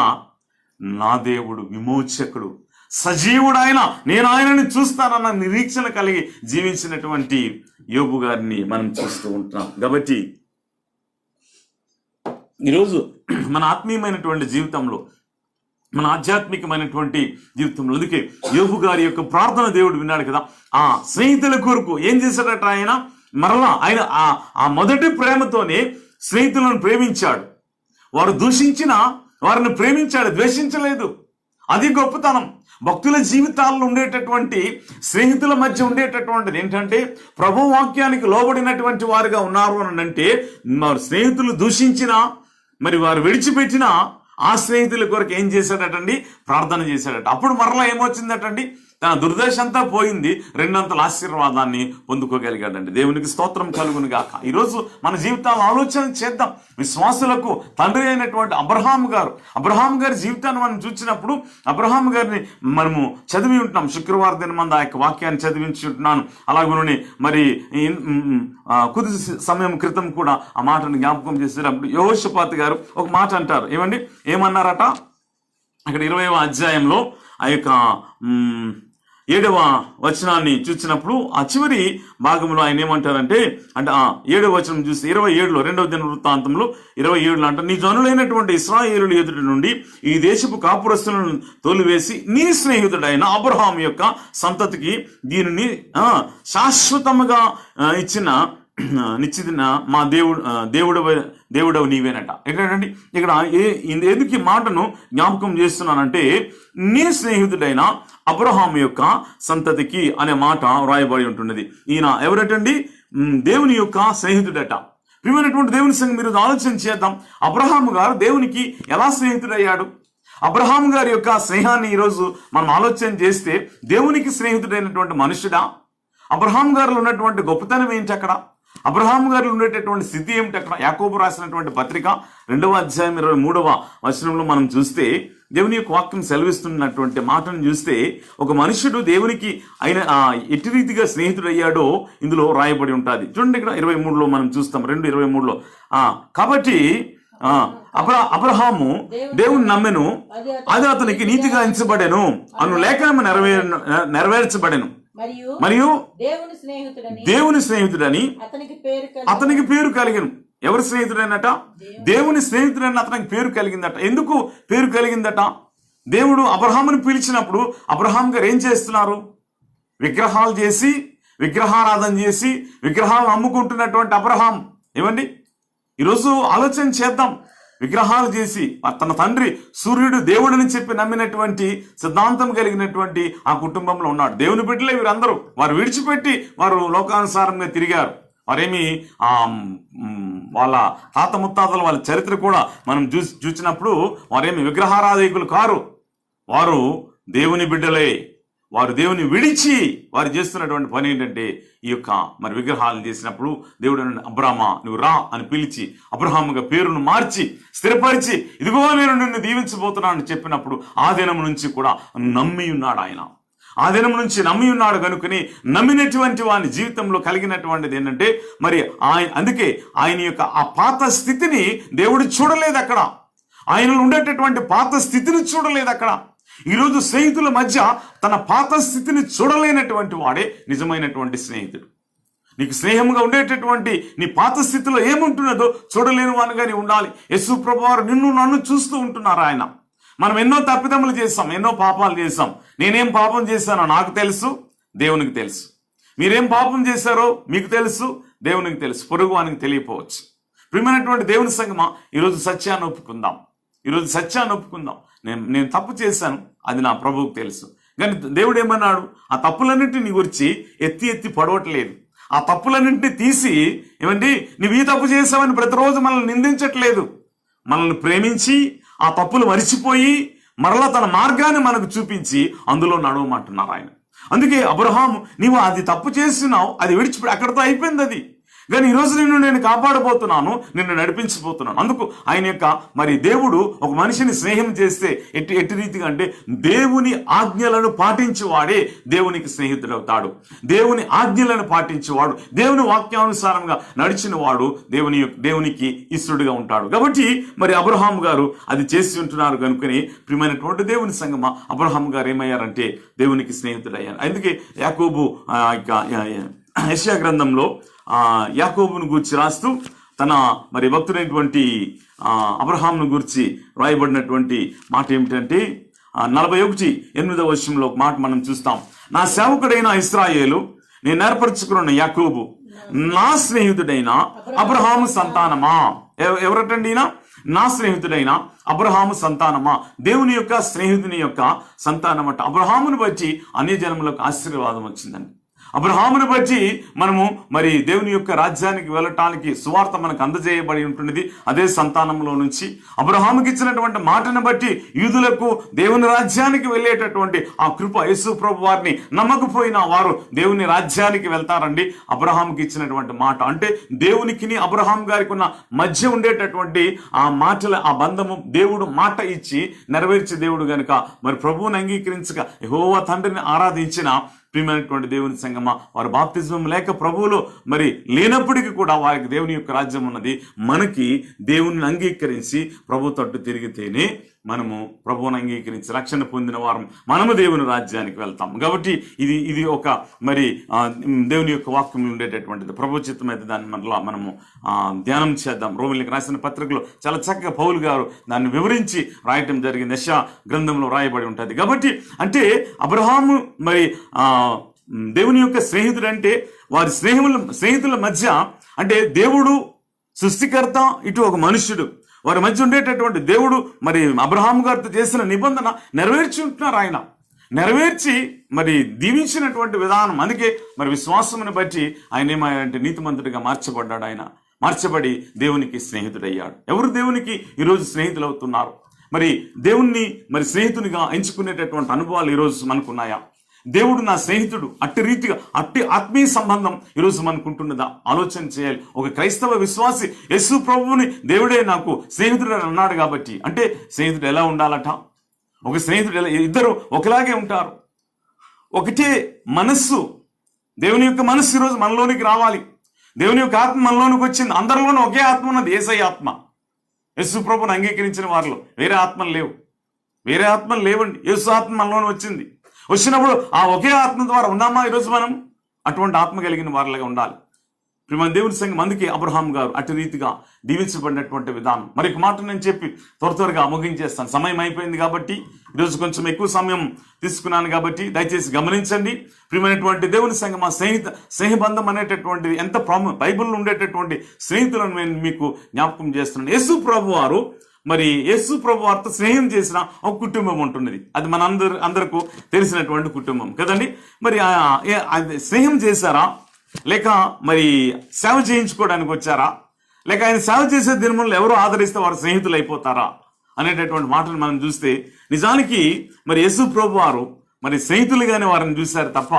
నా దేవుడు విమోచకుడు, సజీవుడు, నేను ఆయనని చూస్తానన్న నిరీక్షణ కలిగి జీవించినటువంటి యోబు గారిని మనం చూస్తూ ఉంటున్నాం. కాబట్టి ఈరోజు మన ఆత్మీయమైనటువంటి జీవితంలో, మన ఆధ్యాత్మికమైనటువంటి జీవితంలో అందుకే యోబు గారి యొక్క ప్రార్థన దేవుడు విన్నాడు కదా. ఆ స్నేహితుల కొరకు ఏం చేశాడట ఆయన, మరలా ఆయన ఆ మొదటి ప్రేమతోనే స్నేహితులను ప్రేమించాడు. వారు దూషించిన వారిని ప్రేమించాడు, ద్వేషించలేదు. అది గొప్పతనం. భక్తుల జీవితాల్లో ఉండేటటువంటి స్నేహితుల మధ్య ఉండేటటువంటిది ఏంటంటే, ప్రభు వాక్యానికి లోబడినటువంటి వారుగా ఉన్నారు అని అంటే, స్నేహితులు దూషించినా మరి వారు విడిచిపెట్టినా ఆ స్నేహితుల కొరకు ఏం చేశాడటండి? ప్రార్థన చేశాడట. అప్పుడు మరలా ఏమొచ్చిందటండి? తన దుర్దశ అంతా పోయింది, రెండంతల ఆశీర్వాదాన్ని పొందుకోగలిగాడండి. దేవునికి స్తోత్రం కలుగును గాక. ఈరోజు మన జీవితాలను ఆలోచన చేద్దాం. విశ్వాసులకు తండ్రి అయినటువంటి అబ్రహాం గారి జీవితాన్ని మనం చూసినప్పుడు, అబ్రహాం గారిని మనము చదివి ఉంటున్నాం. శుక్రవారం దినమందు ఆ యొక్క వాక్యాన్ని చదివించి ఉంటున్నాను. అలాగే మరి కొద్ది సమయం క్రితం కూడా ఆ మాటను జ్ఞాపకం చేసేటప్పుడు యెహోషాపాతు గారు ఒక మాట అంటారు. ఏమన్నారట? అక్కడ 20వ అధ్యాయంలో ఆ యొక్క 7వ వచనాన్ని చూసినప్పుడు ఆ చివరి భాగంలో ఆయన ఏమంటారంటే, అంటే 7వ వచనం చూస్తే 27లో 2వ దినవృత్తాంతంలో 27లో అంట, నీ జనులైనటువంటి ఇశ్రాయేలుల ఎదుటి నుండి ఈ దేశపు కాపురస్తులను తోలివేసి నీ స్నేహితుడైన అబ్రహాము యొక్క సంతతికి దీనిని శాశ్వతముగా నిశ్చిత మా దేవుడవు నీవేనట. ఏంటంటే ఇక్కడ ఎందుకు ఈ మాటను జ్ఞాపకం చేస్తున్నానంటే, నీ స్నేహితుడైన అబ్రహాము యొక్క సంతతికి అనే మాట వ్రాయబడి ఉంటున్నది. ఈయన ఎవరటండి? దేవుని యొక్క స్నేహితుడట. ప్రియమైనటువంటి దేవుని సంగతి మీరు ఆలోచన చేద్దాం. అబ్రహాము గారు దేవునికి ఎలా స్నేహితుడయ్యాడు? అబ్రహాము గారి యొక్క స్నేహాన్ని ఈరోజు మనం ఆలోచన చేస్తే, దేవునికి స్నేహితుడైనటువంటి మనుషుడా? అబ్రహాం గారిలో ఉన్నటువంటి గొప్పతనం ఏంటి? అక్కడ అబ్రహాం గారిలో ఉండేటటువంటి స్థితి ఏమిటి? అక్కడ యాకోబు రాసినటువంటి పత్రిక 2వ అధ్యాయం 23వ వచనంలో మనం చూస్తే, దేవుని యొక్క వాక్యం సెలవిస్తున్నటువంటి మాటను చూస్తే, ఒక మనుషుడు దేవునికి ఆయన ఎట్టి రీతిగా స్నేహితుడు అయ్యాడో ఇందులో రాయబడి ఉంటుంది. చూడండి, ఇక్కడ 23లో మనం చూస్తాం. 2:23లో కాబట్టి అబ్రహాము దేవుని నమ్మెను, అది అతనికి నీతిగా ఎంచబడెను అను లేఖనము నెరవేర్చబడెను. మరియు దేవుని స్నేహితుడని అతనికి పేరు కలిగను. ఎవరి స్నేహితుడైనట? దేవుని స్నేహితుడని అతనికి పేరు కలిగిందట. ఎందుకు పేరు కలిగిందట? దేవుడు అబ్రహామును పిలిచినప్పుడు అబ్రహాం గారు ఏం చేస్తున్నారు? విగ్రహాలు చేసి, విగ్రహారాధన చేసి, విగ్రహాలను అమ్ముకుంటున్నటువంటి అబ్రహాం. ఈరోజు ఆలోచన చేద్దాం. విగ్రహాలు చేసి తన తండ్రి సూర్యుడు దేవుడని చెప్పి నమ్మినటువంటి సిద్ధాంతం కలిగినటువంటి ఆ కుటుంబంలో ఉన్నాడు. దేవుని బిడ్డలే వీరందరూ. వారు విడిచిపెట్టి వారు లోకానుసారంగా తిరిగారు. వారేమి వాళ్ళ తాత ముత్తాతలు వాళ్ళ చరిత్ర కూడా మనం చూసినప్పుడు వారేమి విగ్రహారాధికులు కారు. వారు దేవుని బిడ్డలే. వారు దేవుని విడిచి వారు చేస్తున్నటువంటి పని ఏంటంటే, ఈ యొక్క మరి విగ్రహాలను చేసినప్పుడు దేవుడు అబ్రామా నువ్వు రా అని పిలిచి అబ్రహాముగా పేరును మార్చి స్థిరపరిచి, ఇదిగో నేను నిన్ను దీవించబోతున్నాను చెప్పినప్పుడు ఆ దినం నుంచి కూడా నమ్మి ఉన్నాడు ఆయన. ఆ దినం నుంచి నమ్మి ఉన్నాడు కనుకని నమ్మినటువంటి వాని జీవితంలో కలిగినటువంటిది ఏంటంటే, మరి అందుకే ఆయన యొక్క ఆ పాత స్థితిని దేవుడు చూడలేదు. అక్కడ ఆయనలో ఉండేటటువంటి పాత స్థితిని చూడలేదు. అక్కడ ఈరోజు స్నేహితుల మధ్య తన పాత స్థితిని చూడలేనటువంటి వాడే నిజమైనటువంటి స్నేహితుడు. నీకు స్నేహంగా ఉండేటటువంటి నీ పాత స్థితిలో ఏముంటున్నదో చూడలేని వానుగానే ఉండాలి. యేసు ప్రభువారు నిన్ను నన్ను చూస్తూ ఉంటున్నారు. ఆయన మనం ఎన్నో తప్పిదములు చేస్తాం, ఎన్నో పాపాలు చేస్తాం. నేనేం పాపం చేశానో నాకు తెలుసు, దేవునికి తెలుసు. మీరేం పాపం చేశారో మీకు తెలుసు, దేవునికి తెలుసు. పొరుగు వానికి తెలియపోవచ్చు. ప్రియమైనటువంటి దేవుని సంగమా, ఈరోజు సత్యాన్ని ఒప్పుకుందాం. నేను తప్పు చేశాను, అది నా ప్రభువుకు తెలుసు. కానీ దేవుడు ఏమన్నాడు? ఆ తప్పులన్నింటినీ గురించి ఎత్తి పడవట్లేదు. ఆ తప్పులన్నింటినీ తీసి నువ్వు ఈ తప్పు చేసావని ప్రతిరోజు మనల్ని నిందించట్లేదు. మనల్ని ప్రేమించి ఆ తప్పులు మరిచిపోయి మరలా తన మార్గాన్ని మనకు చూపించి అందులో నడవమంటున్నారు ఆయన. అందుకే అబ్రహాము, నీవు అది తప్పు చేస్తున్నావు, అది విడిచిపెట్టి అక్కడితో అయిపోయింది అది. కానీ ఈరోజు నేను కాపాడబోతున్నాను, నిన్ను నడిపించబోతున్నాను. అందుకు ఆయన యొక్క మరి దేవుడు ఒక మనిషిని స్నేహం చేస్తే ఎట్టి రీతిగా అంటే, దేవుని ఆజ్ఞలను పాటించేవాడే దేవునికి స్నేహితుడవుతాడు. దేవుని ఆజ్ఞలను పాటించేవాడు, దేవుని వాక్యానుసారంగా నడిచిన వాడు దేవునికి ఇష్టడుగా ఉంటాడు. కాబట్టి మరి అబ్రహాం గారు అది చేసి ఉంటున్నారు కనుకని ప్రియమైనటువంటి దేవుని సంగమా, అబ్రహాం గారు ఏమయ్యారంటే దేవునికి స్నేహితుడయ్యారు. అందుకే యాకోబు యెషయా గ్రంథంలో యాకోబును గూర్చి రాస్తూ తన మరి భక్తుడైనటువంటి అబ్రహాంను గురించి రాయబడినటువంటి మాట ఏమిటంటే, 41:8 వచనంలో ఒక మాట మనం చూస్తాం. నా సేవకుడైన ఇశ్రాయేలు, నేను ఏర్పరచుకున్న యాకోబు, నా స్నేహితుడైన అబ్రహాము సంతానమా. ఎవరటండి? నా స్నేహితుడైన అబ్రహాము సంతానమా. దేవుని యొక్క స్నేహితుని యొక్క సంతానం అట. అబ్రహామును బట్టి అన్య జనములకు ఆశీర్వాదం వచ్చిందండి. అబ్రహామును బట్టి మనము మరి దేవుని యొక్క రాజ్యానికి వెళ్ళటానికి సువార్త మనకు అందజేయబడి ఉంటున్నది. అదే సంతానంలో నుంచి అబ్రహాముకి ఇచ్చినటువంటి మాటను బట్టి యూదులకు దేవుని రాజ్యానికి వెళ్ళేటటువంటి ఆ కృప యేసు ప్రభు వారిని నమ్మకపోయిన వారు దేవుని రాజ్యానికి వెళ్తారండి. అబ్రహాముకి ఇచ్చినటువంటి మాట అంటే దేవునికి అబ్రహాం గారికి ఉన్న మధ్య ఉండేటటువంటి ఆ మాటల ఆ బంధము దేవుడు మాట ఇచ్చి నెరవేర్చే దేవుడు గనుక మరి ప్రభువుని అంగీకరించక యెహోవా తండ్రిని ఆరాధించిన ప్రియమైనటువంటి దేవుని సంగమా, వారు బాప్తిజం లేక ప్రభువులో మరి లేనప్పటికీ కూడా వారికి దేవుని యొక్క రాజ్యం ఉన్నది. మనకి దేవుని అంగీకరించి ప్రభు తట్టు తిరిగితేనే మనము ప్రభువుని అంగీకరించి రక్షణ పొందిన వారం మనము దేవుని రాజ్యానికి వెళ్తాం. కాబట్టి ఇది ఒక మరి దేవుని యొక్క వాక్యంలో ఉండేటటువంటిది. ప్రభు చిత్తమైతే దాన్ని మనము ధ్యానం చేద్దాం. రోమిలికి రాసిన పత్రికలో చాలా చక్కగా పౌలు గారు దాన్ని వివరించి రాయటం జరిగింది. యెషయా గ్రంథంలో రాయబడి ఉంటుంది. కాబట్టి అంటే అబ్రహాము మరి దేవుని యొక్క స్నేహితుడు అంటే వారి స్నేహితుల మధ్య అంటే దేవుడు సృష్టికర్త, ఇటు ఒక మనుష్యుడు, వారి మధ్య ఉండేటటువంటి దేవుడు మరి అబ్రహాము గారితో చేసిన నిబంధన నెరవేర్చి ఉంటున్నారు. ఆయన నెరవేర్చి మరి దీవించినటువంటి విధానం. అందుకే మరి విశ్వాసమును బట్టి ఆయన ఏమంటే నీతిమంతుడిగా మార్చబడ్డాడు. ఆయన మార్చబడి దేవునికి స్నేహితుడయ్యాడు. ఎవరు దేవునికి ఈరోజు స్నేహితులు అవుతున్నారు? మరి దేవుణ్ణి మరి స్నేహితునిగా ఎంచుకునేటటువంటి అనుభవాలు ఈరోజు మనకున్నాయా? దేవుడు నా స్నేహితుడు అట్టి రీతిగా అట్టి ఆత్మీయ సంబంధం ఈరోజు మనకుంటున్నదా? ఆలోచన చేయాలి. ఒక క్రైస్తవ విశ్వాసి యేసు ప్రభువుని దేవుడే నాకు స్నేహితుడు అని అన్నాడు కాబట్టి, అంటే స్నేహితుడు ఎలా ఉండాలట? ఒక స్నేహితుడు ఇద్దరు ఒకలాగే ఉంటారు, ఒకటే మనస్సు. దేవుని యొక్క మనస్సు ఈరోజు మనలోనికి రావాలి. దేవుని యొక్క ఆత్మ మనలోనికి వచ్చింది. అందరిలోనూ ఒకే ఆత్మ ఉన్నది, యేసయ్య ఆత్మ. యేసు ప్రభువుని అంగీకరించిన వారిలో వేరే ఆత్మలు లేవు, వేరే ఆత్మలు లేవండి. యేసు ఆత్మ మనలోనే వచ్చింది. వచ్చినప్పుడు ఆ ఒకే ఆత్మ ద్వారా ఉన్నామా ఈరోజు మనం? అటువంటి ఆత్మ కలిగిన వారిలాగా ఉండాలి. ప్రియమైన దేవుని సంఘం, అందుకే అబ్రహాం గారు అటు రీతిగా దీవించబడినటువంటి విధానం. మరి ఒక మాట నేను చెప్పి త్వరగా ముగించేస్తాను. సమయం అయిపోయింది కాబట్టి ఈరోజు కొంచెం ఎక్కువ సమయం తీసుకున్నాను కాబట్టి దయచేసి గమనించండి. ప్రియమైనటువంటి దేవుని సంఘం, ఆ స్నేహబంధం అనేటటువంటిది ఎంత బైబిల్లో ఉండేటటువంటి స్నేహితులను నేను మీకు జ్ఞాపకం చేస్తున్నాను. యేసు ప్రభు వారు మరి యేసు ప్రభు వారితో స్నేహం చేసిన ఒక కుటుంబం ఉంటున్నది. అది మన అందరికీ తెలిసినటువంటి కుటుంబం కదండి. మరి స్నేహం చేశారా, లేక మరి సేవ చేయించుకోవడానికి వచ్చారా, లేక ఆయన సేవ చేసే దినములు ఎవరు ఆదరిస్తే వారు స్నేహితులు అయిపోతారా అనేటటువంటి మాటలు మనం చూస్తే, నిజానికి మరి యేసు ప్రభు వారు మరి స్నేహితులుగానే వారిని చూశారు తప్ప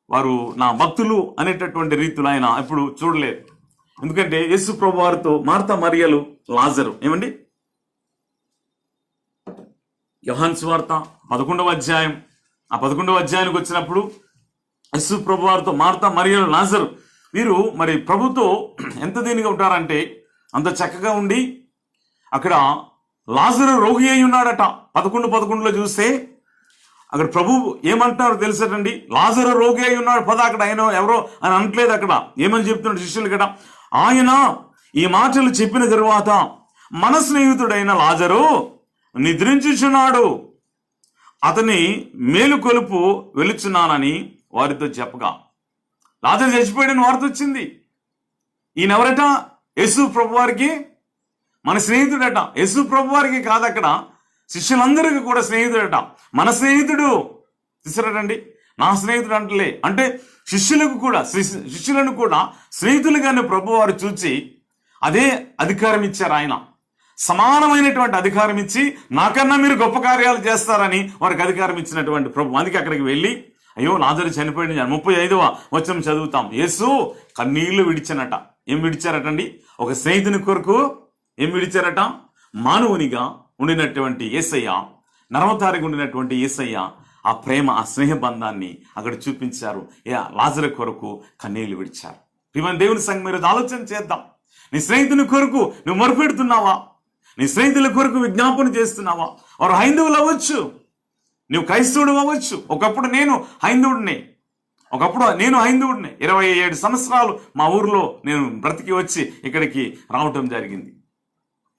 వారు నా భక్తులు అనేటటువంటి రీతులు ఆయన ఎప్పుడు చూడలేదు. ఎందుకంటే యేసు ప్రభు వారితో మార్తా మరియలు లాజరు ఏమండి, యోహాను సువార్త 11వ అధ్యాయం, ఆ 11వ అధ్యాయానికి వచ్చినప్పుడు యేసు ప్రభు వారితో మార్తా మరియలు లాజరు వీరు మరి ప్రభుతో ఎంత దీనిగా ఉంటారంటే అంత చక్కగా ఉండి, అక్కడ లాజరు రోగి అయి ఉన్నాడట. 11:11 చూస్తే అక్కడ ప్రభు ఏమంటున్నారు తెలుసటండి, లాజరు రోగి అయి ఉన్నాడు. అక్కడ ఆయన ఎవరో అని అనట్లేదు. అక్కడ ఏమని చెప్తున్నాడు శిష్యులు కదా, ఆయన ఈ మాటలు చెప్పిన తరువాత మన స్నేహితుడైన లాజరు నిద్రించుచున్నాడు, అతని మేలుకొలుపు వెలుచున్నానని వారితో చెప్పగా, లాజరు చచ్చిపోయాడని వార్త వచ్చింది. ఈయనెవరట? యేసు ప్రభు వారికి మన స్నేహితుడట. యేసు ప్రభు వారికి కాదు, అక్కడ శిష్యులందరికీ కూడా స్నేహితుడట. మన స్నేహితుడు చూసారటండి, నా స్నేహితుడు అంటలే. అంటే శిష్యులను కూడా స్నేహితులుగానే ప్రభు వారు చూచి అదే అధికారం ఇచ్చారు. ఆయన సమానమైనటువంటి అధికారం ఇచ్చి నాకన్నా మీరు గొప్ప కార్యాలు చేస్తారని వారికి అధికారం ఇచ్చినటువంటి ప్రభు. అందుకే అక్కడికి వెళ్ళి అయ్యో లాజరు చనిపోయింది 35వ వచనం చదువుతాం. యేసు కన్నీళ్లు విడిచానట. ఏం విడిచారటండి? ఒక స్నేహితుని కొరకు ఏం విడిచారట? మానవునిగా ఉండినటువంటి యేసయ్య, నరవతారిగా ఉండినటువంటి యేసయ్య ఆ ప్రేమ, ఆ స్నేహ బంధాన్ని అక్కడ చూపించారు. లాజరు కొరకు కన్నీళ్లు విడిచారు. ప్రియమైన దేవుని సంగం, మీరు ఆలోచన చేద్దాం. నీ స్నేహితుని కొరకు నువ్వు మొరపెడుతున్నావా? నీ స్నేహితుల కొరకు విజ్ఞాపన చేస్తున్నావా? వారు హైందవులు అవ్వచ్చు, నువ్వు క్రైస్తవుడు అవ్వచ్చు. ఒకప్పుడు నేను హైందవుడినే. 27 సంవత్సరాలు మా ఊర్లో నేను బ్రతికి వచ్చి ఇక్కడికి రావటం జరిగింది.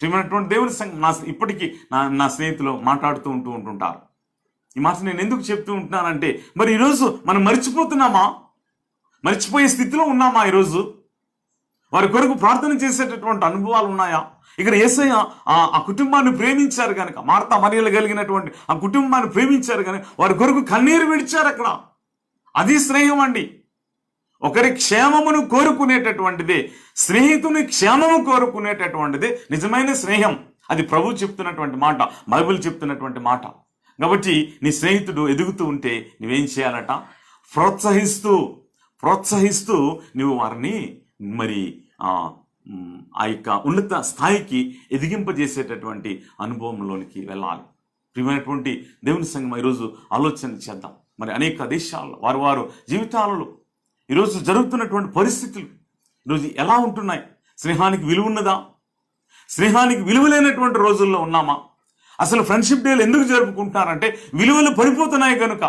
ప్రియమైనటువంటి దేవుని సంఘం, ఇప్పటికీ నా స్నేహితులు మాట్లాడుతూ ఉంటుంటారు. ఈ మాట నేను ఎందుకు చెప్తూ ఉంటున్నానంటే, మరి ఈరోజు మనం మర్చిపోతున్నామా? మర్చిపోయే స్థితిలో ఉన్నామా? ఈరోజు వారి కొరకు ప్రార్థన చేసేటటువంటి అనుభవాలు ఉన్నాయా? ఇక్కడ యేసయ్య ఆ కుటుంబాన్ని ప్రేమించారు కనుక, మార్తా మరియలు కలిగినటువంటి ఆ కుటుంబాన్ని ప్రేమించారు కనుక వారి కొరకు కన్నీరు విడిచారు. అక్కడ అది స్నేహం అండి. ఒకరి క్షేమమును కోరుకునేటటువంటిదే, స్నేహితుని క్షేమము కోరుకునేటటువంటిదే నిజమైన స్నేహం. అది ప్రభు చెప్తున్నటువంటి మాట, బైబిల్ చెప్తున్నటువంటి మాట. కాబట్టి నీ స్నేహితుడు ఎదుగుతూ ఉంటే నువ్వేం చేయాలట? ప్రోత్సహిస్తూ నువ్వు వారిని మరి ఆ యొక్క ఉన్నత స్థాయికి ఎదిగింపజేసేటటువంటి అనుభవంలోనికి వెళ్ళాలి. ప్రియమైనటువంటి దేవుని సంఘం, ఈరోజు ఆలోచన చేద్దాం. మరి అనేక దేశాల్లో వారు జీవితాలలో ఈరోజు జరుగుతున్నటువంటి పరిస్థితులు ఈరోజు ఎలా ఉంటున్నాయి? స్నేహానికి విలువ ఉన్నదా? స్నేహానికి విలువ లేనటువంటి రోజుల్లో ఉన్నామా? అసలు ఫ్రెండ్షిప్ డేలు ఎందుకు జరుపుకుంటున్నారంటే విలువలు పడిపోతున్నాయి కనుక,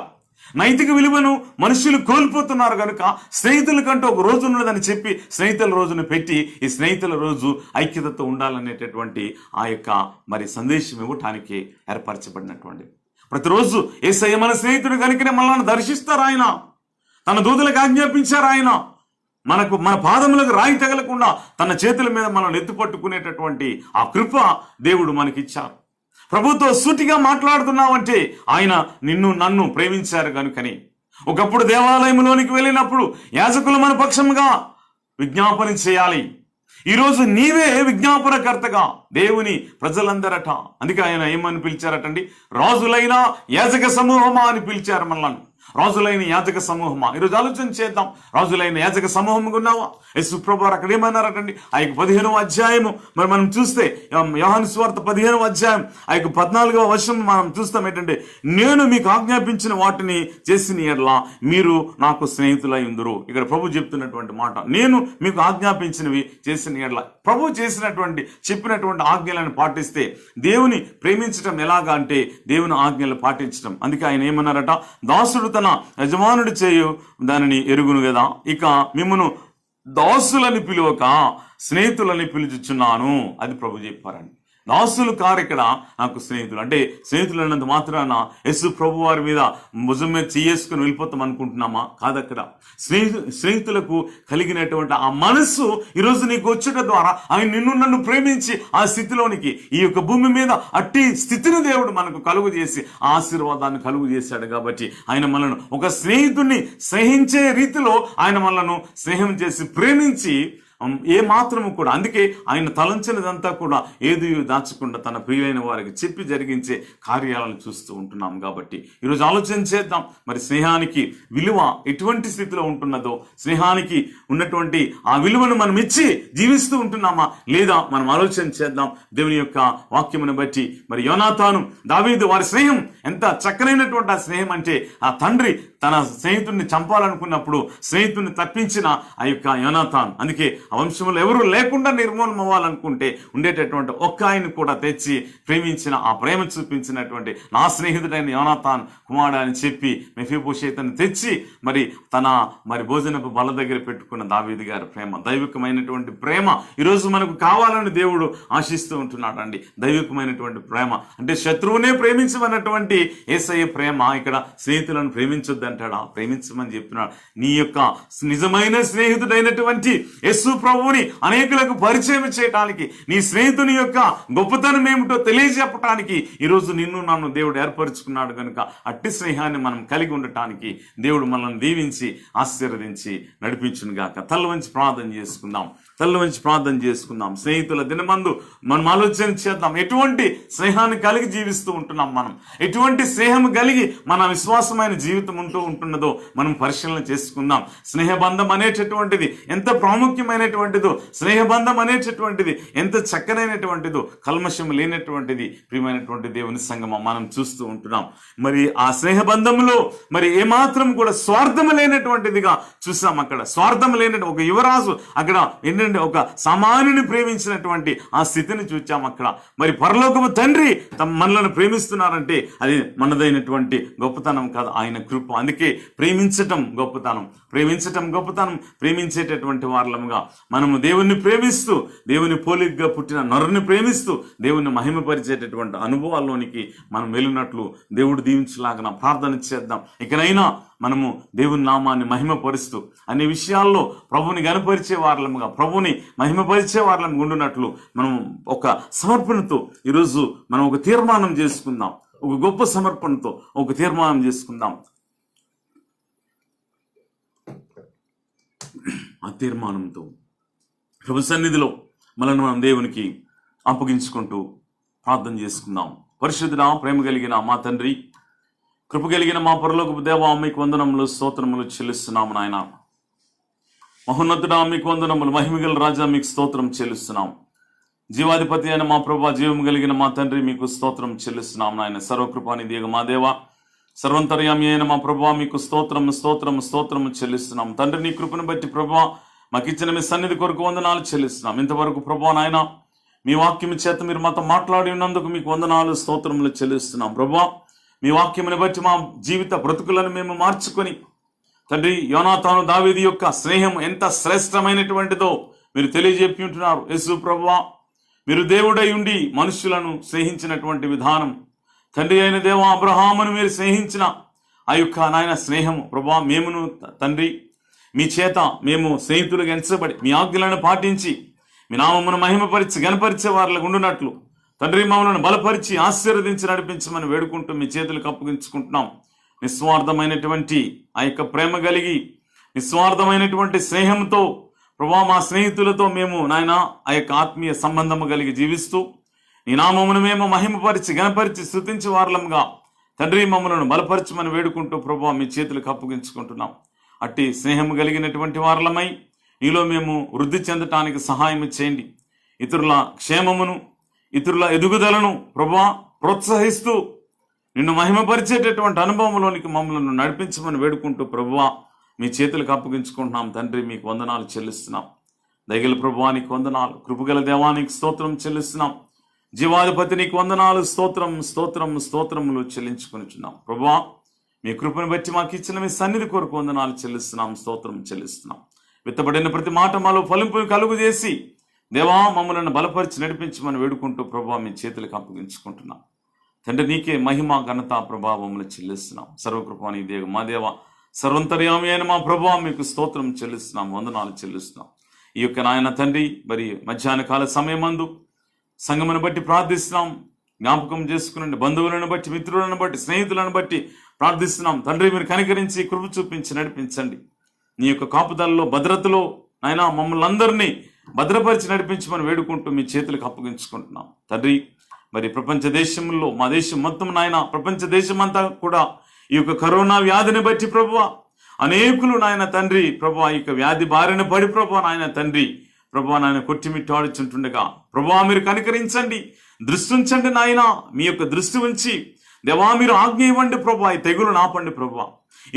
నైతిక విలువను మనుషులు కోల్పోతున్నారు కనుక స్నేహితులకంటూ ఒక రోజు ఉన్నదని చెప్పి స్నేహితుల రోజును పెట్టి ఈ స్నేహితుల రోజు ఐక్యతతో ఉండాలనేటటువంటి ఆ యొక్క మరి సందేశం ఇవ్వటానికి ఏర్పరచబడినటువంటి ప్రతిరోజు యేసయ్య మన స్నేహితుడు కనుకనే మనల్ని దర్శిస్తారు. ఆయన తన దూతలకు ఆజ్ఞాపించారు. ఆయన మన పాదములకు రాయి తగలకుండా తన చేతుల మీద మనం ఎత్తుపట్టుకునేటటువంటి ఆ కృప దేవుడు మనకిచ్చారు. ప్రభుతో సూటిగా మాట్లాడుతున్నావంటే ఆయన నన్ను ప్రేమించారు కనుకని. ఒకప్పుడు దేవాలయంలోనికి వెళ్ళినప్పుడు యాజకులు మన పక్షంగా విజ్ఞాపన చేయాలి. ఈరోజు నీవే విజ్ఞాపనకర్తగా దేవుని ప్రజలందరట. అందుకే ఆయన ఏమని పిలిచారటండి? రాజులైన యాజక సమూహమా అని పిలిచారు మనల్ని. రాజులైన యాజక సమూహమా? ఈరోజు ఆలోచన చేద్దాం. రాజులైన యాజక సమూహం ఉన్నావా? యేసు ప్రభువారు అక్కడ ఏమన్నారటండి? ఆ యొక్క 15వ అధ్యాయము మరి మనం చూస్తే యోహాను సువార్త 15వ అధ్యాయం ఆ యొక్క 14వ వచనం మనం చూస్తాం. ఏంటంటే, నేను మీకు ఆజ్ఞాపించిన వాటిని చేసిన ఎడల మీరు నాకు స్నేహితులై ఉందురు. ఇక్కడ ప్రభు చెప్తున్నటువంటి మాట, నేను మీకు ఆజ్ఞాపించినవి చేసిన ఎడల. ప్రభు చెప్పినటువంటి ఆజ్ఞలను పాటిస్తే దేవుని ప్రేమించడం ఎలాగా అంటే దేవుని ఆజ్ఞలు పాటించడం. అందుకే ఆయన ఏమన్నారట? దాసుడు తన యజమానుడు చేయు దానిని ఎరుగును కదా, ఇక మిమ్మును దాసులని పిలువక స్నేహితులని పిలుచుచున్నాను. అది ప్రభు చెప్పారండి. దాసులు కారు ఇక్కడ నాకు స్నేహితులు. అంటే స్నేహితులు అన్నంత మాత్రాన యేసు ప్రభు వారి మీద భుజం మీద చేసుకుని వెళ్ళిపోతాం అనుకుంటున్నామా? కాదక్కడ స్నేహితులకు కలిగినటువంటి ఆ మనస్సు ఈరోజు నీకు వచ్చేట ద్వారా ఆయన నన్ను ప్రేమించి ఆ స్థితిలోనికి ఈ యొక్క భూమి మీద అట్టి స్థితిని దేవుడు మనకు కలుగు చేసి ఆశీర్వాదాన్ని కలుగు చేశాడు. కాబట్టి ఆయన మనను ఒక స్నేహితుడిని స్నేహించే రీతిలో ఆయన మనను స్నేహం చేసి ప్రేమించి ఏ మాత్రము కూడా, అందుకే ఆయన తలంచినదంతా కూడా ఏది దాచకుండా తన ప్రియులైన వారికి చెప్పి జరిగించే కార్యాలను చూస్తూ ఉంటున్నాం. కాబట్టి ఈరోజు ఆలోచన చేద్దాం. మరి స్నేహానికి విలువ ఎటువంటి స్థితిలో ఉంటున్నదో, స్నేహానికి ఉన్నటువంటి ఆ విలువను మనం ఇచ్చి జీవిస్తూ ఉంటున్నామా లేదా మనం ఆలోచన చేద్దాం. దేవుని యొక్క వాక్యమును బట్టి మరి యోనాతాను దావీదు వారి స్నేహం ఎంత చక్కనైనటువంటి ఆ స్నేహం అంటే, ఆ తండ్రి తన స్నేహితుడిని చంపాలనుకున్నప్పుడు స్నేహితుడిని తప్పించిన ఆ యొక్క యోనాతాన్. అందుకే ఆ వంశంలో ఎవరు లేకుండా నిర్మూలన అవ్వాలనుకుంటే ఉండేటటువంటి ఒక్క ఆయన కూడా తెచ్చి ప్రేమించిన, ఆ ప్రేమ చూపించినటువంటి నా స్నేహితుడైన యోనాతాన్ కుమారుడు అని చెప్పి మెఫీబోషెతును తెచ్చి మరి తన భోజనపు బల్ల దగ్గర పెట్టుకున్న దావీదు గారి ప్రేమ, దైవికమైనటువంటి ప్రేమ ఈరోజు మనకు కావాలని దేవుడు ఆశిస్తూ ఉంటున్నాడు అండి. దైవికమైనటువంటి ప్రేమ అంటే శత్రువునే ప్రేమించమన్నటువంటి యేసయ్య ప్రేమ ఇక్కడ స్నేహితులను ప్రేమించొద్దు అంటాడా? ప్రేమించమని చెప్తున్నాడు. నీ యొక్క నిజమైన స్నేహితుడైనటువంటి యేసు ప్రభువుని అనేకులకు పరిచయం చేయడానికి, నీ స్నేహితుని యొక్క గొప్పతనం ఏమిటో తెలియజెప్పడానికి ఈరోజు నన్ను దేవుడు ఏర్పరచుకున్నాడు కనుక అట్టి స్నేహాన్ని మనం కలిగి ఉండటానికి దేవుడు మనల్ని దీవించి ఆశీర్వదించి నడిపించును గాక. తల వంచి ప్రార్థన చేసుకుందాం. స్నేహితుల దినమందు మనం ఆలోచన చేద్దాం. ఎటువంటి స్నేహాన్ని కలిగి జీవిస్తూ ఉంటున్నాం మనం, ఎటువంటి స్నేహం కలిగి మన విశ్వాసమైన జీవితం ఉంటున్నదో మనం పరిశీలన చేసుకుందాం. స్నేహబంధం అనేటటువంటిది ఎంత ప్రాముఖ్యమైనటువంటిదో, స్నేహబంధం అనేటటువంటిది ఎంత చక్కనైనటువంటిదో, కల్మషం లేనటువంటిది ప్రియమైనటువంటి దేవుని సంగమం మనం చూస్తూ ఉంటున్నాం. మరి ఆ స్నేహబంధంలో మరి ఏమాత్రం కూడా స్వార్థం లేనటువంటిదిగా చూసాం. అక్కడ స్వార్థం లేనటువంటి ఒక యువరాజు అక్కడ ఏంటంటే ఒక సామాన్యుని ప్రేమించినటువంటి ఆ స్థితిని చూచాం. అక్కడ మరి పరలోకము తండ్రి మనలను ప్రేమిస్తున్నారంటే అది మనదైనటువంటి గొప్పతనం కాదు, ఆయన కృప. అందుకే ప్రేమించటం గొప్పతనం, ప్రేమించేటటువంటి వారలముగా మనము దేవుణ్ణి ప్రేమిస్తూ, దేవుని పోలికగా పుట్టిన నరుని ప్రేమిస్తూ దేవుణ్ణి మహిమపరిచేటటువంటి అనుభవాల్లోనికి మనం వెళ్ళినట్లు దేవుడు దీవించలాగా ప్రార్థన చేద్దాం. ఇకనైనా మనము దేవుని నామాన్ని మహిమపరుస్తూ అన్ని విషయాల్లో ప్రభుని గణపరిచే వారలముగా, ప్రభుని మహిమపరిచే వారలము ఉండునట్లు మనం ఒక సమర్పణతో ఈరోజు మనం ఒక తీర్మానం చేసుకుందాం. ఒక గొప్ప సమర్పణతో ఒక తీర్మానం చేసుకుందాం. ఆ తీర్మానంతో ప్రభు సన్నిధిలో మనల్ని మనం దేవునికి అప్పగించుకుంటూ ప్రార్థన చేసుకుందాం. పరిశుద్ధుడా, ప్రేమ కలిగిన మా తండ్రి, కృప కలిగిన మా పరలోకపు దేవా, మీకు వందనములు స్తోత్రములు చెల్లిస్తున్నాము నాయన. మహోన్నతుడా, మీకు వందనములు. మహిమగల రాజా, మీకు స్తోత్రం చెల్లిస్తున్నాం. జీవాధిపతి అయిన మా ప్రభా, జీవము కలిగిన మా తండ్రి, మీకు స్తోత్రం చెల్లిస్తున్నాం నాయన. సర్వకృపానిధిగా మా దేవా, సర్వంతర్యామి అయిన మా ప్రభా, మీకు స్తోత్రము స్తోత్రము స్తోత్రము చెల్లిస్తున్నాం తండ్రి. నీ కృపను బట్టి ప్రభా, మాకు ఇచ్చిన మీ సన్నిధి కొరకు వందనాలు చెల్లిస్తున్నాం. ఇంతవరకు ప్రభా నాయన, మీ వాక్యం చేత మీరు మాతో మాట్లాడి ఉన్నందుకు మీకు వందనాలు స్తోత్రములు చెల్లిస్తున్నాం. ప్రభా, మీ వాక్యముని బట్టి మా జీవిత బ్రతుకులను మేము మార్చుకొని తండ్రి, యోనాతాను దావీదు యొక్క స్నేహం ఎంత శ్రేష్టమైనటువంటిదో మీరు తెలియజెప్పి ఉంటున్నారు. యేసు ప్రభువా, మీరు దేవుడై ఉండి మనుషులను స్నేహించినటువంటి విధానం, తండ్రి అయిన దేవా అబ్రహామును మీరు స్నేహించిన ఆ యొక్క నాయన స్నేహము ప్రభా, మేమును తండ్రి మీ చేత మేము స్నేహితులుగా ఎంచబడి మీ ఆజ్ఞలను పాటించి మీ నామమును మహిమపరిచి గణపరిచే వారిలో ఉండునట్లు తండ్రి మమ్మల్ని బలపరిచి ఆశీర్వదించి నడిపించమని వేడుకుంటూ మీ చేతులకు అప్పగించుకుంటున్నాం. నిస్వార్థమైనటువంటి ఆ యొక్క ప్రేమ కలిగి నిస్వార్థమైనటువంటి స్నేహంతో ప్రభా, మా స్నేహితులతో మేము నాయన ఆ యొక్క ఆత్మీయ సంబంధము కలిగి జీవిస్తూ నీ నామమును మేము మహిమపరిచి గణపరిచి స్తుతించే వారలంగా తండ్రి మమ్మల్ని బలపరచమని వేడుకుంటూ ప్రభా, మీ చేతులకు అప్పగించుకుంటున్నాం. అట్టి స్నేహము కలిగినటువంటి వారలమై నీలో మేము వృద్ధి చెందటానికి సహాయం చేయండి. ఇతరుల క్షేమమును ఇతరుల ఎదుగుదలను ప్రభా ప్రోత్సహిస్తూ నిన్ను మహిమపరిచేటటువంటి అనుభవంలోనికి మమ్మల్ని నడిపించమని వేడుకుంటూ ప్రభువా, మీ చేతులకు అప్పగించుకుంటున్నాం తండ్రి. మీకు వందనాలు చెల్లిస్తున్నాం. దయగల ప్రభువానికి వందనాలు. కృపగల దేవానికి స్తోత్రం చెల్లిస్తున్నాం. జీవాధిపతి నీకు వందనాలు, స్తోత్రం స్తోత్రం స్తోత్రములు చెల్లించుకొనిచున్నాం. ప్రభువా, మీ కృపను బట్టి మాకు ఇచ్చిన మీ సన్నిధి కొరకు వందనాలు చెల్లిస్తున్నాం, స్తోత్రం చెల్లిస్తున్నాం. విత్తబడిన ప్రతి మాట మాలో ఫలింపు కలుగు చేసి దేవా మమ్మల్ని బలపరిచి నడిపించమని వేడుకుంటూ ప్రభువా, మీ చేతులకు అప్పగించుకుంటున్నాం తండ్రి. నీకే మహిమ ఘనత ప్రభావములు చెల్లిస్తున్నాం. సర్వకృపాని దేవ మా దేవ, సర్వంతర్యామి అయిన మా ప్రభువా, మీకు స్తోత్రం చెల్లిస్తున్నాం, వందనాలు చెల్లిస్తున్నాం. ఈ యొక్క నాయన తండ్రి, మరి మధ్యాహ్న కాల సమయమందు సంఘమును బట్టి ప్రార్థిస్తున్నాం. జ్ఞాపకం చేసుకునండి. బంధువులను బట్టి, మిత్రులను బట్టి, స్నేహితులను బట్టి ప్రార్థిస్తున్నాం తండ్రి. మీరు కనికరించి కృప చూపించి నడిపించండి. నీ యొక్క కాపుదలలో భద్రతలో నాయన మమ్మల్ని అందరినీ భద్రపరిచి నడిపించమని వేడుకుంటూ మీ చేతులకు అప్పగించుకుంటున్నాం తండ్రి. మరి ప్రపంచ దేశంలో మా దేశం మొత్తం నాయన, ప్రపంచ దేశమంతా కూడా ఈ యొక్క కరోనా వ్యాధిని బట్టి ప్రభువా, అనేకులు నాయన తండ్రి ప్రభువా ఈ యొక్క వ్యాధి బారిన పడి ప్రభువా నాయన తండ్రి ప్రభువా నాయన కొట్టిమిట్టాడుచుంటుండగా ప్రభువా మీరు కనికరించండి, దృష్టి ఉంచండి నాయన. మీ యొక్క దృష్టి ఉంచి దేవా మీరు ఆజ్ఞ ఇవ్వండి ప్రభువా, ఈ తెగులు నాపండి ప్రభువా.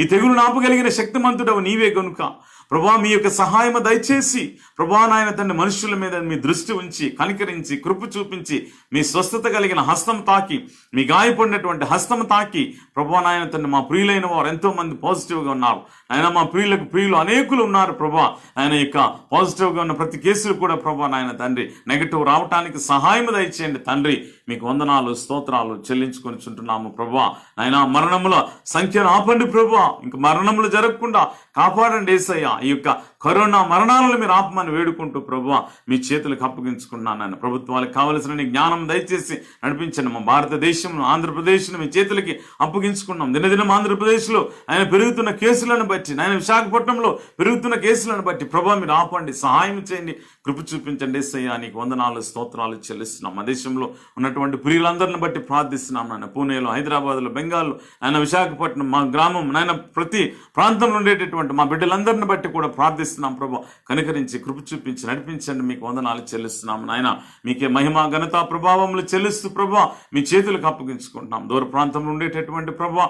ఈ తెగులు నాపగలిగిన శక్తిమంతుడవు నీవే గనుక ప్రభా, మీ యొక్క సహాయము దయచేసి ప్రభా నాయన తండ్రి మనుషుల మీద మీ దృష్టి ఉంచి కనికరించి కృప చూపించి మీ స్వస్థత కలిగిన హస్తం తాకి, మీ గాయపడినటువంటి హస్తం తాకి ప్రభా నాయన తండ్రి మా ప్రియులైన వారు ఎంతో మంది పాజిటివ్గా ఉన్నారు ఆయన. మా ప్రియులు అనేకులు ఉన్నారు ప్రభా. ఆయన యొక్క పాజిటివ్గా ఉన్న ప్రతి కేసులు కూడా ప్రభా నాయన తండ్రి నెగటివ్ రావటానికి సహాయం దయచేయండి తండ్రి. మీకు వందనాలు స్తోత్రాలు చెల్లించుకొని చుంటున్నాము ప్రభా. ఆయన మరణముల సంఖ్యను ఆపండి ప్రభా, ఇంక మరణములు జరగకుండా కాపాడండి యేసయ్య. ఈ యొక్క కరోనా మరణాలను మీరు ఆపమని వేడుకుంటూ ప్రభువా మీ చేతులకు అప్పగించుకున్నాను. ఆయన ప్రభుత్వాలకు కావలసిన జ్ఞానం దయచేసి నడిపించండి. మా భారతదేశంను, ఆంధ్రప్రదేశ్ను మీ చేతులకి అప్పగించుకున్నాం. దినదినం ఆంధ్రప్రదేశ్లో ఆయన పెరుగుతున్న కేసులను బట్టి, ఆయన విశాఖపట్నంలో పెరుగుతున్న కేసులను బట్టి ప్రభా మీరు ఆపండి, సహాయం చేయండి, కృప చూపించండి యేసయ్య. నీకు వందనాలు స్తోత్రాలు చెల్లిస్తున్నాం. మా దేశంలో ఉన్నటువంటి ప్రియులందరిని బట్టి ప్రార్థిస్తున్నాం నాయన. పూణేలో, హైదరాబాద్లో, బెంగాల్లో, ఆయన విశాఖపట్నం, మా గ్రామం నాయన, ప్రతి ప్రాంతంలో ఉండేటటువంటి మా బిడ్డలందరిని బట్టి కూడా ప్రార్థిస్తున్నాం ప్రభా. కనికరించి కృప చూపించి నడిపించండి. మీకు వందనాలు చెల్లిస్తున్నాం నాయన. మీకే మహిమ ఘనత ప్రభావములు చెల్లిస్తూ ప్రభా మీ చేతులకు అప్పగించుకుంటున్నాం. దూర ప్రాంతంలో ఉండేటటువంటి ప్రభా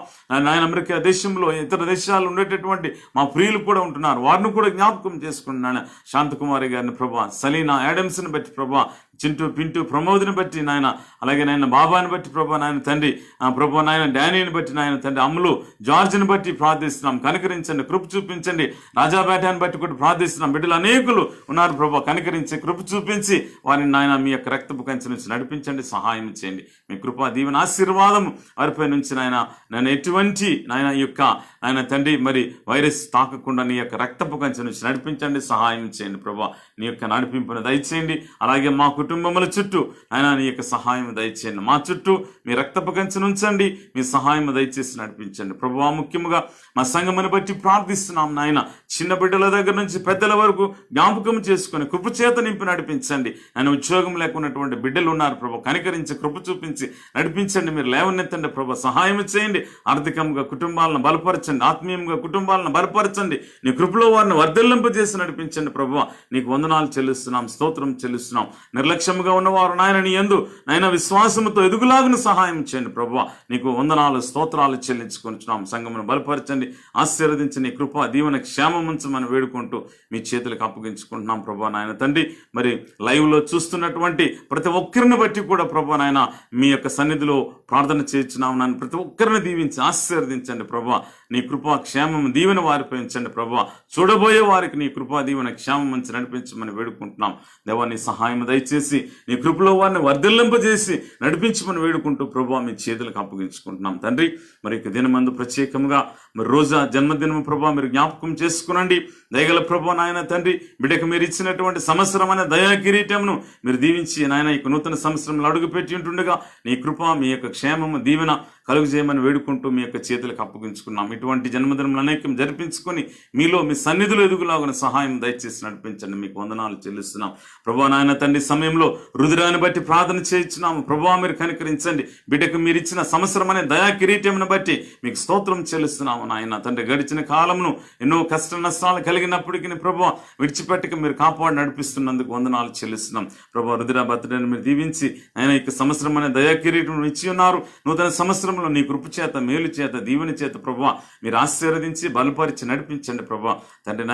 నాయన, అమెరికా దేశంలో, ఇతర దేశాల్లో ఉండేటటువంటి మా ప్రియులు కూడా ఉంటున్నారు, వారిని కూడా జ్ఞాపకం చేసుకుంటున్నాను. శాంతకుమారి గారిని ప్రభా, సలీనా యాడమ్స్ని బట్టి ప్రభా, చింటూ పింటూ ప్రమోద్ని బట్టి నాయన, అలాగే నాయన బాబాని బట్టి ప్రభా నాయన తండ్రి, ప్రభా నాయన డానీని బట్టి నాయన తండ్రి, అమ్ములు జార్జ్ని బట్టి ప్రార్థిస్తున్నాం. కనికరించండి, కృప చూపించండి. రాజాబేటాన్ని బట్టి కూడా ప్రార్థిస్తున్నాం. బిడ్డలు అనేకులు ఉన్నారు ప్రభా, కనికరించి కృప చూపించి వారిని నాయన మీ యొక్క రక్తపు కంచె నుంచి నడిపించండి, సహాయం చేయండి. మీ కృప దీవెన ఆశీర్వాదం వారిపై నుంచి నాయన నేను ఎటువంటి నాయన ఈ యొక్క నాయన తండ్రి మరి వైరస్ తాకకుండా నీ యొక్క రక్తపు కంచె నుంచి నడిపించండి, సహాయం చేయండి ప్రభా. నీ యొక్క నడిపింపును దయచేయండి. అలాగే మాకు కుటుంబముల చుట్టూ ఆయన నీ యొక్క సహాయం దయచేయండి. మా చుట్టూ మీ రక్తపు కంచెను ఉంచండి, మీ సహాయం దయచేసి నడిపించండి ప్రభువా. ముఖ్యంగా మా సంఘమును బట్టి ప్రార్థిస్తున్నాం నాయన. చిన్న బిడ్డల దగ్గర నుంచి పెద్దల వరకు జ్ఞాపకం చేసుకుని కృప చేత నింపి నడిపించండి. ఆయన ఉద్యోగం లేకున్నటువంటి బిడ్డలు ఉన్నారు ప్రభు, కనికరించి కృప చూపించి నడిపించండి. మీరు లేవనెత్తండి ప్రభు, సహాయం చేయండి. ఆర్థికంగా కుటుంబాలను బలపరచండి, ఆత్మీయంగా కుటుంబాలను బలపరచండి. నీ కృపలో వారిని వర్ధిల్లింపజేసి నడిపించండి ప్రభువా. నీకు వందనాలు చెల్లిస్తున్నాం, స్తోత్రం చెల్లిస్తున్నాం. నిర్లక్ష్యంగా ఉన్నవారు నాయన నీ యందు నాయన విశ్వాసముతో ఎదుగులాగున సహాయం చేయండి ప్రభువా. నీకు వందనాలు స్తోత్రాలు చెల్లించుకుంటున్నాం. సంఘమును బలపరచండి, ఆశీర్వదించి నీ కృప దీవెన క్షేమం ఉంచమని వేడుకుంటూ మీ చేతులకు అప్పగించుకుంటున్నాం ప్రభువా. నాయన తండ్రి, మరి లైవ్ లో చూస్తున్నటువంటి ప్రతి ఒక్కరిని బట్టి కూడా ప్రభువా నాయన మీ యొక్క సన్నిధిలో ప్రార్థన చేయించున్నాం. నన్ను ప్రతి ఒక్కరిని దీవించి ఆశీర్వదించండి ప్రభువా. నీ కృపా క్షేమం దీవెన వారిపై ఉంచండి ప్రభువా. చూడబోయే వారికి నీ కృపా దీవెన క్షేమం ఉంచి నడిపించమని వేడుకుంటున్నాం దేవా. నీ సహాయం దయచేసి నీ కృపలో వారిని వర్ధిల్లింపజేసి నడిపించమని వేడుకుంటూ ప్రభువా మీ చేతులకు అప్పగించుకుంటున్నాం తండ్రి. మరి ఇక దినమందు ప్రత్యేకంగా మరి రోజా జన్మదినం ప్రభువా మీరు జ్ఞాపకం చేసుకునండి. దయగల ప్రభువా నాయన తండ్రి, బిడ్డకు మీరు ఇచ్చినటువంటి సంవత్సరం అనే దయా కిరీటమును మీరు దీవించి నాయన ఇక నూతన సంవత్సరంలో అడుగుపెట్టి ఉంటుండగా నీ కృప మీ యొక్క క్షేమము దీవెన కలుగు చేయమని వేడుకుంటూ మీ యొక్క చేతులకు అప్పగించుకున్నాం. ఇటువంటి జన్మదినములు అనేకం జరిపించుకొని మీలో మీ సన్నిధిలో ఎదుగులాగున సహాయం దయచేసి నడిపించండి. మీకు వందనాలు చెల్లిస్తున్నాం ప్రభువా నాయన తండ్రి. సమయంలో రుధిరాన్ని బట్టి ప్రార్థన చేయించున్నాము ప్రభువా, మీరు కనికరించండి. బిడ్డకు మీరు ఇచ్చిన సంవత్సరం అనే దయా కిరీటమును బట్టి మీకు స్తోత్రం చెల్లిస్తున్నాము నాయన తండ్రి. గడిచిన కాలమును ఎన్నో కష్ట నష్టాలు కలిగినప్పటికీ ప్రభువా విడిచిపెట్టక మీరు కాపాడి నడిపిస్తున్నందుకు వందనాలు చెల్లిస్తున్నాం ప్రభువా. రుధిర బర్త్డేని మీరు దీవించి ఆయన ఇక సంవత్సరం అనే దయా కిరీటం ఇచ్చి ఉన్నారు. నూతన సంవత్సరం నీ కృప చేత మేలు చేత దీవెన చేత ప్రభువా మీరు ఆశీర్వదించి బలపరిచి నడిపించండి ప్రభువా తండ్రి.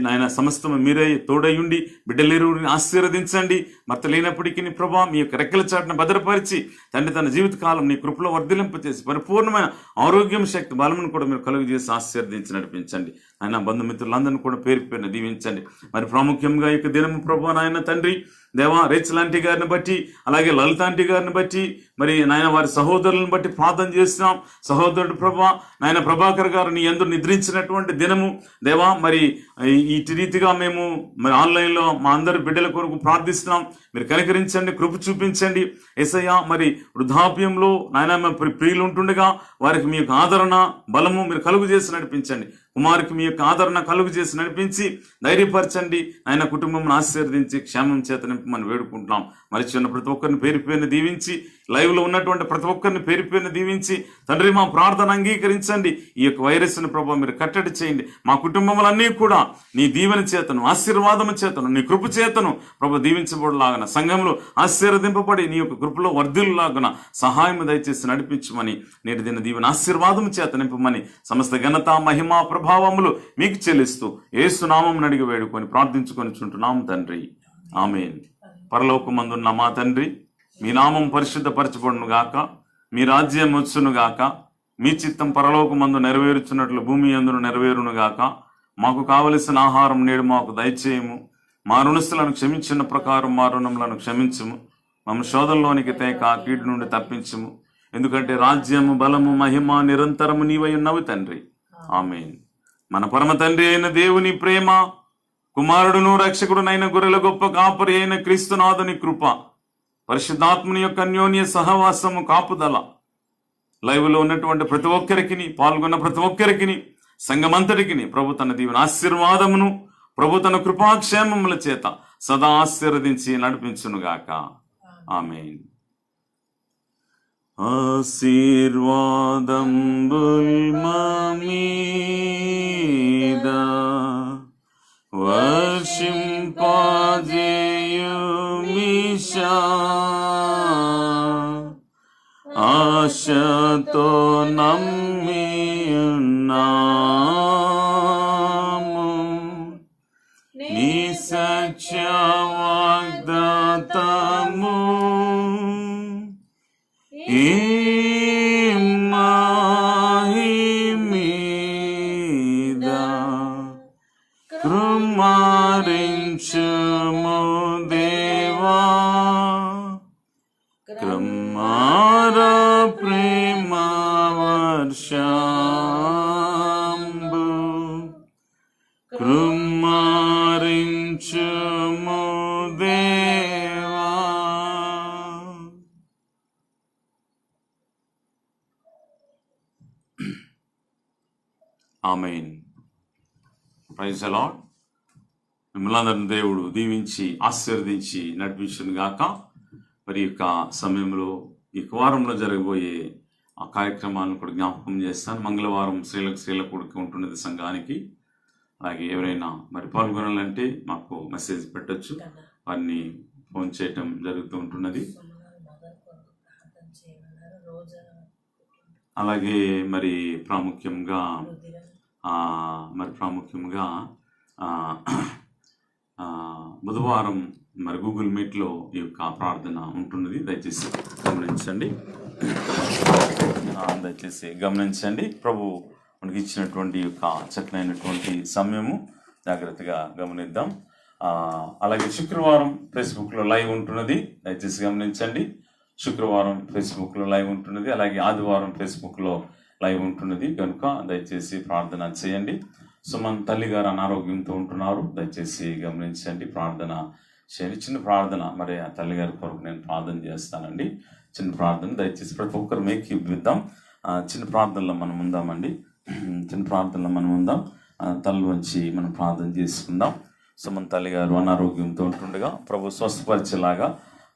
నాయన సమస్తము మీరే తోడయుండి బిడ్డలేరుని ఆశీర్వదించండి. భర్త లేనప్పటికీ ప్రభువా మీ యొక్క రెక్కల చాటును భద్రపరిచి తండ్రి తన జీవితకాలం నీ కృపలో వర్ధిలింపచేసి పరిపూర్ణమైన ఆరోగ్యం శక్తి బలమును కూడా మీరు కలుగు చేసి ఆశీర్వదించి నడిపించండి. ఆయన బంధుమిత్రులందరినీ కూడా పేరు పేరున దీవించండి. మరి ప్రాముఖ్యంగా ఇక దినము ప్రభువా నాయన తండ్రి దేవా రేచల్ ఆంటీ గారిని బట్టి అలాగే లలిత ఆంటీ గారిని బట్టి మరి నాయన వారి సహోదరులను బట్టి ప్రార్థన చేస్తున్నాం. సహోదరుడు ప్రభా నాయన ప్రభాకర్ గారు నీ యందు నిద్రించినటువంటి దినము దేవా, మరి ఇటు రీతిగా మేము మరి ఆన్లైన్లో మా అందరి బిడ్డల కొరకు ప్రార్థిస్తున్నాం. మీరు కనికరించండి, కృప చూపించండి యేసయ్యా. మరి వృద్ధాప్యంలో నాయన ప్రియులు ఉంటుండగా వారికి మీ యొక్క ఆదరణ బలము మీరు కలుగు చేసి నడిపించండి. కుమారుకి మీ యొక్క ఆదరణ కలుగు చేసి నడిపించి ధైర్యపరచండి. ఆయన కుటుంబం ఆశీర్వదించి క్షేమం చేత నింపమని వేడుకుంటున్నాం. మరిచి ప్రతి ఒక్కరిని పేరు పేరుని దీవించి లైవ్ లో ఉన్నటువంటి ప్రతి ఒక్కరిని పేరు పేరుని దీవించి తండ్రి మా ప్రార్థన అంగీకరించండి. ఈ యొక్క వైరస్ ని ప్రభావ మీరు కట్టడి చేయండి. మా కుటుంబములన్నీ కూడా నీ దీవెన చేతను ఆశీర్వాదము చేతను నీ కృప చేతను ప్రభు దీవించబడలాగన సంఘంలో ఆశీర్వదింపబడి నీ యొక్క కృపలో వర్ధిల్లాగున సహాయం దయచేసి నడిపించమని నేటి దిన దీవెన ఆశీర్వాదము చేత నింపమని సమస్త ఘనత మహిమా ప్రభావములు మీకు చెల్లిస్తూ యేసు నామమున అడిగి వేడుకొని ప్రార్థించుకొని చుంటున్నాం తండ్రి, ఆమేన్. పరలోకమందున్న మా తండ్రి, మీ నామం పరిశుద్ధపరచబడును గాక, మీ రాజ్యం వచ్చును గాక, మీ చిత్తం పరలోకమందు నెరవేరుచున్నట్లు భూమి యందును నెరవేరును గాక. మాకు కావలసిన ఆహారం నేడు మాకు దయచేయము. మా రుణస్థులను క్షమించిన ప్రకారం మా రుణములను క్షమించుము. మమ్మ శోధంలోనికి తేక కీడు నుండి తప్పించుము. ఎందుకంటే రాజ్యము బలము మహిమ నిరంతరము నీవై ఉన్నవి తండ్రి, ఆమేన్. మన పరమ తండ్రి అయిన దేవుని ప్రేమ, కుమారుడును రక్షకుడునైన గొర్రెల గొప్ప కాపరి అయిన క్రీస్తునాథుని కృప, పరిశుద్ధాత్మని యొక్క అన్యోన్య సహవాసము కాపుదల లైవ్ లో ఉన్నటువంటి ప్రతి ఒక్కరికి, పాల్గొన్న ప్రతి ఒక్కరికి, సంఘమంతటికి ప్రభు తన దీవెన ఆశీర్వాదమును ప్రభు తన కృపాక్షేమముల చేత సదా ఆశీర్వదించి నడిపించునుగాక, ఆమేన్. ఆశీర్వాదంబుల్ మీద వర్షింపజేయుమిషా, ఆశతో నమ్మియున్నాము. నీ సత్య వాగ్దాతము మీద కృమారించుము దేవా, కృమార ప్రేమ వర్షంబు కృమారించుము దేవా. ఆమెన్. Praise the lord. మిమ్మల్ని దేవుడు దీవించి ఆశీర్వదించి నడిపించును గాక. మరి యొక్క సమయంలో ఈ వారంలో జరగబోయే ఆ కార్యక్రమాలను కూడా జ్ఞాపకం చేస్తాను. మంగళవారం స్త్రీలకు కూడిక ఉంటున్నది సంఘానికి. అలాగే ఎవరైనా మరి పాల్గొనాలంటే మాకు మెసేజ్ పెట్టచ్చు, వారిని ఫోన్ చేయటం జరుగుతూ ఉంటున్నది. అలాగే మరి ప్రాముఖ్యంగా బుధవారం మరి గూగుల్ మీట్లో ఈ యొక్క ప్రార్థన ఉంటున్నది. దయచేసి గమనించండి. ప్రభు మనకి ఇచ్చినటువంటి యొక్క చక్కనైనటువంటి సమయము జాగ్రత్తగా గమనిద్దాం. అలాగే శుక్రవారం ఫేస్బుక్లో లైవ్ ఉంటున్నది. దయచేసి గమనించండి. శుక్రవారం ఫేస్బుక్లో లైవ్ ఉంటున్నది. అలాగే ఆదివారం ఫేస్బుక్లో లైవ్ ఉంటున్నది. కనుక దయచేసి ప్రార్థన చేయండి. సుమన్ తల్లి గారు అనారోగ్యంతో ఉంటున్నారు. దయచేసి గమనించండి, ప్రార్థన చేయండి. చిన్న ప్రార్థన మరి ఆ తల్లి గారి కొరకు నేను ప్రార్థన చేస్తానండి. చిన్న ప్రార్థన దయచేసి ప్రతి ఒక్కరు మేక్ ఇద్దాం. చిన్న ప్రార్థనలో మనం ఉందామండి. తల్లి వంచి మనం ప్రార్థన చేసుకుందాం. సుమన్ తల్లి గారు అనారోగ్యంతో ఉంటుండగా ప్రభు స్వస్థపరిచేలాగా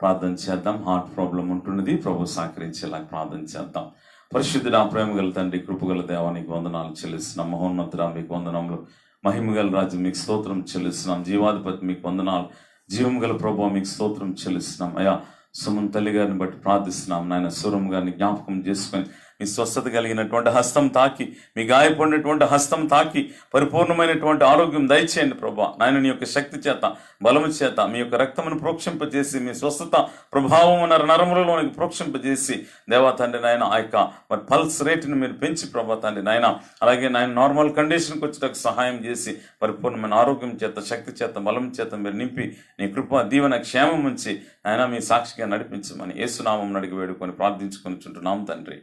ప్రార్థన చేద్దాం. హార్ట్ ప్రాబ్లం ఉంటున్నది, ప్రభు సహకరించేలాగా ప్రార్థన చేద్దాం. పరిశుద్ధుడా, ప్రేమ గల తండ్రి, కృపగల దేవానికి వందనాలు చెల్లిస్తున్నాం. మహోన్నతుడా మీకు వందనములు. మహిమగల రాజు మీకు స్తోత్రం చెల్లిస్తున్నాం. జీవాధిపతి మీకు వందనాలు. జీవం గల ప్రభు మీకు స్తోత్రం చెల్లిస్తున్నాం. అయ్యా సుమన్ తల్లి గారిని బట్టి ప్రార్థిస్తున్నాం. నాయన సూరం గారిని జ్ఞాపకం చేసుకొని మీ స్వస్థత కలిగినటువంటి హస్తం తాకి, మీ గాయపడినటువంటి హస్తం తాకి పరిపూర్ణమైనటువంటి ఆరోగ్యం దయచేయండి ప్రభా. నాయన నీ యొక్క శక్తి చేత, బలము చేత మీ యొక్క రక్తమును ప్రోక్షింపజేసి మీ స్వస్థత ప్రభావం నరములలోనికి ప్రోక్షింపజేసి దేవా తండ్రి నాయన ఆ యొక్క మరి పల్స్ రేటును మీరు పెంచి ప్రభా తండ్రి నాయన, అలాగే నాయన నార్మల్ కండిషన్కి వచ్చేటకు సహాయం చేసి పరిపూర్ణమైన ఆరోగ్యం చేత, శక్తి చేత, బలం చేత మీరు నింపి నీ కృప దీవెన క్షేమం ఉంచి ఆయన మీ సాక్షిగా నడిపించమని యేసునామం అడిగి వేడుకొని ప్రార్థించుకొని చుంటున్నాం తండ్రి.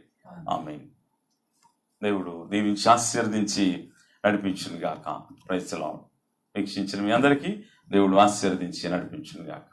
ఆమేన్. దేవుడు దీవించి ఆశీర్వదించి నడిపించును గాక. Praise the Lord. వీక్షించిన మీ అందరికీ దేవుడు ఆశీర్వదించి నడిపించును గాక.